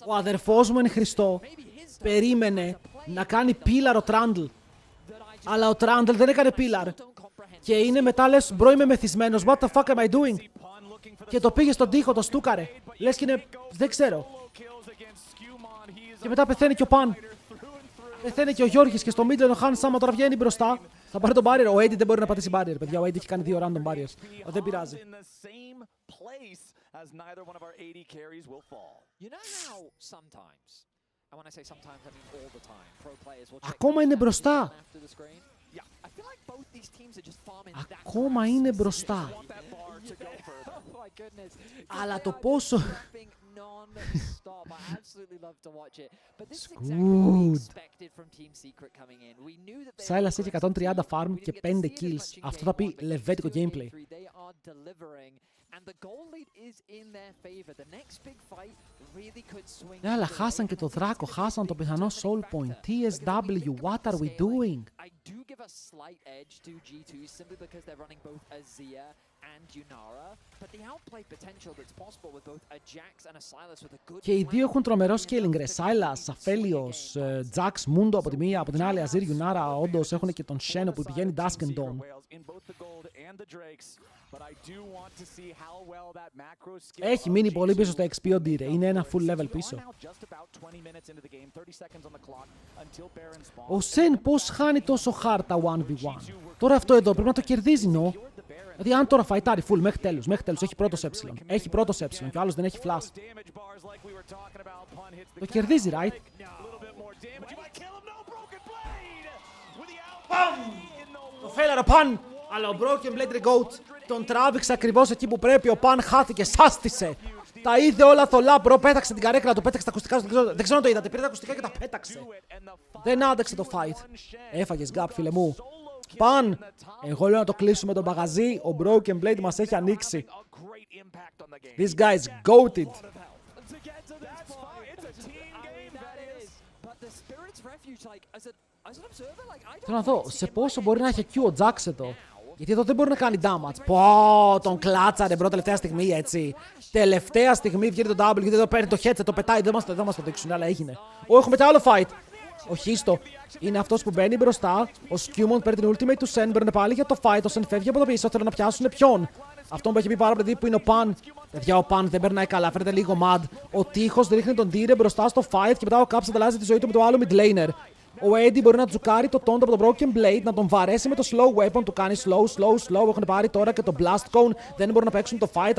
Ο αδερφός μου είναι Χριστό. Περίμενε να κάνει πίλαρ ο Trundle. Αλλά ο Trundle δεν έκανε πίλαρ. Και είναι μετά λες μπρο είμαι μεθυσμένος. What the fuck am I doing? Και το πήγε στον τοίχο, το στούκαρε. Λες και είναι, δεν ξέρω. Και μετά πεθαίνει και ο Pan. Πεθαίνει και ο Γιώργης και στο middle ο Hans Sama τώρα βγαίνει μπροστά. Θα πάρει τον barrier. Ο AD δεν μπορεί να πατήσει barrier, παιδιά. Ο AD έχει κάνει 2 random barriers. Δεν πειράζει. Ακόμα είναι μπροστά. Ακόμα είναι μπροστά. Αλλά το πόσο... Σκουτ. Silas έχει 130 farm και 5 kills. Αυτό θα πει λεβέτικο gameplay. Ναι, αλλά χάσαν και το δράκο, χάσαν το πιθανό soul point. TSW, what are we doing? Και οι δύο έχουν τρομερό scaling ρε. Silas, Aphelios, Jax, Mundo από τη μία, από την άλλη Azir, Yunara, όντως έχουν και τον Shen που πηγαίνει Dusk and Dawn. Έχει μείνει πολύ πίσω στο XP ο Dire. Είναι ένα full level πίσω. Ο Sen πώς χάνει τόσο χάρτα 1v1. Τώρα αυτό εδώ πρέπει να το κερδίζει, νο. Δηλαδή αν τώρα φαϊτάρει full μέχρι τέλους, έχει πρώτος έψιλον. Έχει πρώτος έψιλον και ο άλλος δεν έχει flash. Το κερδίζει, right? Το φέλαρε ο Pan, αλλά ο Broken Blade Regoat τον τράβηξε ακριβώς εκεί που πρέπει. Ο Pan χάθηκε, σάστησε. Τα είδε όλα το Labrov, πέταξε την καρέκλα του, πέταξε τα ακουστικά του. Δεν ξέρω αν το είδατε, πήρε τα ακουστικά και τα πέταξε. Δεν άντεξε το fight. Έφαγες gap, φίλε μου. Pan, εγώ λέω να το κλείσουμε τον μπαγαζί. Ο Broken Blade μας έχει ανοίξει. This guy is goated. Θέλω να δω σε πόσο μπορεί να έχει Q ο Jax εδώ. Γιατί εδώ δεν μπορεί να κάνει damage. Πω, τον κλάτσαρε μπρο τελευταία στιγμή, έτσι. Τελευταία στιγμή βγαίνει το W, γιατί εδώ παίρνει το headset, το πετάει. Δεν μας το δείξουν, αλλά έγινε. Έχουμε και άλλο fight. Ο Χίστο είναι αυτός που μπαίνει μπροστά. Ο Σκιούμον παίρνει την ultimate του Sen, μπαίνουν πάλι για το fight. Ο Sen φεύγει από το πίσω, θέλουν να πιάσουν ποιον. Αυτό που έχει πει πάρα πολύ που είναι ο Pan. Παιδιά, ο Pan δεν περνάει καλά, φαίνεται λίγο mad. Ο τείχος ρίχνει τον Dire μπροστά στο fight και μετά ο Caps ανταλλάσσει τη ζωή του με το άλλο mid laner. Ο Eddie μπορεί να τζουκάρει το taunt από το Broken Blade, να τον βαρέσει με το slow weapon, του κάνει slow. Έχουν πάρει τώρα και το blast cone, δεν μπορούν να παίξουν το fight,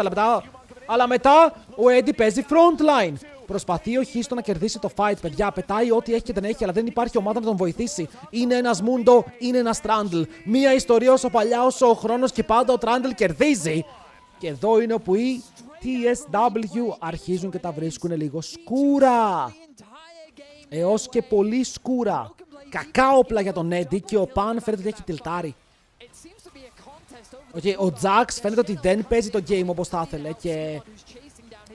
αλλά μετά ο Eddie παίζει frontline. Προσπαθεί ο Χίστο να κερδίσει το fight, παιδιά. Πετάει ό,τι έχει και δεν έχει, αλλά δεν υπάρχει ομάδα να τον βοηθήσει. Είναι ένας Mundo, είναι ένας Trundle. Μία ιστορία όσο παλιά όσο ο χρόνος και πάντα ο Trundle κερδίζει. Και εδώ είναι όπου οι TSW αρχίζουν και τα βρίσκουν λίγο σκούρα. Έως και πολύ σκούρα. Κακά όπλα για τον Eddie και ο Pan φαίνεται ότι έχει τιλτάρει. Ο Jax φαίνεται ότι δεν παίζει το game όπως θα ήθελε και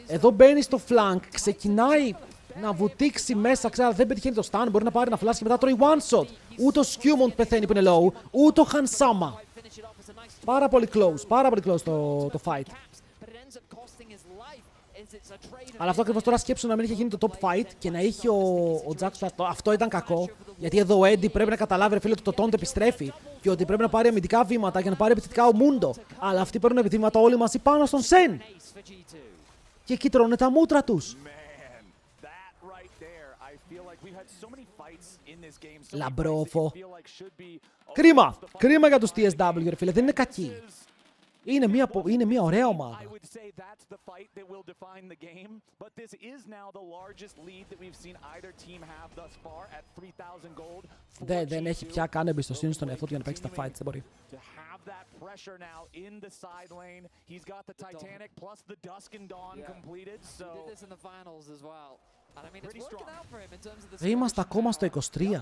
εδώ μπαίνει στο flank, ξεκινάει να βουτήξει μέσα, ξέρω, δεν πετυχαίνει το stun, μπορεί να πάρει ένα flash και μετά τρώει one shot. Ούτε ο Skewmont πεθαίνει που είναι low, ούτε ο Hansama. Πάρα πολύ close το fight. Αλλά αυτό ακριβώς τώρα σκέψου να μην είχε γίνει το top fight και να είχε ο Jax. Αυτό ήταν κακό. Γιατί εδώ ο Eddie πρέπει να καταλάβει, ρε φίλε, ότι το taunt επιστρέφει και ότι πρέπει να πάρει αμυντικά βήματα για να πάρει επιθετικά ο Mundo. Αλλά αυτοί παίρνουν επιθήματα όλοι μαζί πάνω στον Sen. Και εκεί τρώνε τα μούτρα τους. Λαμπρόφο. Κρίμα για τους TSW, ρε φίλε, δεν είναι κακοί. Είναι μια ωραία ομάδα. Δεν έχει πια καν εμπιστοσύνη στον εαυτό του για να παίξει τα fights, δεν μπορεί. Είμαστε ακόμα στο 23.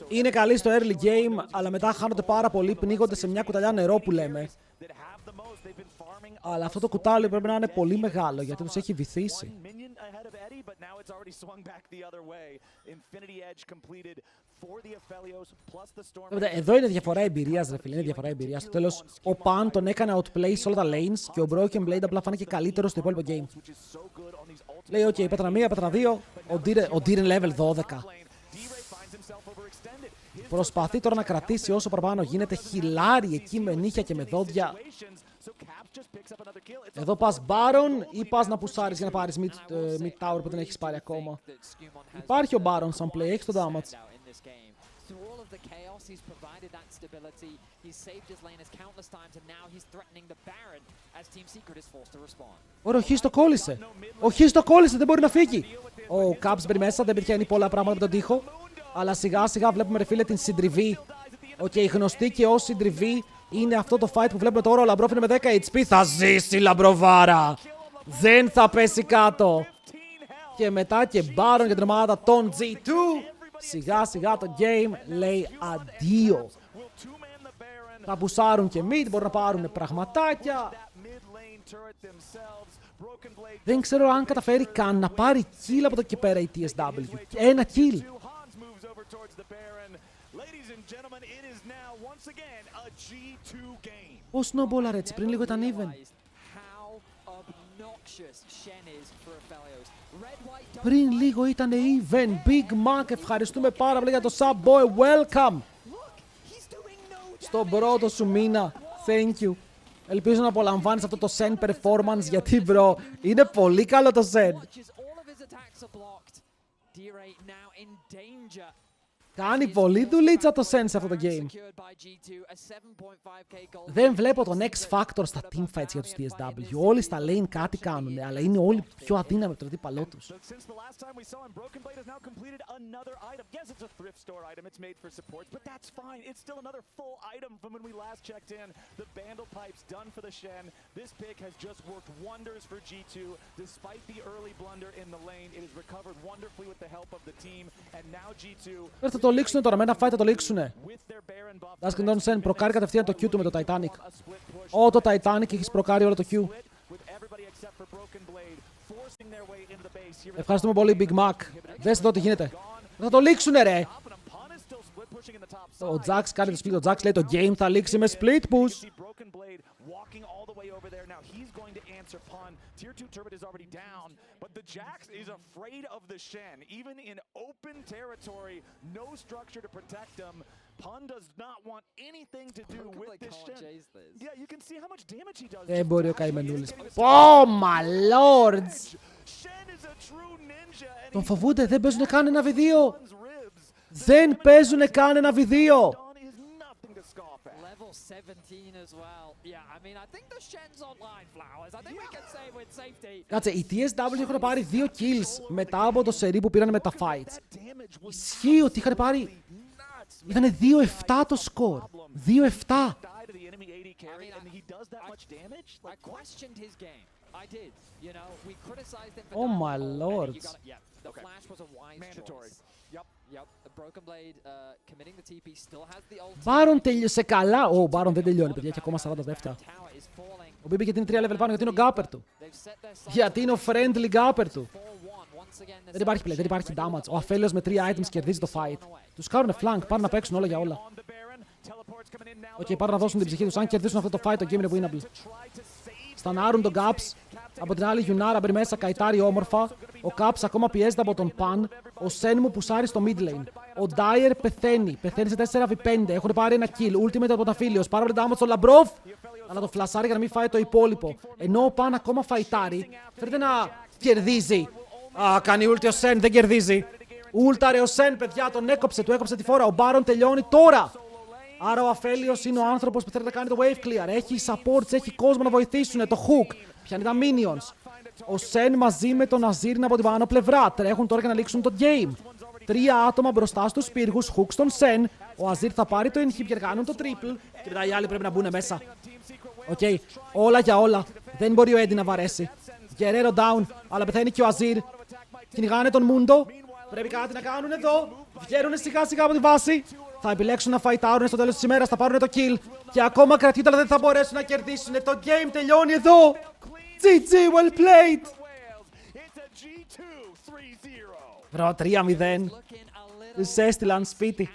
Είναι καλή στο early game, αλλά μετά χάνονται πάρα πολύ, πνίγονται σε μια κουταλιά νερό που λέμε. Αλλά αυτό το κουτάλι πρέπει να είναι πολύ μεγάλο, γιατί τους έχει βυθίσει. Εδώ είναι διαφορά εμπειρίας, ρε φίλε, είναι διαφορά εμπειρίας. Στο τέλος, ο Pan τον έκανε outplay σε όλα τα lanes και ο Broken Blade απλά φάνηκε καλύτερο στο υπόλοιπο game. Λέει, ok, πέτρανα μία, πέτρανα δύο, ο Dire είναι level 12. Προσπαθεί τώρα να κρατήσει όσο παραπάνω γίνεται, χιλάρι εκεί με νύχια και με δόντια. Εδώ πας Baron ή πας να πουσάρεις για να πάρεις mid tower που δεν έχεις πάρει ακόμα. Υπάρχει ο Baron σαν play, έχεις το damage. Ωραία, ο Χίστο κόλλησε, δεν μπορεί να φύγει. Ο Caps μπαίνει μέσα, δεν πετυχαίνει πολλά πράγματα από τον τοίχο. Αλλά σιγά σιγά βλέπουμε, ρε φίλε, την συντριβή. Η γνωστή και ως συντριβή είναι αυτό το fight που βλέπουμε τώρα. Ο Labrov είναι με 10 HP. Θα ζήσει η Λαμπροβάρα. Δεν θα πέσει κάτω. Και μετά και Baron για την ομάδα των G2. Σιγά σιγά το game λέει αντίο. Θα πουσάρουν και mid, μπορούν να πάρουν πραγματάκια. Δεν ξέρω αν καταφέρει καν να πάρει kill από το εκεί πέρα η TSW. Ένα kill. Πώς snowballare έτσι, πριν λίγο ήταν even. Πριν λίγο ήταν even. Big Mac, ευχαριστούμε πάρα πολύ για το sub, boy. Welcome. Στον πρώτο σου μήνα. Thank you. Ελπίζω να απολαμβάνεις αυτό το Sen performance, γιατί bro, είναι πολύ καλό το Sen. Κάνει πολύ δουλίτσα το Sen σε αυτό το game. Δεν βλέπω τον X Factor στα teamfights για τους TSW. Όλοι στα lane κάτι κάνουν, αλλά είναι όλοι πιο αδύναμοι από τον αντίπαλό τους. Θα το λήξουνε τώρα, με ένα fight θα το λήξουνε. Dustin Donsen προκάρει κατευθείαν το Q του με το Titanic. Το Titanic έχεις προκάρει όλο το Q. Ευχαριστούμε πολύ Big Mac. Δες εδώ τι γίνεται. Θα το λήξουνε ρε. Ο Jax κάνει το split. Ο Jax λέει το game θα λήξει με split push. Tier 2 turret is already down, but the Jax is afraid of the Shen. Even in open territory, no structure to protect him. Pun does not want anything to do with this Shen. Yeah, you can see how much damage he does. Δεν μπορεί ο καημενούλης. Oh my lords! Τον φοβούνται, δεν παίζουνε καν ένα βιδίο. Δεν παίζουνε καν ένα βιδίο. Κάτσε, οι TSW έχουν πάρει 2 kills μετά από το σερί που πήραν με τα fights. Ισχύει ότι είχαν πάρει... Ήτανε 2-7 το σκορ. 2-7. Oh my lords. Baron τέλειωσε καλά. Ο Baron δεν τελειώνει, παιδιά, έχει ακόμα 40 δεύτερα. Ο BB γιατί είναι 3 level πάνω, γιατί είναι ο γκάπερ του. Γιατί είναι ο friendly γκάπερ του. Δεν υπάρχει play, δεν υπάρχει damage. Ο Αφέλιος με 3 items κερδίζει το fight. Τους κάρουνε flank, πάνε να παίξουν όλα για όλα. Πάνε να δώσουν την ψυχή τους. Αν κερδίσουν αυτό το fight, το game είναι winnable. Στανάρουν τον Caps. Από την άλλη, Γιουνάρα μπαίνει μέσα, καητάρει όμορφα. Ο Caps ακόμα πιέζεται από τον Pan. Ο Sen μου πουσάρει στο mid lane. Ο Dyer πεθαίνει. Πεθαίνει σε 4v5. Έχουν πάρει ένα kill. Ultimate από τον Αφίλιος. Πάρα πολύ damage στο Labrov. Αλλά το φλασάρει για να μην φάει το υπόλοιπο. Ενώ ο Pan ακόμα φαϊτάρει. Φέρετε να κερδίζει. Κάνει ulti ο Sen, δεν κερδίζει. Ούλταρε ο Sen, παιδιά, τον έκοψε. Του έκοψε τη φόρα. Ο Baron τελειώνει τώρα. Άρα ο Αφέλιος είναι ο άνθρωπος που θέλει να κάνει το wave clear. Έχει supports, έχει κόσμο να βοηθήσουν. Το hook. Πιάνει τα minions. Ο Sen μαζί με τον Azir είναι από την πάνω πλευρά. Τρέχουν τώρα για να λήξουν το game. 3 άτομα μπροστά στους πύργους. Hook στον Sen. Ο Azir θα πάρει το inhib, κάνουν το triple. Και μετά οι άλλοι πρέπει να μπουν μέσα. Όλα για όλα. Δεν μπορεί ο Eddie να βαρέσει. Guerrero down. Αλλά πεθαίνει και ο Azir. Κυνηγάνε τον Mundo. Πρέπει κάτι να κάνουν εδώ. Βγαίνουν σιγά σιγά από τη βάση. Θα επιλέξουν να φαϊτάρουν στο τέλος της ημέρας. Θα πάρουν το kill. Και ακόμα κρατιούνται, αλλά δεν θα μπορέσουν να κερδίσουν. Το game τελειώνει εδώ. GG, well played. Βρω, 3-0. Τους έστειλαν σπίτι.